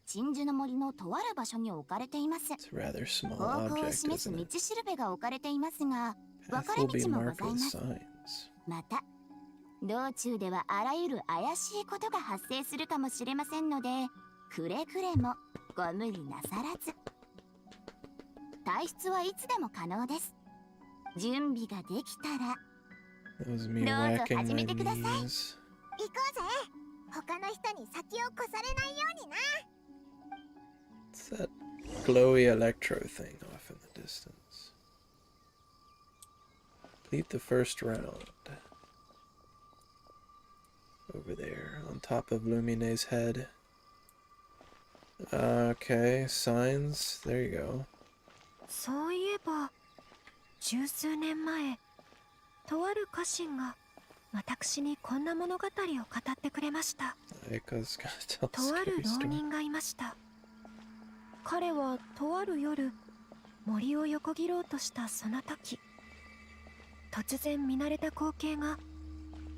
鎮守の森のとある場所に置かれています。 It's a rather small 方向を object, 示す isn't 道 it? しるべが置かれていますが、 Path 分かれ will be 道もご marked ざい with ます。 signs. また道中ではあらゆる怪しいことが発生するかもしれませんので、くれぐれもご無理なさらず。退出はいつでも可能です。準備ができたら That was me どうぞ whacking 始 my めてください。 knees. 行こうぜ。他の人に先を越されないようにな。 What's that glowy electro thing off in the distance? Complete the first round. Over there, on top of Lumine's head. Okay, signs. There you go. そういえば十数年前、とある家臣が私にこんな物語を語ってくれました。 Aika's gonna tell a とある scary 浪 story. 人がいました。彼はとある夜、森を横切ろうとしたその時、突然見慣れた光景が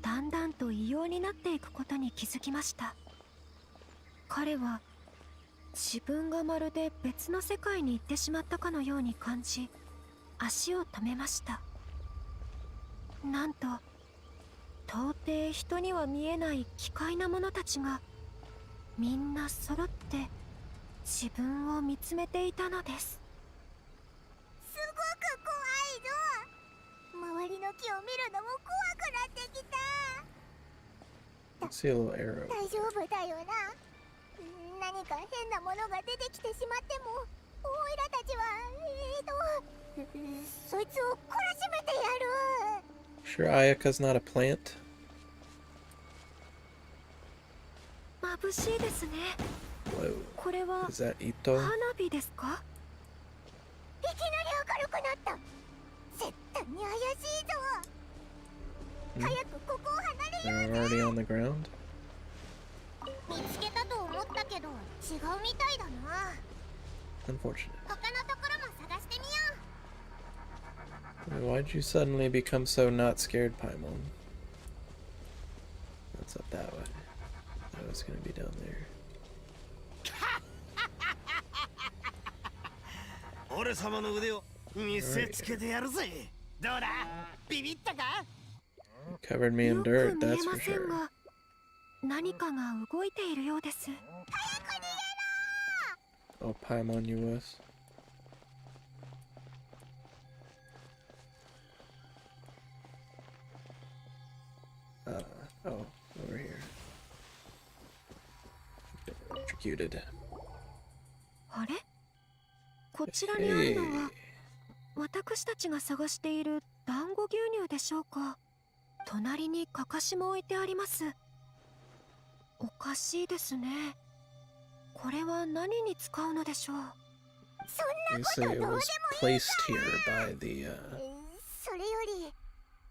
だんだんと異様になっていくことに気づきました。彼は自分がまるで別の世界に行ってしまったかのように感じ、足を止めました。なんと到底人には見えない奇怪なものたちがみんな揃って自分を見つめていたのです。すごく怖いぞ。周りの木を見るのも怖くなってきた。 I see a little arrow. 大丈夫だよな。何か変なものが出てきてしまっても、オイラたちはそいつを懲らしめてやる。 Sure, Ayaka's not a plant. 眩しいですね。 Whoa. これは Is that Ito? 花火ですか？いきなり明るくなった。絶対に怪しいぞ。早くここを離れよ They're うぜ。 already on the ground? 見つけたと思ったけど違うみたいだな。 Unfortunate. 他のところも探してみよう。 Why'd you suddenly become so not scared, Paimon? That's up that way. I was gonna be down there. 俺様の腕を見せつけてやるぜ。どうだ、ビビったか？ Covered me in よく dirt, 見え that's ま for せん sure. が、何かが動いているようです。 Oh, Paimon, you was. Oh, over here. Electrocuted. あれ？こちらにあるのは私たちが探している団子牛乳でしょうか？隣にかかしも置いてあります。おかしいですね。これは何に使うのでしょう？ You say it was placed here by the, それより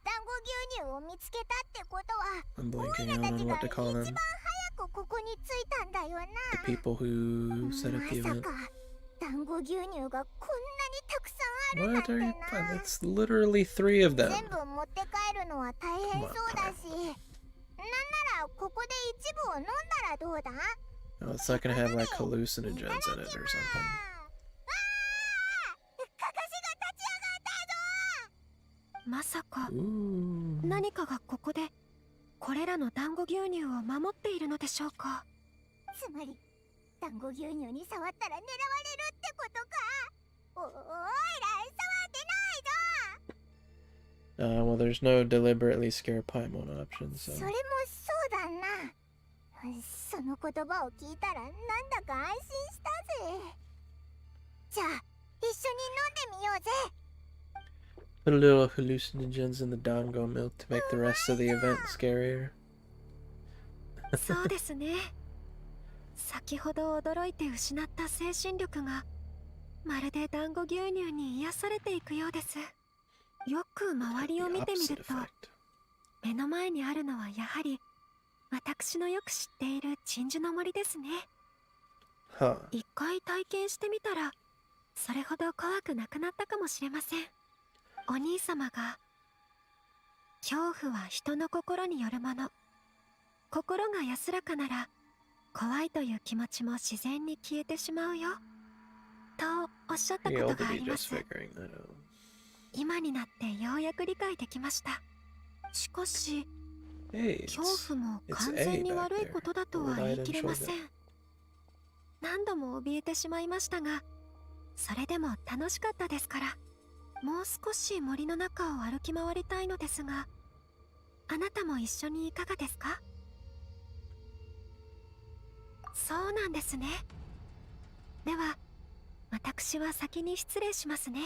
団子牛乳を見つけたってことは、 I'm オイ blanking ラ out た on ちが what to 一 call 番 them. 早くここに着いたんだよな。 The people who set up the まさ event. か団子牛乳がこんなにたくさんあるなん What て are you? な。 That's literally 3 of them. 全部持って帰るのは大変そうだし、なんならここで一部を飲んだらどうだ？ Oh, it's not gonna have like hallucinogens in it or something. かかしが立ち上がったぞ。まさか Ooh. 何かがここでこれらの団子牛乳を守っているのでしょうか？つまり団子牛乳に触ったら狙われるってことか。おいら触ってないぞ。 Well, there's no deliberately scare Paimon option, so. それもそうだな。その言葉を聞いたらなんだか安心したぜ。じゃあ一緒に飲んでみようぜ。 Put a little hallucinogens in the Dango milk to make the rest of the event scarier. そうですね。先ほど驚いて失った精神力がまるで団子牛乳に癒されていくようです。よく周りを見てみ The る opposite と effect. 目の前にあるのはやはり私のよく知っている鎮守の森ですね。 Huh. 一回体験してみたらそれほど怖くなくなったかもしれません。お兄様が恐怖は人の心によるもの、心が安らかなら怖いという気持ちも自然に消えてしまうよとおっしゃったこ You're と old to があ be りま just す。 figuring that out. 今になってようやく理解できました。しかし Hey, 恐怖も it's 完 A 全に back 悪い there. ことだと What は would 言 I い then 切れま show せ that? ん。何度も怯えてしまいましたが、それでも楽しかったですから、もう少し森の中を歩き回りたいのですが、あなたも一緒にいかがですか？そうなんですね。では、私は先に失礼しますね。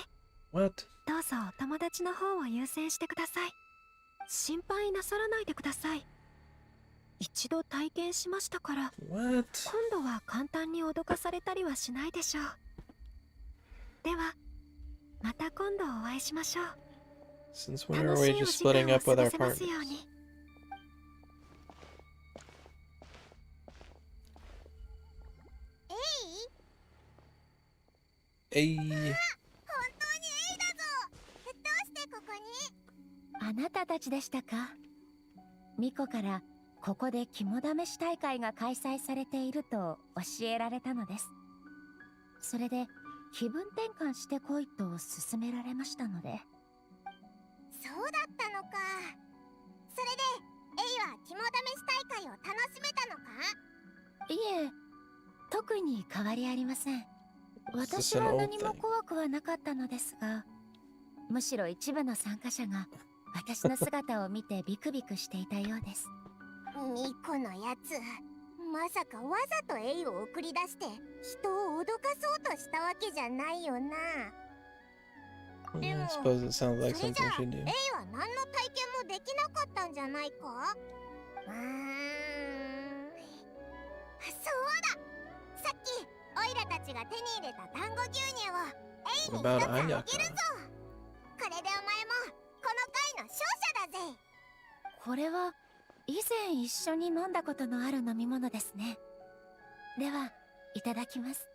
What? どうぞお友達の方を優先してください。心配なさらないでください。一度体験しましたから、 What? 今度は簡単に脅かされたりはしないでしょう。では、また今度お会いしましょう。 Since when are 楽 we しいお just 時間 splitting を up 過 with ご our せます partners? ように。Hey. 本当にエイだぞ。どうしてここに？あなたたちでしたか。ミコからここで肝試し大会が開催されていると教えられたのです。それで気分転換してこいと勧められましたので。そうだったのか。それでエイは肝試し大会を楽しめたのか？いえ、特に変わりありません。 Is this 私 an は old 何も thing? 怖くはなかったのですが、むしろ一部の参加者が私の姿を見てビクビクしていたようです。ミコのやつ、まさかわざとエイを送り出して人を脅かそうとしたわけじゃないよな。 I suppose it sounds like それ something じゃ she'd do. エイは何の体験もできなかったんじゃないか？そうだ、さっきオイラたちが手に入れた団子牛乳をエイに一つ What あ about げる Ayaka? ぞ。これでお前もこの回の勝者だぜ。これは以前一緒に飲んだことのある飲み物ですね。では、いただきます。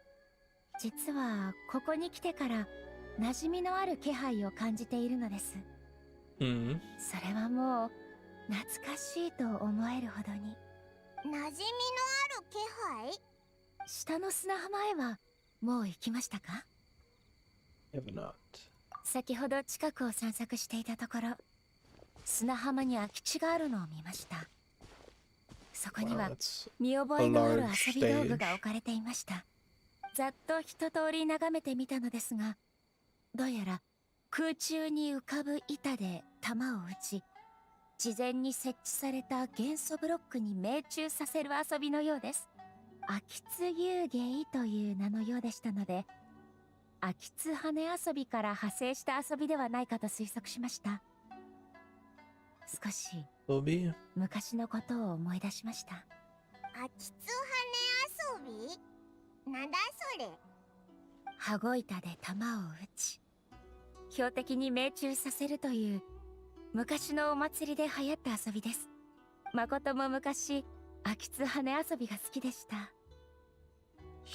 実はここに来てから馴染みのある気配を感じているのです。 Hmm. それはもう懐かしいと思えるほどに。馴染みのある気配？下の砂浜へはもう行きましたか？ Have not. 先ほど近くを散策していたところ、砂浜に空き地があるのを見ました。そこに Wow, は that's 見覚えのある a large 遊び道具が置かれていました。ざっと一通り眺めてみたのですが、どうやら空中に浮かぶ板で弾を撃ち、事前に設置された元素ブロックに命中させる遊びのようです。秋津遊芸という名のようでしたので、秋津羽遊びから派生した遊びではないかと推測しました。少し will be. 昔のことを思い出しました。秋津羽遊び？なんだそれ？羽子板で弾を撃ち、標的に命中させるという昔のお祭りで流行った遊びです。誠も昔、秋津羽遊びが好きでした。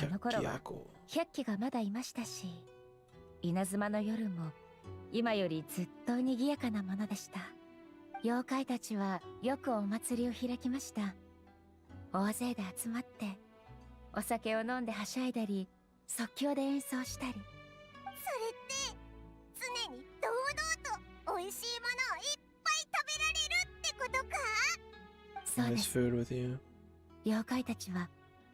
あの頃は Yakiako. 百鬼がまだいましたし、稲妻の夜も今よりずっと賑やかなものでした。妖怪たちはよくお祭りを開きました。大勢で集まってお酒を飲んではしゃいだり、即興で演奏したり。それって常に堂々と美味しいものをいっぱい食べられるってことか？そうで Nice す。 food with you. 妖怪たちは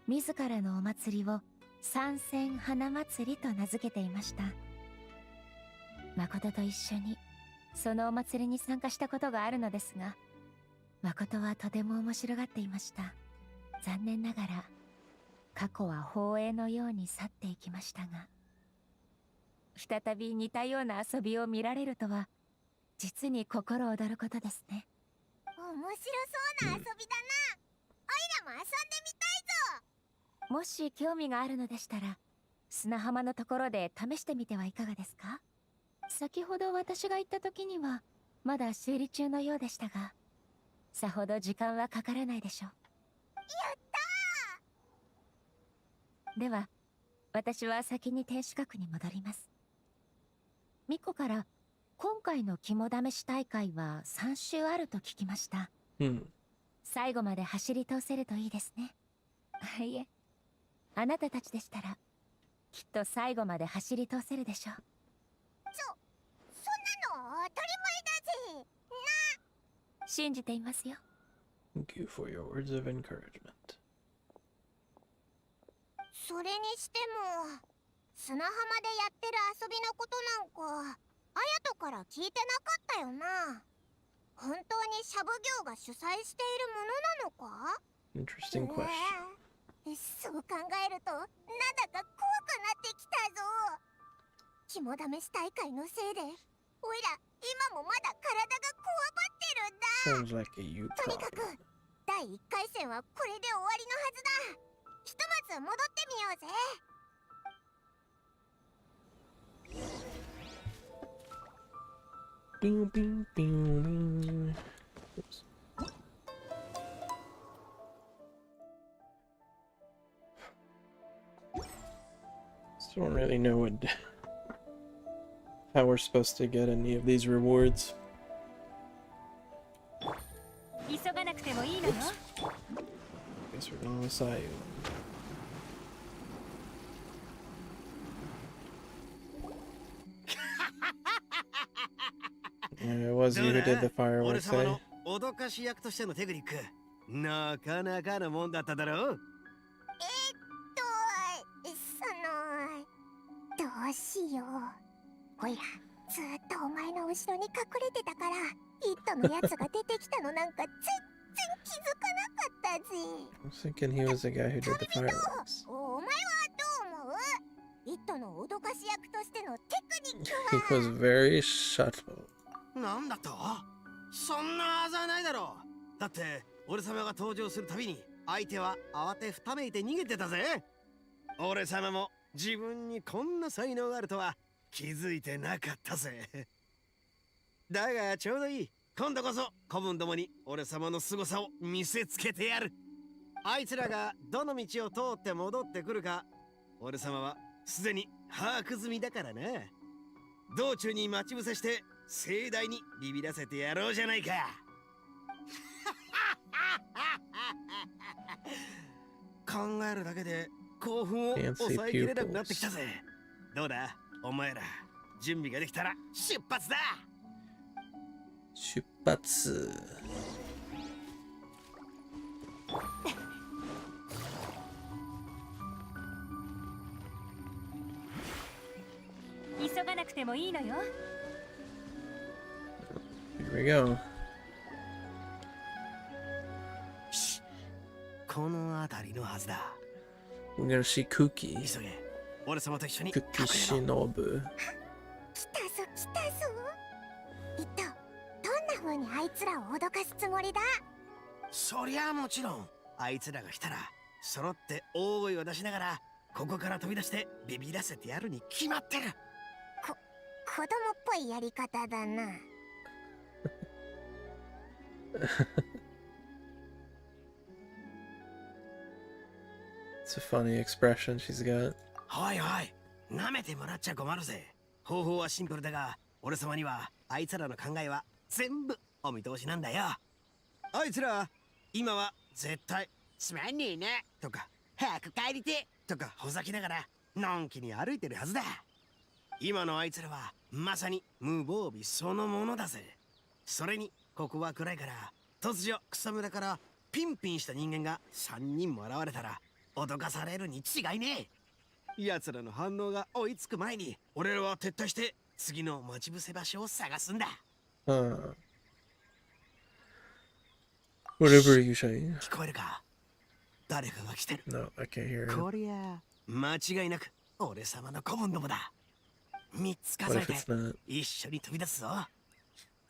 自らのお祭りを三千花祭りと名付けていました。誠と一緒にそのお祭りに参加したことがあるのですが、誠はとても面白がっていました。残念ながら過去は放映のように去っていきましたが、再び似たような遊びを見られるとは実に心躍ることですね。面白そうな遊びだな。オイラも遊んでみたいぞ。もし興味があるのでしたら、砂浜のところで試してみてはいかがですか？先ほど私が行った時にはまだ修理中のようでしたが、さほど時間はかからないでしょう。やったー。では、私は先に天守閣に戻ります。ミコから今回の肝試し大会は3周あると聞きました。Hmm. 最後まで走り通せるといいですね。いえ、あなたたちでしたらきっと最後まで走り通せるでしょう。そんなの当たり前だぜ。信じていますよ。 Thank you for your words of encouragement. それにしても砂浜でやってる遊びのことなんか綾人から聞いてなかったよな。本当にシャブ業が主催しているものなのか？ Interesting question. そう考えるとなんだか怖くなってきたぞ。肝試し大会のせいでおいら今もまだ体がこわばってるんだ。 Sounds like a you とにかく problem. 第1回戦はこれで終わりのはずだ。ひとまず戻ってみようぜ。Bing, bing, bing, bing. Oops. Still don't really know how we're supposed to get any of these rewards. 急がなくてもいいのよ。 Guess we're going with Sayu. It was you who did the 俺 fireworks, 様 eh? の脅かし役としてのテクニック、なかなかのもんだっただろう。どうしよう。おいらずっとお前の後ろに隠れてたからイットのやつが出てきたのなんか全然気づかなかったぜ。 I was thinking he was the guy who did the fireworks. お前はどう思う？イットの脅かし役としてのテクニッ He クは was very subtle. なんだと？そんなはずはないだろう。だって俺様が登場するたびに相手は慌てふためいて逃げてたぜ。俺様も自分にこんな才能があるとは気づいてなかったぜ。だがちょうどいい。今度こそ子分どもに俺様の凄さを見せつけてやる。あいつらがどの道を通って戻ってくるか俺様はすでに把握済みだからな。道中に待ち伏せして盛大にビビらせてやろうじゃないか。考えるだけで興奮を抑えきれなくなってきたぜ。どうだお前ら、準備ができたら出発だ。出発。急がなくてもいいのよ。 Here we go. この辺りのはずだ。 We're gonna see Kuki. 急げ。俺様と一緒に Kuki 隠れろ。 Shinobu. 来たぞ来たぞ。イット、どんな風にあいつらを脅かすつもりだ？そりゃもちろんあいつらが来たら揃って大声を出しながらここから飛び出してビビらせてやるに決まってる。子供っぽいやり方だな。It's a funny expression she's got. はいはい、舐めてもらっちゃ困るぜ。方法はシンプルだが俺様にはあいつらの考えは全部お見通しなんだよ。あいつら今は絶対つまんねえなとか早く帰りてとかほざきながらのんきに歩いてるはずだ。今のあいつらはまさに無防備そのものだぜ。それにここは暗いから突如草むらからピンピンした人間が3人も現れたら脅かされるに違いねえ。奴らの反応が追いつく前に俺らは撤退して次の待ち伏せ場所を探すんだ。 Whatever you say. 聞こえるか？誰かが来てる。 No, I can't hear こ it. りゃ間違いなく俺様の子分どもだ。3つ What 数え if て it's not? 一緒に飛び出すぞ。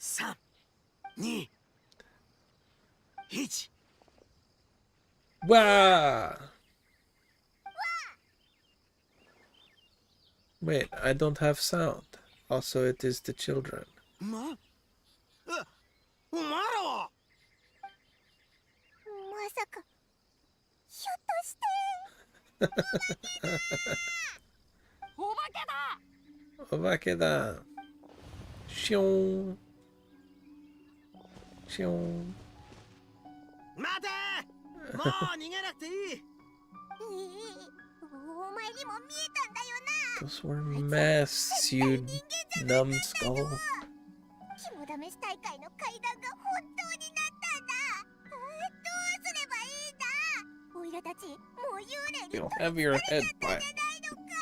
3、2、1。 Wah! Wait, I don't have sound. Also, it is the children. お前らはまさかひょっとしてお化けだ。 Obakeda. Shion. Shion. 待てもう逃げなくていい。お前にも見えたんだよな。 Those were masks, you numbskull. 肝試し大会の階段が本当になったんだ。どうすればいいんだ。オイラたちもう幽霊に You don't have your head た by んじゃないのか。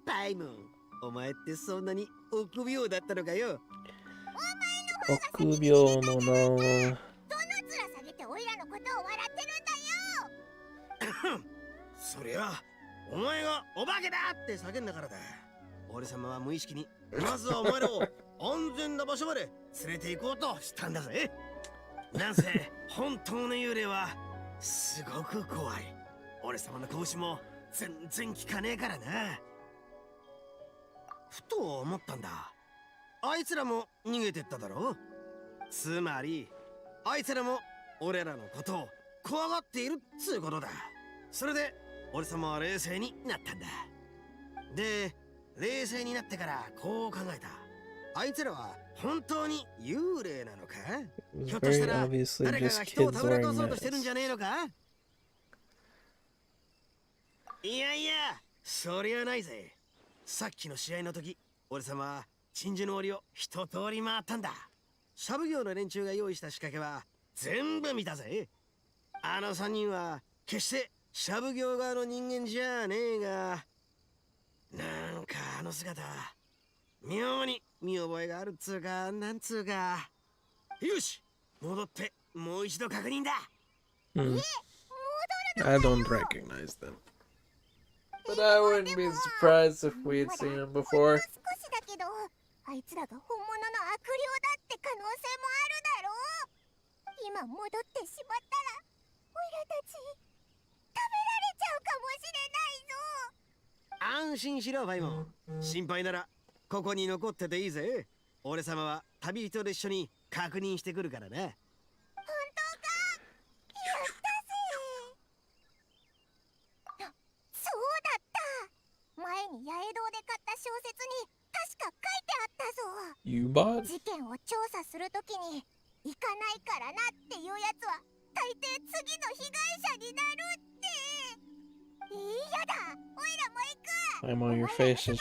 パイモン、お前ってそんなに臆病だったのかよ。臆病のな。どの面下げてオイラのことを笑ってるんだよ。そりゃお前がお化けだって叫んだからだ。俺様は無意識にまずはお前らを安全な場所まで連れて行こうとしたんだぜ。なんせ本当の幽霊はすごく怖い。俺様の拳も全然効かねえからな。ふと思ったんだ。あいつらも逃げてっただろ。つまりあいつらも俺らのことを怖がっているっつうことだ。それで俺様は冷静になったんだ。で、冷静になってからこう考えた。あいつらは本当に幽霊なのか？ It ひ was ょっとした very ら obviously 誰か just が人を kids たぶらか wearing そうとしてるんじ masks. ゃねえのか？いやいや、そりゃないぜ。さっきの試合の時、俺様は鎮守の檻を一通り回ったんだ。シャブ業の連中が用意した仕掛けは全部見たぜ。あの3人は決してシャブ業側の人間じゃねえが、なんかあの姿、妙に見覚えがあるっつうか、なんつうか。よし、戻ってもう一度確認だ。Hmm. I don't recognize them. But I wouldn't be surprised if we had seen them ほん before. の少しだけど、あいつらが本物の悪霊だって可能性もあるだろう。今戻ってしまったらオイラたち食べられちゃうかもしれないぞ。安心しろ、ファイモン。心配ならここに残ってていいぜ。俺様は旅人と一緒に確認してくるからな。本当か？やったぜ。そうだった。前に八重堂で買った小説に確か書いてあったぞ。 You bought? 事件を調査するときに行かないからなっていうやつは大抵次の被害者になるって。嫌だ、オイラも行く。 I'm on your face is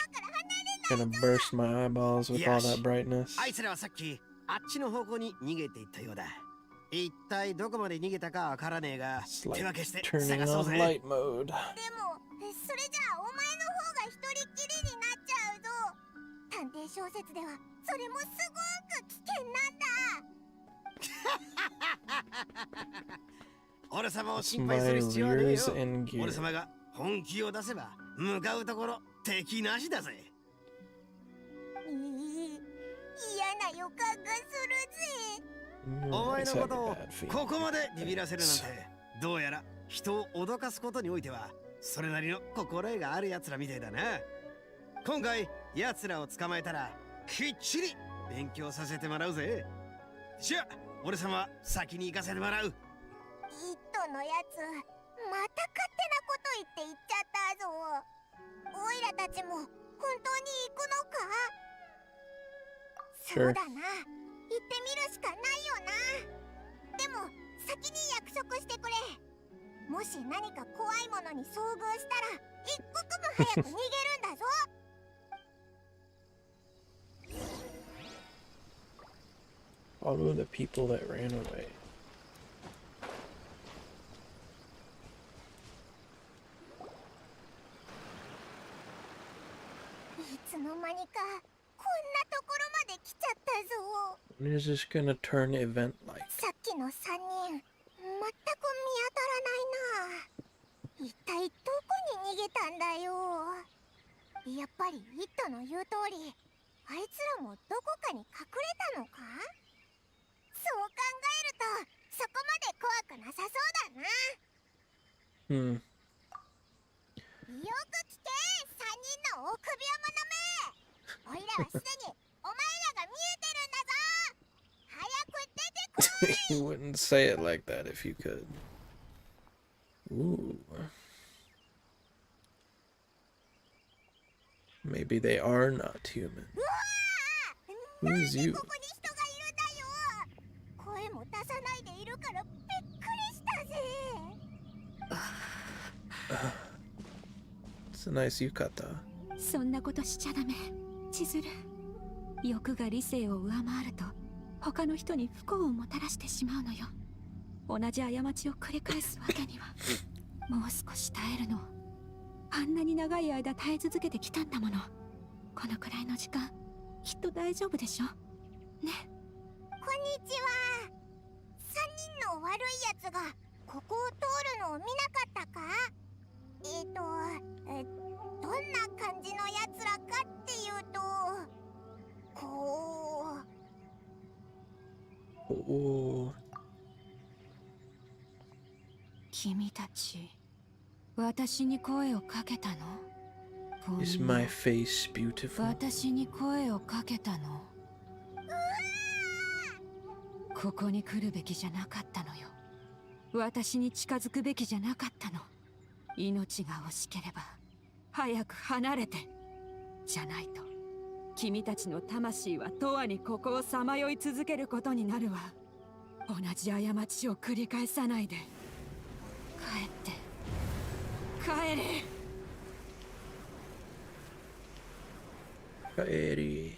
gonna burst my eyeballs with all that brightness. あいつらはさっきあっちの方向に逃げていったようだ。一体どこまで逃げたかわからねえが、 It's 手 like 分けして turning 探そう on ぜ。 light mode. でもそれじゃあお前の方が一人っきりになっちゃうぞ。探偵小説ではそれもすごく危険なんだ。俺様を It's 心配す my る必要はねえ rears よ。 and 俺 gear. 様が本気を出せば向かうところ敵なしだぜ。嫌な予感がするぜ。 You お前 always の have こと a を bad feeling. ここまでビビらせるなんて、どうやら人を脅かすことにおいてはそれなりの心得がある奴らみたいだな。今回奴らを捕まえたらきっちり勉強させてもらうぜ。じゃあ俺様は先に行かせてもらう。イットのやつまた勝手なこと言って行っちゃったぞ。オイラたちも本当に行くのか？ Sure. そうだな、行ってみるしかないよな。でも先に約束してくれ。もし何か怖いものに遭遇したら一刻も早く逃げるんだぞ。Follow the people that ran away. いつの間にかこんなところまで来ちゃったぞ。 When is this gonna turn event like? さっきの3人全く見当たらないな。一体どこに逃げたんだよ。やっぱりイットの言う通り、あいつらもどこかに隠れたのか？そう考えるとそこまで怖くなさそうだな。 Hmm. よく聞け、3人の臆病者め。おいらはすでにお前らが見えてるんだぞ。早く出てこい。 You wouldn't say it like that if you could. Ooh. Maybe they are not human. うわー、 Who's なん you? でここに人がいるんだよ。声も出さないでいるからびっくりした It's a nice yukata. そんなことしちゃダメ、千鶴。欲が理性を上回ると他の人に不幸をもたらしてしまうのよ。同じ過ちを繰り返すわけには。もう少し耐えるの。あんなに長い間耐え続けてきたんだもの。このくらいの時間きっと大丈夫でしょね。こんにちは。3人の悪いやつがここを通るのを見なかったか？どんな感じのやつらかっていうと、こう。Oh. 君たち、私に声をかけたの？ Is my face beautiful? 私に声をかけたの？ここに来るべきじゃなかったのよ。私に近づくべきじゃなかったの。命が惜しければ早く離れて。じゃないと君たちの魂は永遠にここをさまよい続けることになるわ。同じ過ちを繰り返さないで。帰って帰れ。Kaeri.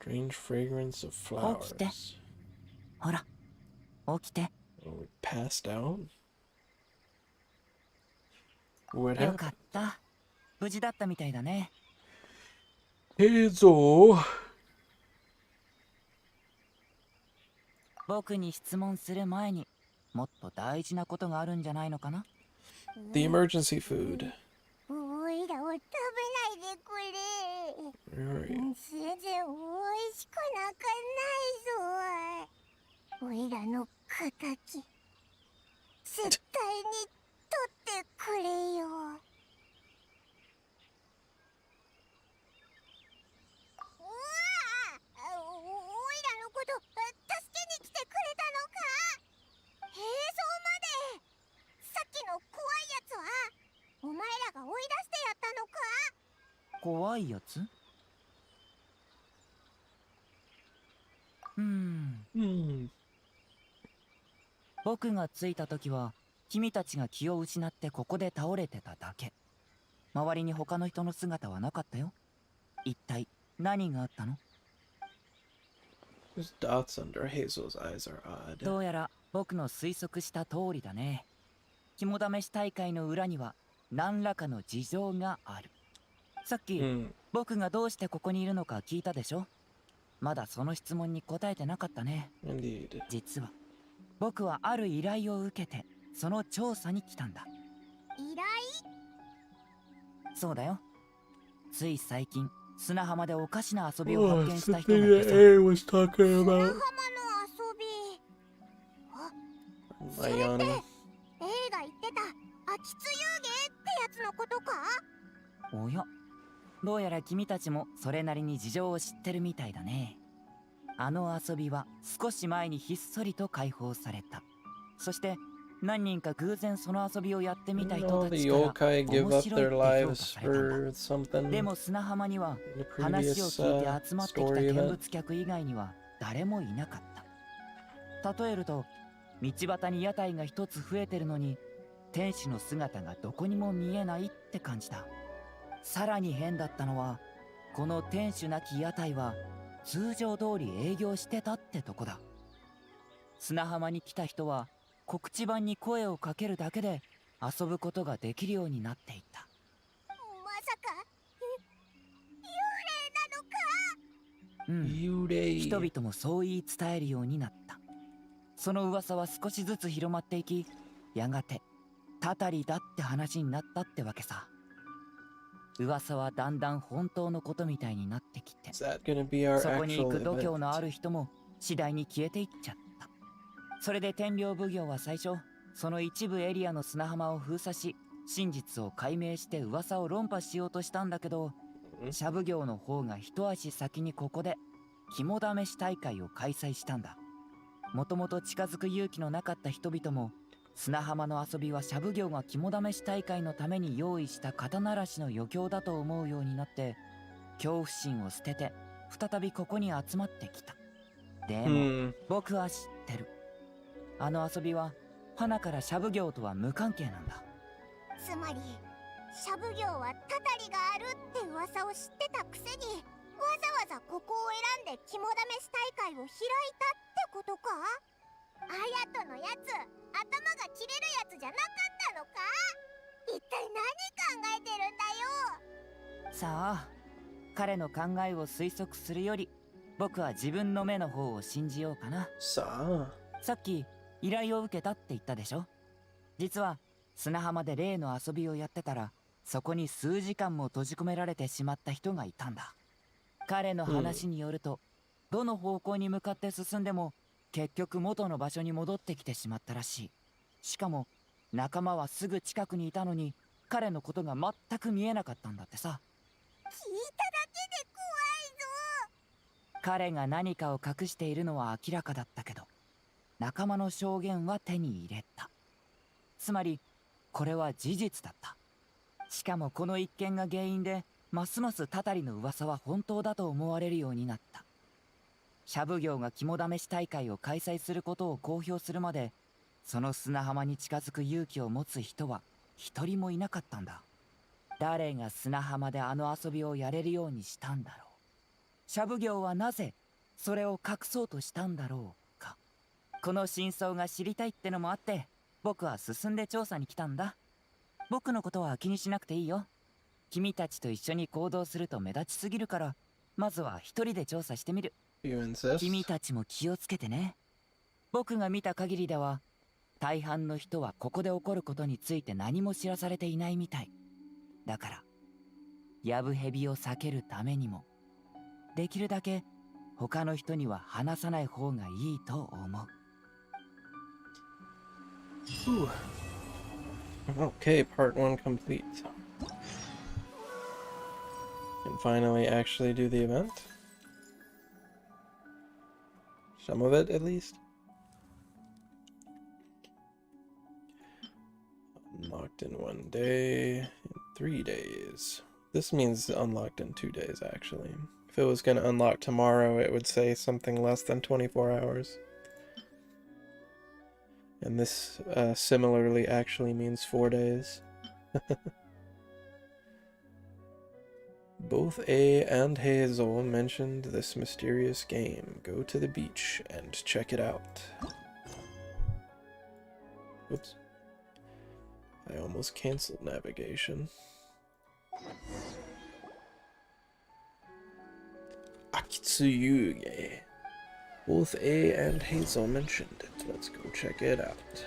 Strange fragrance of flowers. ほら、起きて。 Oh, we passed out? What よ happened? かった。無事だったみたいだね。Hazel. 僕に質問する前にもっと大事なことがあるんじゃないのかな。 The emergency food. おいらを食べないでくれ。 Where are you? 全然おいしくなんかないぞ。おいらの敵絶対に取ってくれよ。うわあ、おいらのこと助けに来てくれたのか？兵装まで。さっきの怖いやつはお前らが追い出してやったのか？怖いやつ？Hmm. 僕が着いた時は君たちが気を失ってここで倒れてただけ。周りに他の人の姿はなかったよ。一体何があったの？ There's dots under Hazel's eyes are odd. どうやら僕の推測した通りだね。肝試し大会の裏には何らかの事情がある。さっき、僕がどうしてここにいるのか聞いたでしょ。まだその質問に答えてなかったね。 Indeed. 実は僕はある依頼を受けてその調査に来たんだ。依頼？そうだよ。つい最近砂浜でおかしな遊びを発見した人がい something て that さ。 A was talking 砂 about. 浜の遊び。それって My yawning. A が言ってた秋津遊芸ってやつのことか？おや、どうやら君たちもそれなりに事情を知ってるみたいだね。あの遊びは少し前にひっそりと解放された。そして何人か偶然その遊びをやってみた You 人 know た the ちから yokai give 面 up 白いっ their て評価 lives されたんだ。 for something でも砂浜には in the 話を previous 聞いて集まってきた story 見 event. 物客以外には誰もいなかった。例えると道端に屋台が一つ増えてるのに天使の姿がどこにも見えないって感じだ。さらに変だったのはこの天守なき屋台は通常通り営業してたってとこだ。砂浜に来た人は告知板に声をかけるだけで遊ぶことができるようになっていた。まさか幽霊なのか？Yurei. 人々もそう言い伝えるようになった。その噂は少しずつ広まっていき、やがてたたりだって話になったってわけさ。噂はだんだん本当のことみたいになってきて、 Is that gonna be our そこに行 actual く度胸のあ event? る人も次第に消えていっちゃった。それで天領奉行は最初その一部エリアの砂浜を封鎖し真実を解明して噂を論破しようとしたんだけど、シャ奉行の方が一足先にここで肝試し大会を開催したんだ。もともと近づく勇気のなかった人々も砂浜の遊びはシャ奉行が肝試し大会のために用意した肩慣らしの余興だと思うようになって恐怖心を捨てて再びここに集まってきた。でも、僕は知ってる。あの遊びは花からシャブ業とは無関係なんだ。つまりシャブ業はたたりがあるって噂を知ってたくせにわざわざここを選んで肝試し大会を開いたってことか？アヤトのやつ頭が切れるやつじゃなかったのか？一体何考えてるんだよ。さあ、彼の考えを推測するより僕は自分の目の方を信じようかな。さあ。さっき依頼を受けたって言ったでしょ。実は砂浜で例の遊びをやってたらそこに数時間も閉じ込められてしまった人がいたんだ。彼の話によると、どの方向に向かって進んでも結局元の場所に戻ってきてしまったらしい。しかも仲間はすぐ近くにいたのに彼のことが全く見えなかったんだってさ。聞いただけで怖いぞ。彼が何かを隠しているのは明らかだったけど、仲間の証言は手に入れた。つまりこれは事実だった。しかもこの一件が原因でますますたたりの噂は本当だと思われるようになった。シャブ業が肝試し大会を開催することを公表するまで、その砂浜に近づく勇気を持つ人は一人もいなかったんだ。誰が砂浜であの遊びをやれるようにしたんだろう。シャブ業はなぜそれを隠そうとしたんだろうか。この真相が知りたいってのもあって僕は進んで調査に来たんだ。僕のことは気にしなくていいよ。君たちと一緒に行動すると目立ちすぎるから、まずは一人で調査してみる。 You insist? 君たちも気をつけてね。僕が見た限りでは大半の人はここで起こることについて何も知らされていないみたいだから、ヤブヘビを避けるためにもできるだけ他の人には話さない方がいいと思う。 Ooh. Okay, part 1 complete. Can finally actually do the event. Some of it, at least. Unlocked in 1 day, in 3 days. This means unlocked in 2 days, actually. If it was going to unlock tomorrow, it would say something less than 24 hours. And this similarly actually means 4 days. Both A and Hazel mentioned this mysterious game. Go to the beach and check it out. Oops. I almost canceled navigation. Akitsuyuge. Both A and Hazel mentioned it. Let's go check it out.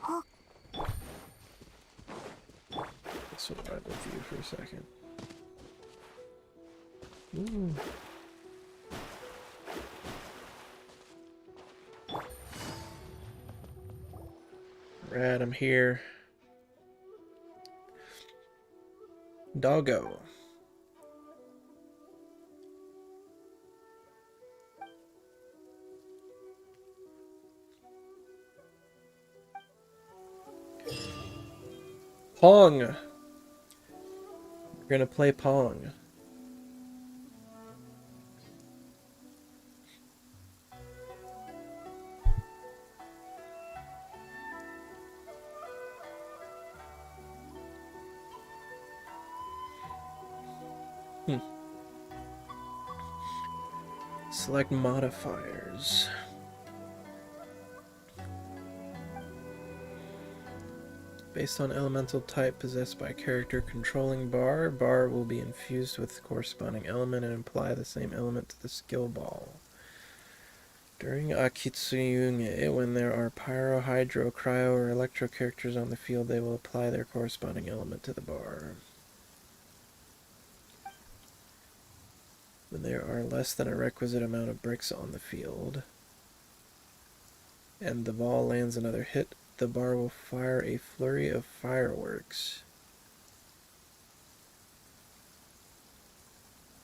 Uh-oh. This will ride with you for a second. Ooh. Rad, I'm here. Doggo. Pong. We're gonna play Pong. Select modifiers. Based on elemental type possessed by character controlling bar, bar will be infused with the corresponding element and apply the same element to the skill ball. During Akitsuyunge, when there are pyro, hydro, cryo, or electro characters on the field, they will apply their corresponding element to the bar. When there are less than a requisite amount of bricks on the field, and the ball lands another hit, the bar will fire a flurry of fireworks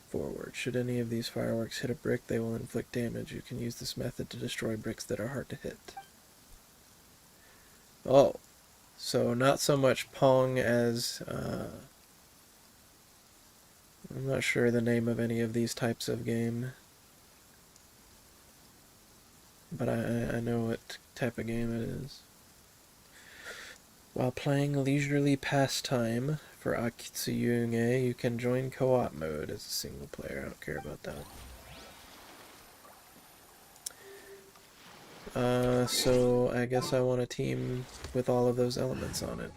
forward. Should any of these fireworks hit a brick, they will inflict damage. You can use this method to destroy bricks that are hard to hit. Oh, So not so much Pong as I'm not sure the name of any of these types of game, but I know what type of game it is. While playing leisurely pastime for Akitsuyunge, you can join co-op mode as a single player. I don't care about that. So I guess I want a team with all of those elements on it.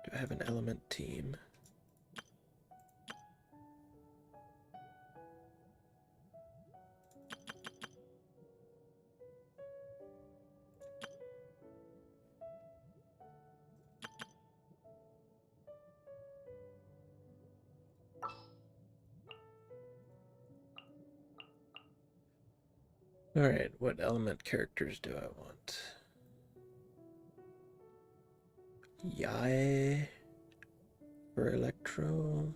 Do I have an element team? Alright, what element characters do I want? Yae for Electro.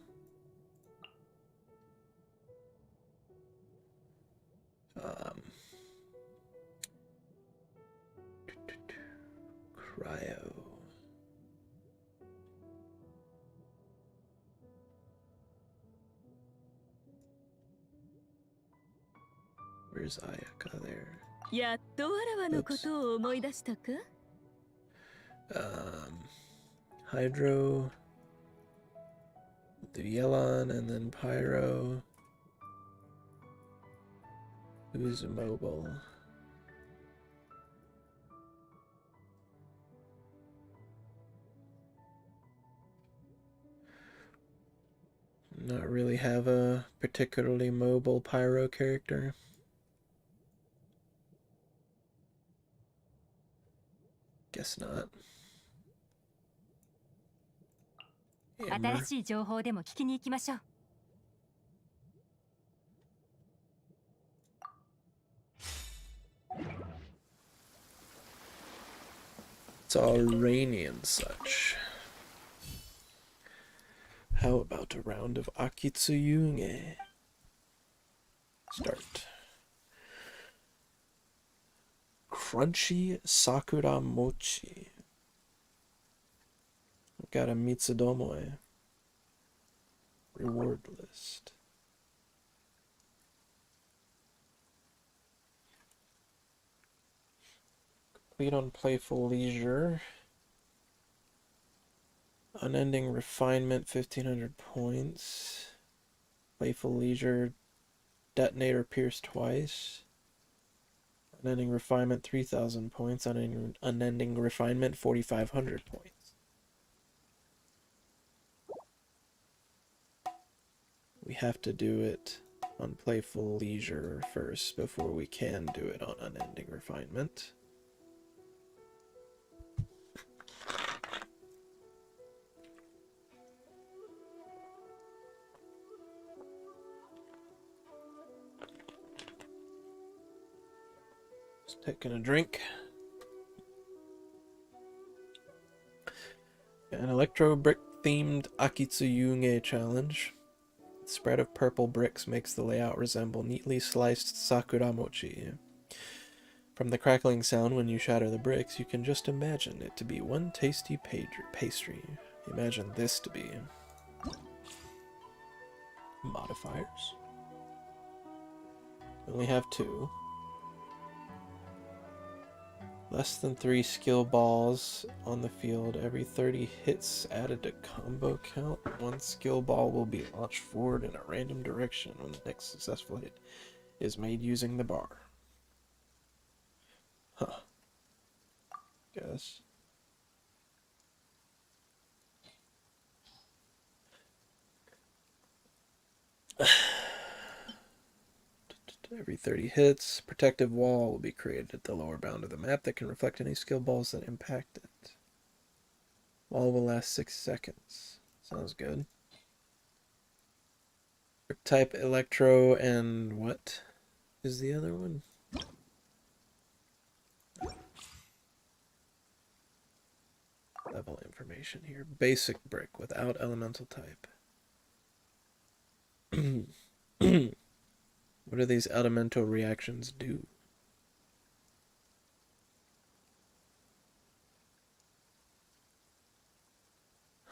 Cryo. Where's Ayaka there? やっとわらわのことを思い出したか? Hydro, the Yelon, and then Pyro. Who's mobile? Not really have a particularly mobile Pyro character. Guess not. 新しい情報でも聞きに行きましょう。It's all rainy and such. How about a round of Akitsuyunge? Start. Crunchy Sakura Mochi. Got a Mitsudomoe. Reward list. Complete on Playful Leisure. Unending Refinement, 1500 points. Playful Leisure. Detonator Pierce twice. Unending Refinement, 3000 points. Unending Refinement, 4500 points. We have to do it on Playful Leisure first before we can do it on Unending Refinement. Just taking a drink. An Electro Brick themed Akitsuyunge challenge. The spread of purple bricks makes the layout resemble neatly sliced sakura mochi. From the crackling sound when you shatter the bricks, you can just imagine it to be one tasty pastry. Imagine this to be modifiers. We only have 2. Less than 3 skill balls on the field. Every 30 hits added to combo count. 1 skill ball will be launched forward in a random direction when the next successful hit is made using the bar. Huh. Guess. Every 30 hits, protective wall will be created at the lower bound of the map that can reflect any skill balls that impact it. Wall will last 6 seconds. Sounds good. Type Electro and what is the other one? Level information here. Basic brick without elemental type. What do these elemental reactions do?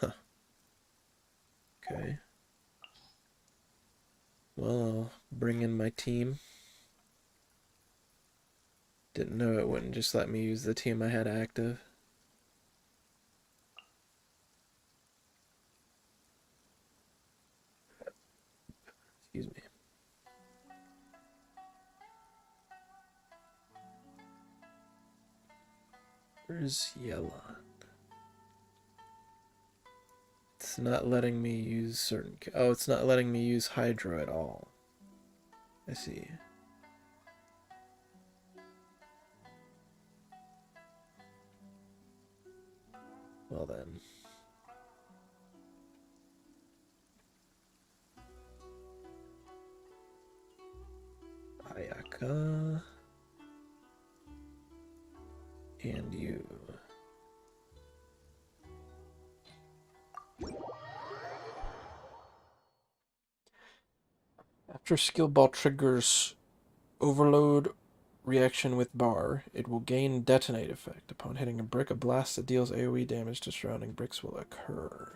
Huh. Okay. Well, I'll bring in my team. Didn't know it wouldn't just let me use the team I had active. Excuse me. Where's yellow? It's not letting me use certain... Oh, it's not letting me use Hydro at all. I see. Well then. Ayaka. And you. After skill ball triggers overload reaction with bar, it will gain detonate effect. Upon hitting a brick, a blast that deals AoE damage to surrounding bricks will occur.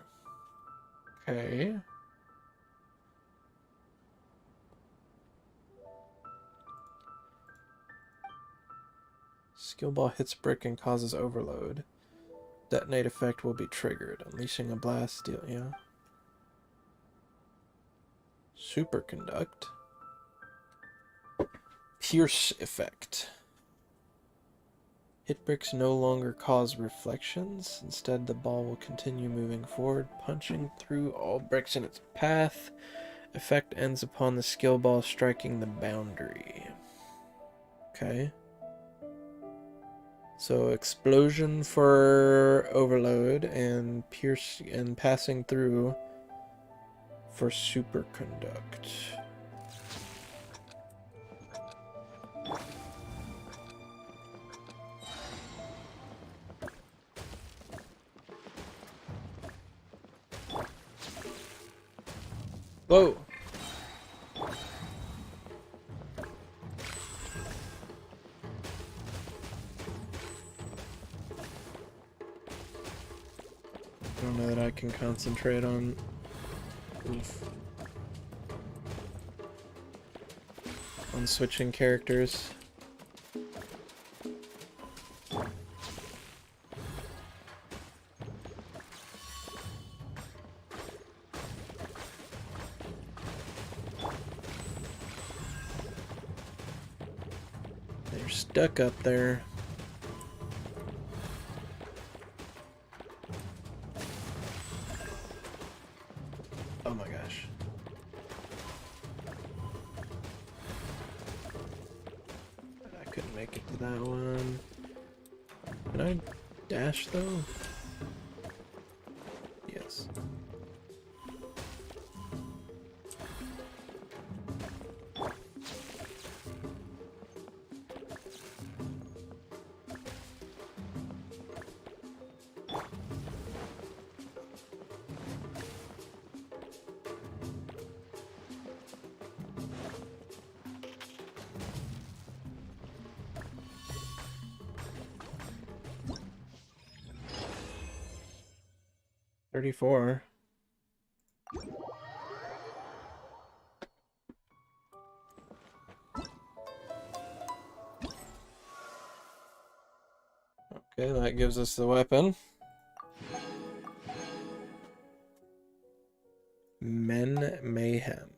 Okay. Skill ball hits brick and causes overload. Detonate effect will be triggered, unleashing a blast deal. Yeah. Superconduct. Pierce effect. Hit bricks no longer cause reflections. Instead, the ball will continue moving forward, punching through all bricks in its path. Effect ends upon the skill ball striking the boundary. Okay. So explosion for overload and pierce and passing through for superconduct. Whoa! I don't know that I can concentrate on... on switching characters. They're stuck up there. Oh my gosh. I couldn't make it to that one. Can I dash though? Yes. $34. Okay, that gives us the weapon. Men Mayhem.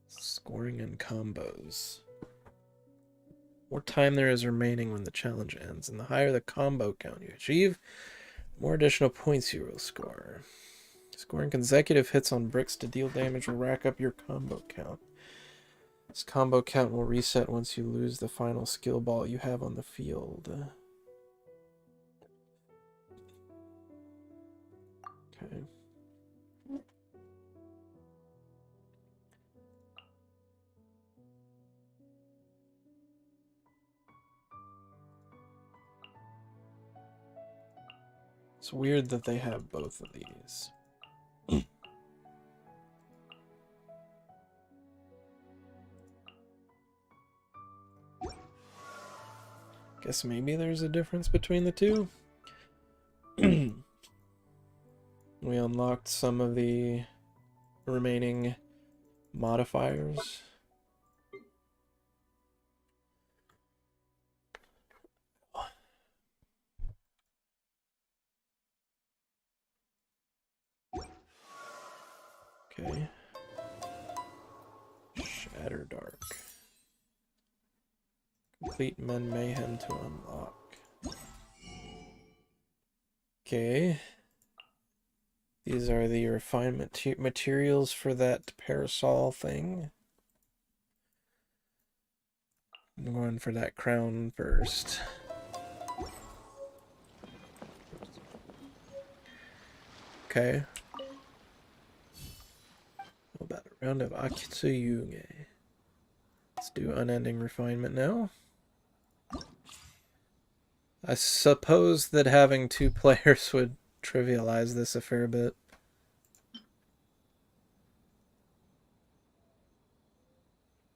Scoring and combos. More time there is remaining when the challenge ends, and the higher the combo count you achieve, the more additional points you will score. Scoring consecutive hits on bricks to deal damage will rack up your combo count. This combo count will reset once you lose the final skill ball you have on the field. Okay. It's weird that they have both of these. Guess maybe there's a difference between the two. We unlocked some of the remaining modifiers. Okay. Shatter Dark. Complete Men Mayhem to unlock. Okay. These are the refinement materials for that parasol thing. I'm going for that crown first. Okay. How about a round of Akitsuyuge? Let's do Unending Refinement now. I suppose that having 2 players would trivialize this a fair bit.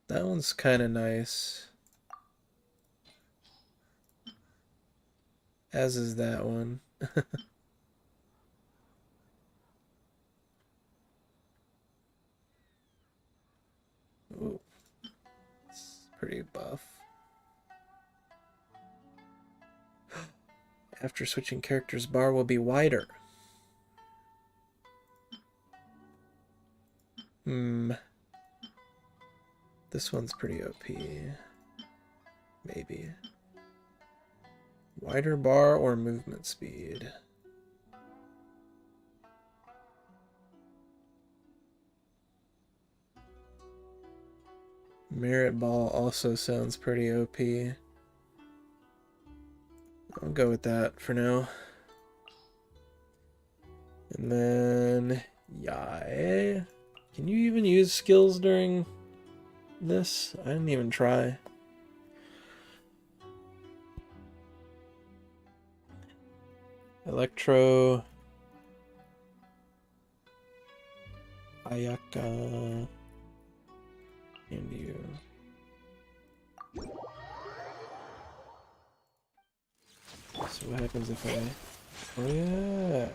That one's kind of nice. As is that one. Ooh. It's pretty buff. After switching characters, bar will be wider. This one's pretty OP. Maybe. Wider bar or movement speed? Merit Ball also sounds pretty OP. I'll go with that for now. And then Yae. Can you even use skills during this? I didn't even try. Electro. Ayaka. And you. So what happens if I... Oh yeah!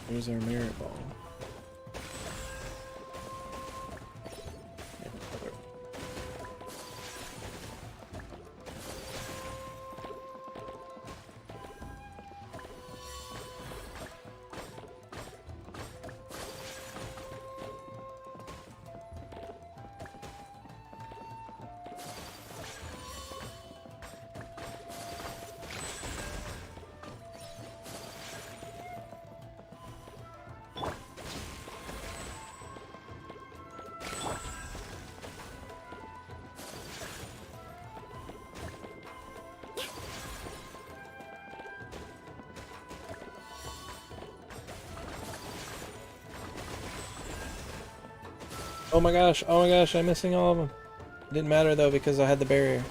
There's our merit ball. Oh my gosh, I'm missing all of them. Didn't matter though because I had the barrier.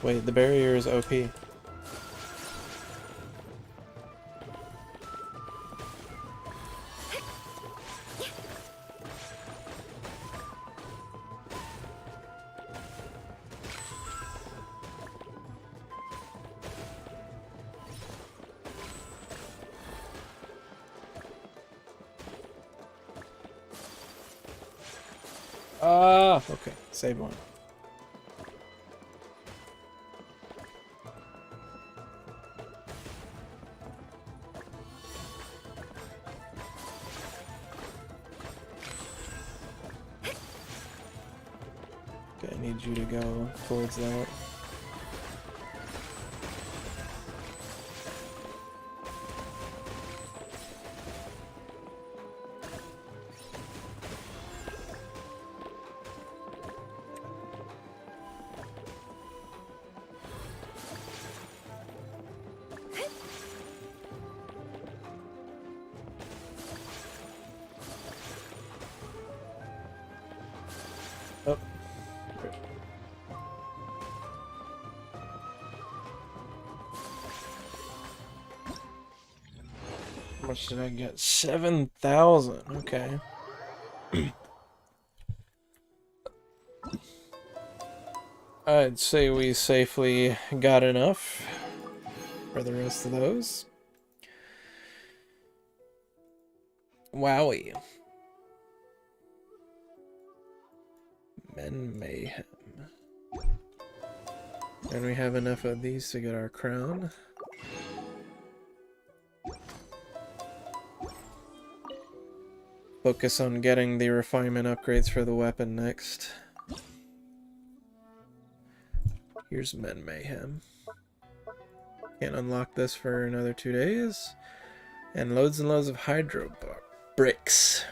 Wait, the barrier is OP. Ah, okay, save one. Okay, I need you to go towards that. Oh. How much did I get? 7,000. Okay. I'd say we safely got enough for the rest of those. Wowie. Men Mayhem. And we have enough of these to get our crown. Focus on getting the refinement upgrades for the weapon next. Here's Men Mayhem. Can't unlock this for another 2 days. And loads of hydro bricks.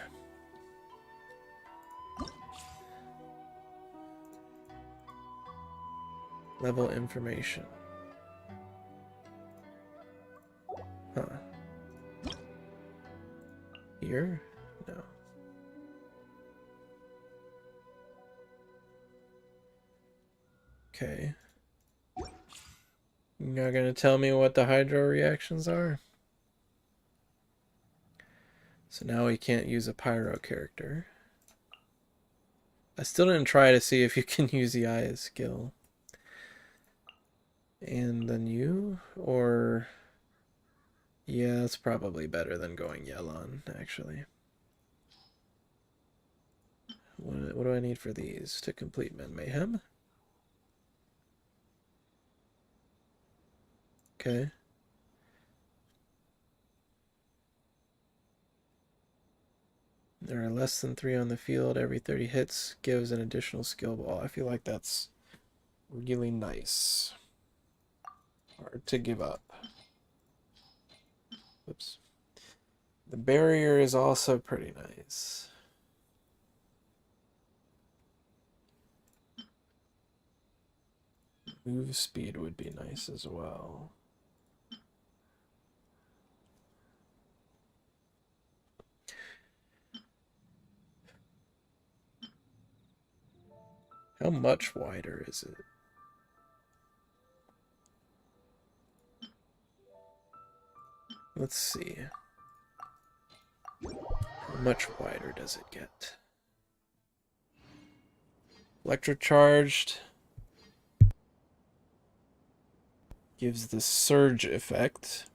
Level information. Huh. Here? No. Okay. You're not gonna tell me what the hydro reactions are? So now we can't use a pyro character. I still didn't try to see if you can use the Aya's skill. And then you? Or... yeah, that's probably better than going Yelon, actually. What do I need for these to complete Men Mayhem? Okay. There are less than 3 on the field. Every 30 hits gives an additional skill ball. I feel like that's really nice. Hard to give up. Oops. The barrier is also pretty nice. Move speed would be nice as well. How much wider is it? Let's see. How much wider does it get? Electrocharged gives the surge effect.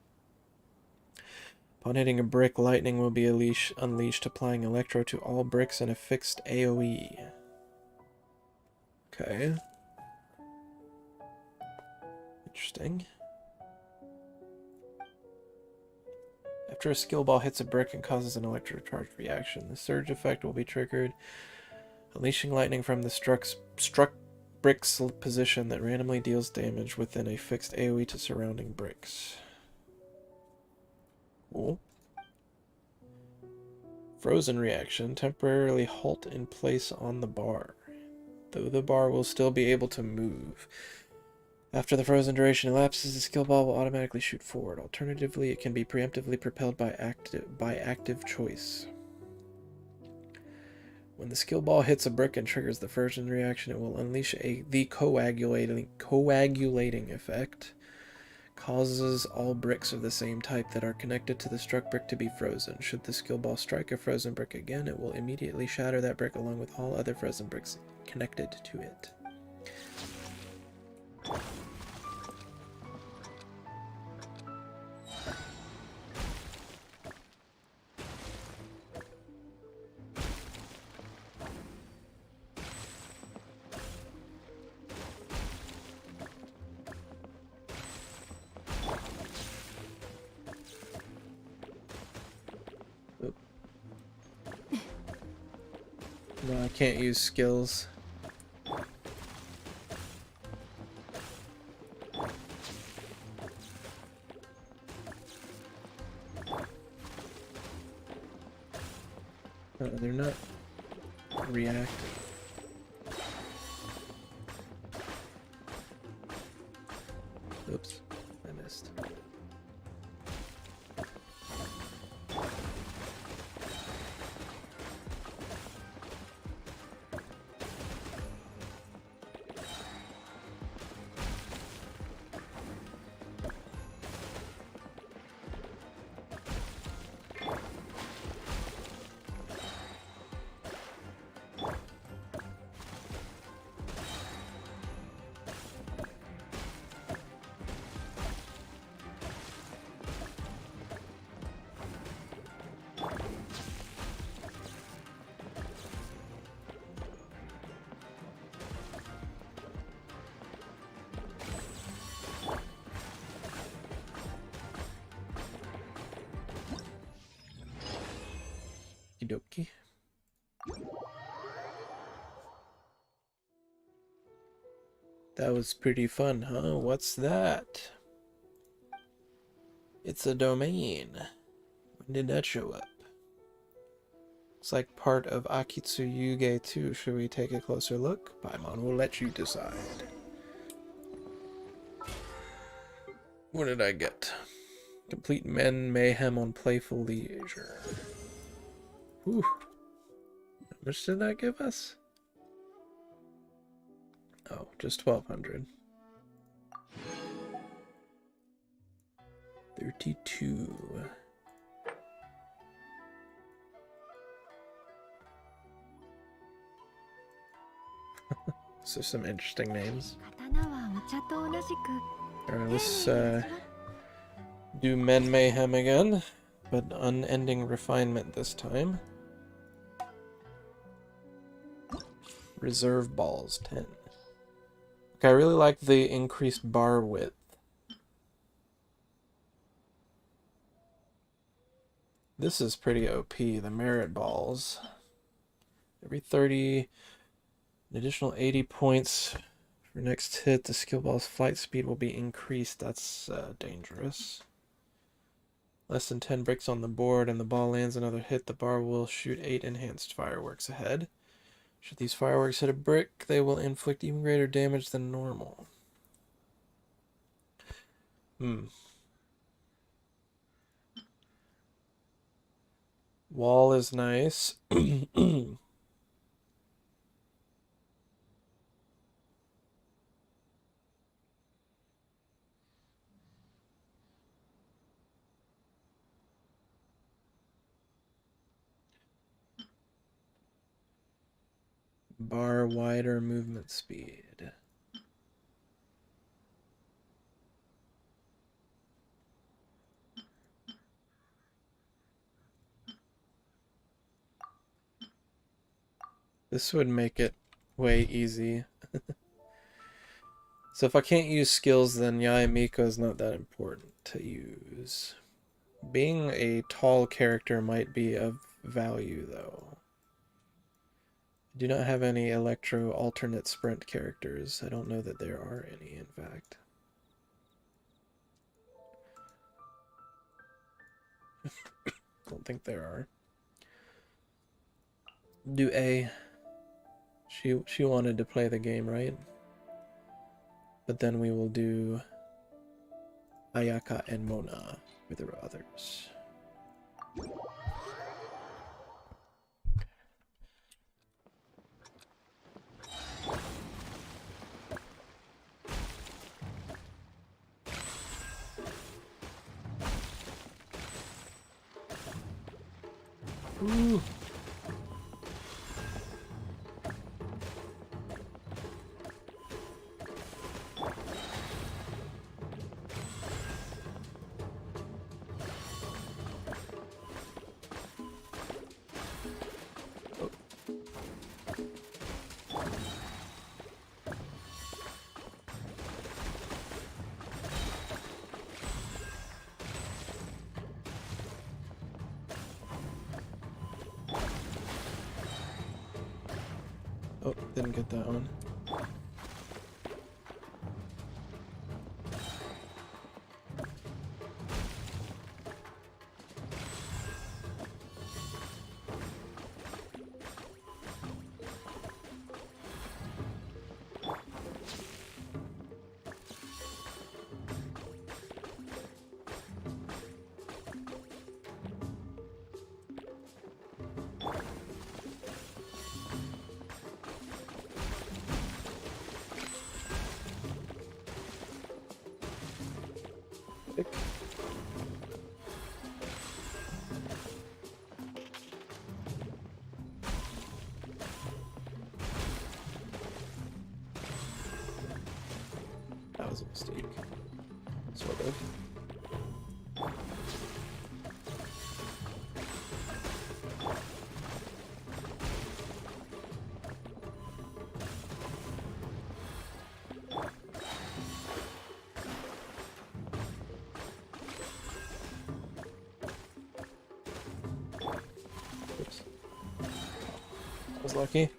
Upon hitting a brick, lightning will be unleashed, applying electro to all bricks in a fixed AoE. Okay. Interesting. After a skill ball hits a brick and causes an electrocharged reaction, the surge effect will be triggered, unleashing lightning from the struck brick's position that randomly deals damage within a fixed AoE to surrounding bricks. Cool. Frozen reaction. Temporarily halt in place on the bar, though the bar will still be able to move. After the frozen duration elapses, the skill ball will automatically shoot forward. Alternatively, it can be preemptively propelled by active choice. When the skill ball hits a brick and triggers the frozen reaction, it will unleash the coagulating effect. Causes all bricks of the same type that are connected to the struck brick to be frozen. Should the skill ball strike a frozen brick again, it will immediately shatter that brick along with all other frozen bricks connected to it. No, I can't use skills. They're not reactive. Oops, I missed. dokie. That was pretty fun, huh? What's that? It's a domain. When did that show up? It's like part of Akitsu Yuge too. Should we take a closer look? Paimon will let you decide. What did I get? Complete Men Mayhem on Playful Leisure. Whew. How much did that give us? Oh, just 1,200. 32. So some interesting names. 刀はお茶と同じく Alright, let's do Men Mayhem again, but Unending Refinement this time. Reserve Balls, 10. Okay, I really like the increased bar width. This is pretty OP, the Merit Balls. Every 30, an additional 80 points for next hit, the skill ball's flight speed will be increased. That's dangerous. Less than 10 bricks on the board and the ball lands another hit, the bar will shoot 8 enhanced fireworks ahead. Should these fireworks hit a brick, they will inflict even greater damage than normal. Wall is nice. Bar wider movement speed. This would make it way easy. So if I can't use skills, then Yae Miko is not that important to use. Being a tall character might be of value, though. I do not have any Electro alternate sprint characters. I don't know that there are any, in fact. Don't think there are. Do A. She wanted to play the game, right? But then we will do Ayaka and Mona with the others. Ooh. Oh, didn't get that one. That was a mistake. Sort of. Oops. was lucky.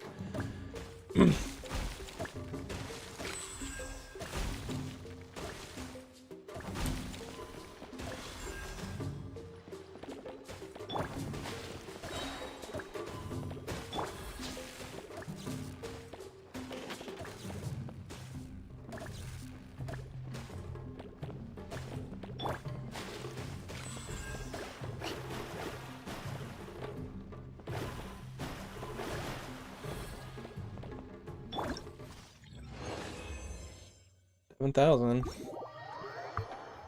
7,000.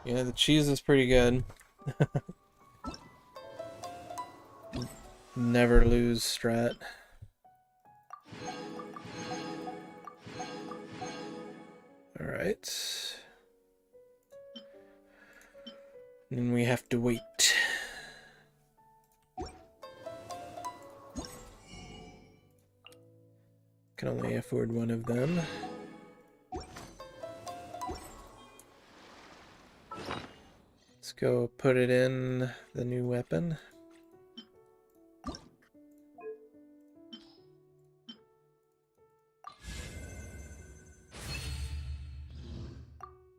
Yeah, the cheese is pretty good. Never lose strat. Alright. And we have to wait. Can only afford one of them. Let's go put it in the new weapon.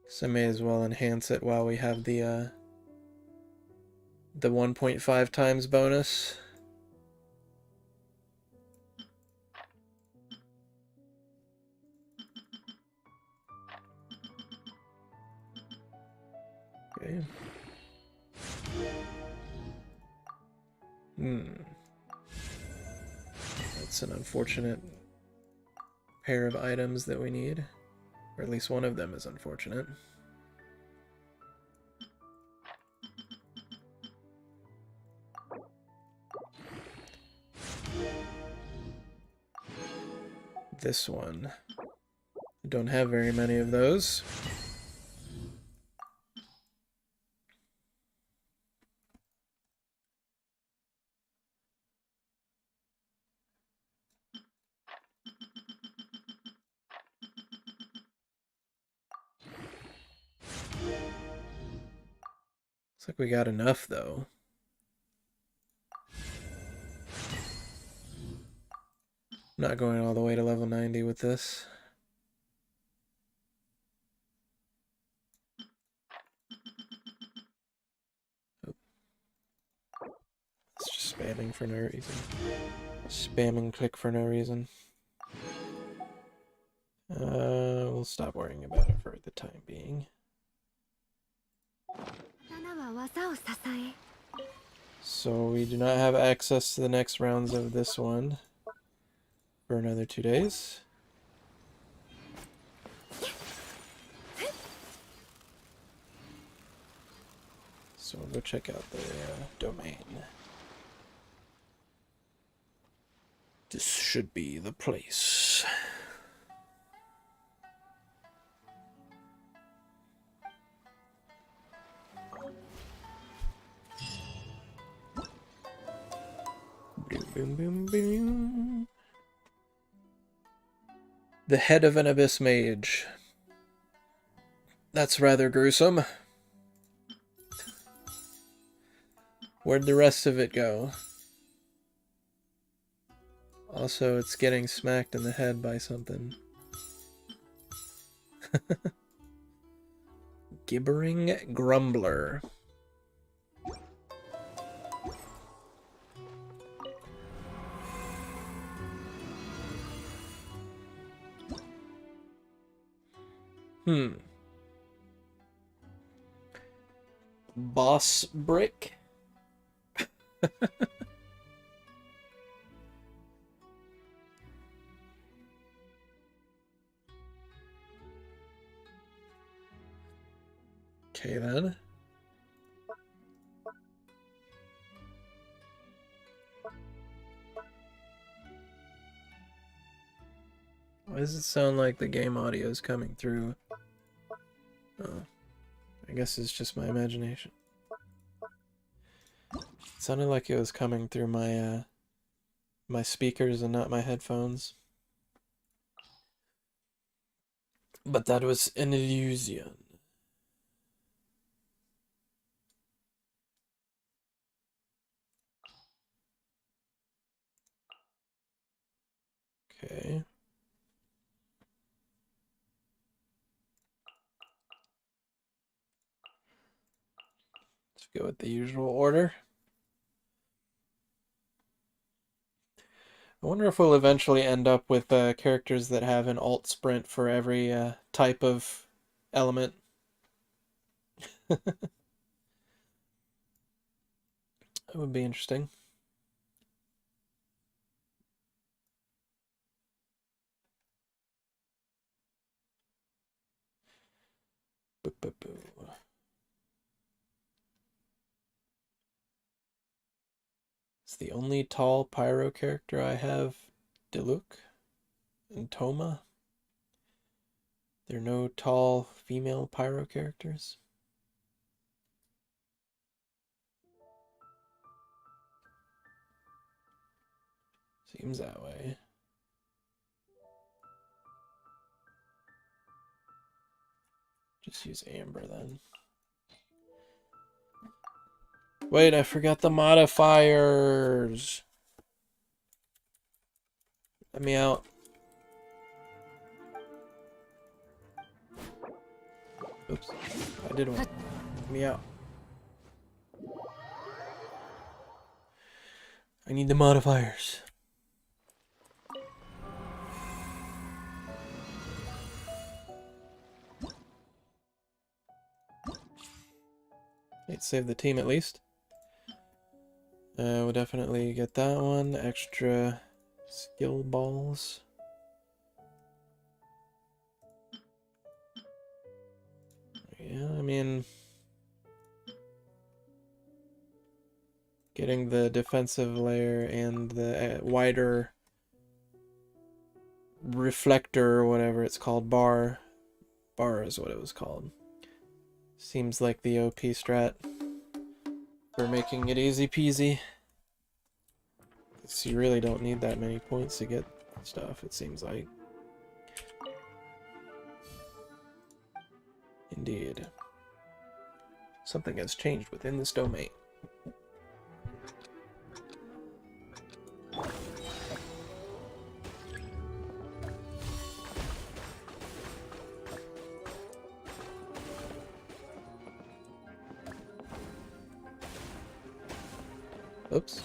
So I may as well enhance it while we have the 1.5 times bonus. Okay. That's an unfortunate pair of items that we need. Or at least one of them is unfortunate. This one. I don't have very many of those. Looks like we got enough, though. Not going all the way to level 90 with this. Oh. It's just spamming for no reason. Spamming click for no reason. We'll stop worrying about it for the time being. So we do not have access to the next rounds of this one for another 2 days. So we'll go check out the domain. This should be the place. Boom, boom, boom. The head of an abyss mage. That's rather gruesome. Where'd the rest of it go? Also, it's getting smacked in the head by something. Gibbering Grumbler. Boss Brick? Okay then. Why does it sound like the game audio is coming through? Oh, I guess it's just my imagination. It sounded like it was coming through my my speakers and not my headphones. But that was an illusion. Okay. Let's go with the usual order. I wonder if we'll eventually end up with characters that have an alt sprint for every type of element. That would be interesting. It's the only tall pyro character I have Diluc and Toma. There are no tall female pyro characters. Seems that way. Just use Amber then. Wait, I forgot the modifiers. Let me out. Oops, I did one. Let me out. I need the modifiers. Let's save the team at least. We'll definitely get that one. Extra skill balls. Yeah, I mean, getting the defensive layer and the wider reflector or whatever it's called, bar is what it was called. Seems like the OP strat for making it easy peasy. So you really don't need that many points to get stuff, it seems like. Indeed. Something has changed within this domain. Oops.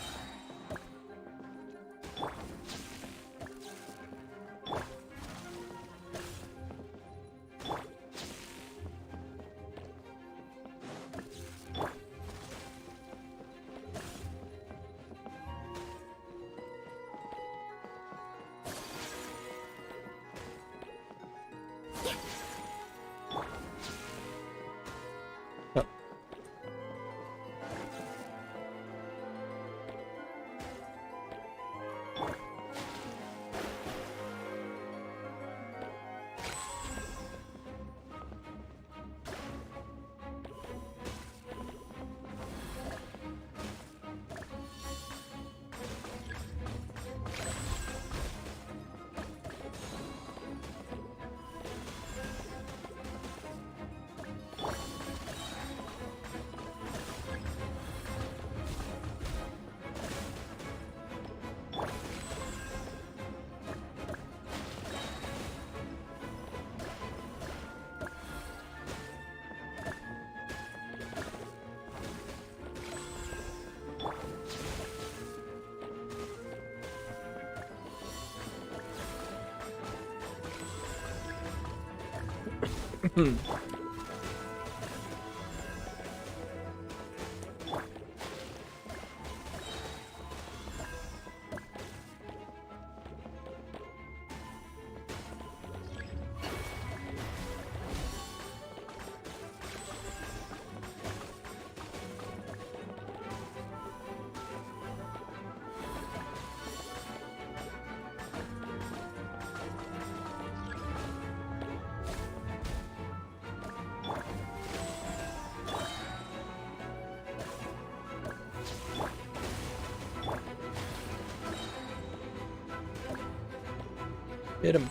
Hit him.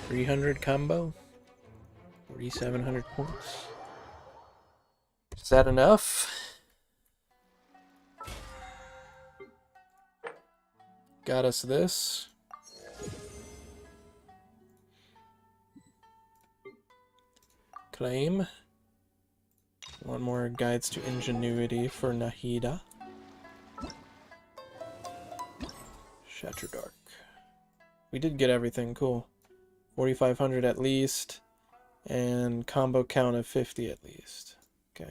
300 combo. 4,700 points. Is that enough? got us this. Claim. One more guides to ingenuity for Nahida. Shatterdark. We did get everything, cool. 4,500 at least, and combo count of 50 at least. Okay.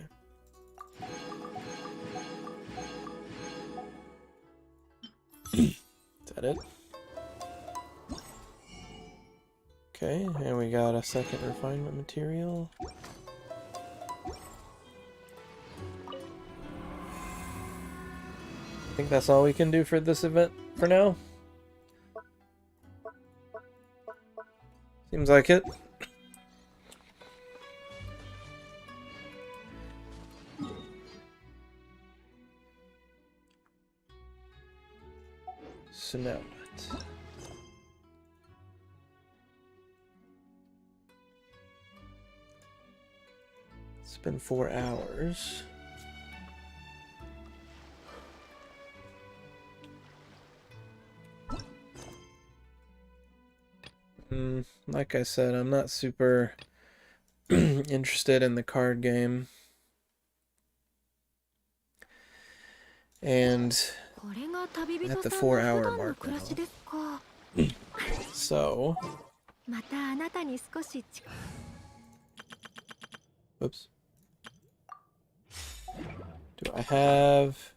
Is that it? Okay, and we got a second refinement material. I think that's all we can do for this event for now. Seems like it. So now what? It's been 4 hours. Like I said, I'm not super interested in the card game. And at the 4-hour mark now. So, oops. Do I have...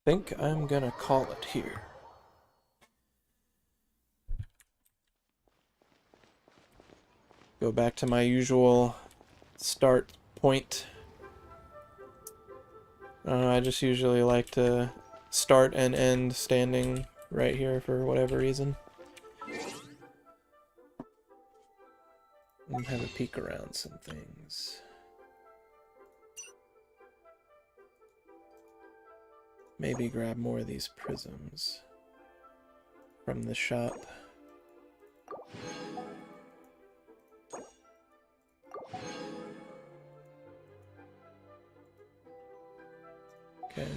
I think I'm gonna call it here. Go back to my usual start point. I just usually like to start and end standing right here for whatever reason. And have a peek around some things. Maybe grab more of these prisms from the shop. Okay.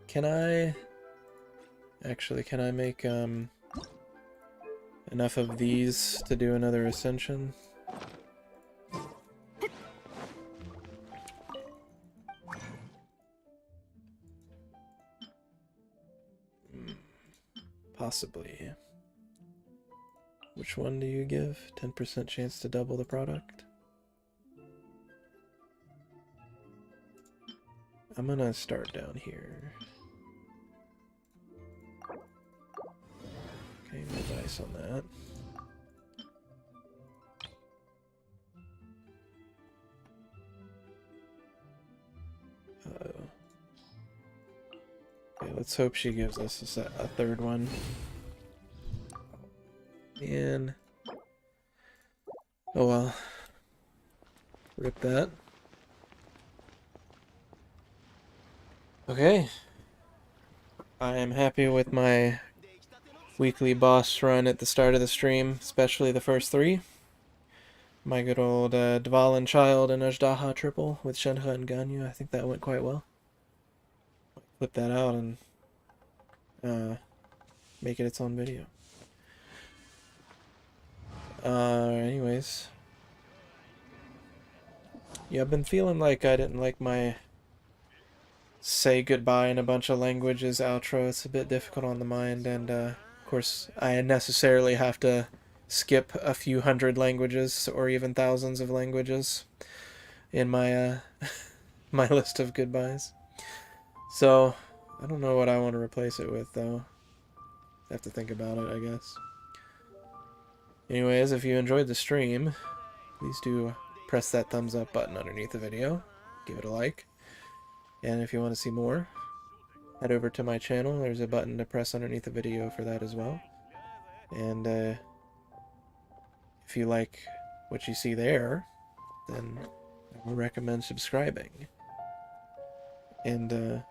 Can I... Actually, can I make enough of these to do another ascension? Possibly. Which one do you give? 10% chance to double the product? I'm gonna start down here. Okay, no dice on that. Uh-oh. Okay, let's hope she gives us a third one. And... oh well. Rip that. Okay. I am happy with my weekly boss run at the start of the stream, especially the first 3. My good old Dvalin Childe and Azhdaha triple with Shenhe and Ganyu. I think that went quite well. Flip that out and make it its own video. Anyways. Yeah, I've been feeling like I didn't like my say goodbye in a bunch of languages outro. It's a bit difficult on the mind, and of course I necessarily have to skip a few hundred languages or even thousands of languages in my my list of goodbyes. So I don't know what I want to replace it with, though. I have to think about it, I guess. Anyways, if you enjoyed the stream, please do press that thumbs up button underneath the video. Give it a like. And if you want to see more, head over to my channel. There's a button to press underneath the video for that as well. And if you like what you see there, then I would recommend subscribing. And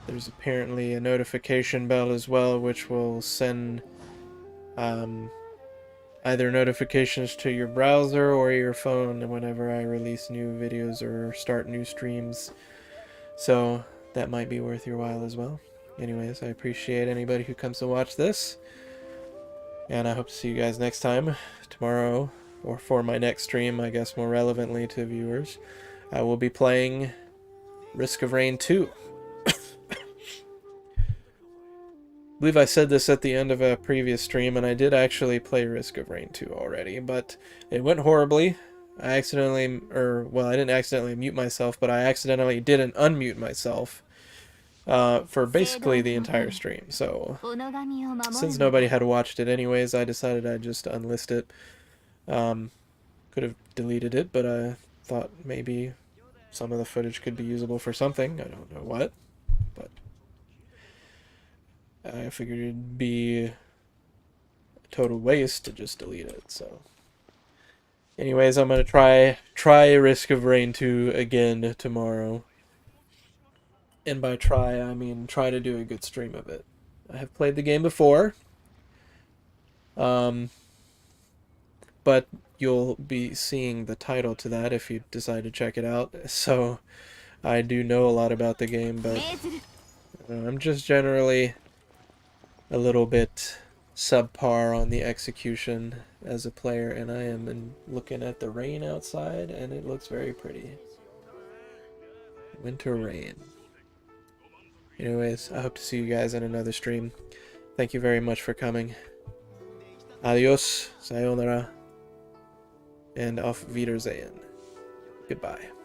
there's apparently a notification bell as well, which will send either notifications to your browser or your phone whenever I release new videos or start new streams. So that might be worth your while as well. Anyways, I appreciate anybody who comes to watch this. And I hope to see you guys next time. Tomorrow, or for my next stream, I guess more relevantly to viewers, I will be playing Risk of Rain 2. I believe I said this at the end of a previous stream, and I did actually play Risk of Rain 2 already, but it went horribly. I accidentally, well, I didn't accidentally mute myself, but I accidentally didn't unmute myself for basically the entire stream. So, since nobody had watched it anyways, I decided I'd just unlist it. Could have deleted it, but I thought maybe some of the footage could be usable for something. I don't know what, but I figured it'd be a total waste to just delete it. So, anyways, I'm gonna try Risk of Rain 2 again tomorrow. And by try, I mean try to do a good stream of it. I have played the game before, but you'll be seeing the title to that if you decide to check it out. So I do know a lot about the game, but I'm just generally a little bit subpar on the execution as a player, and I am looking at the rain outside, and it looks very pretty. Winter rain. Anyways, I hope to see you guys in another stream. Thank you very much for coming. Adios, sayonara, and auf Wiedersehen. Goodbye.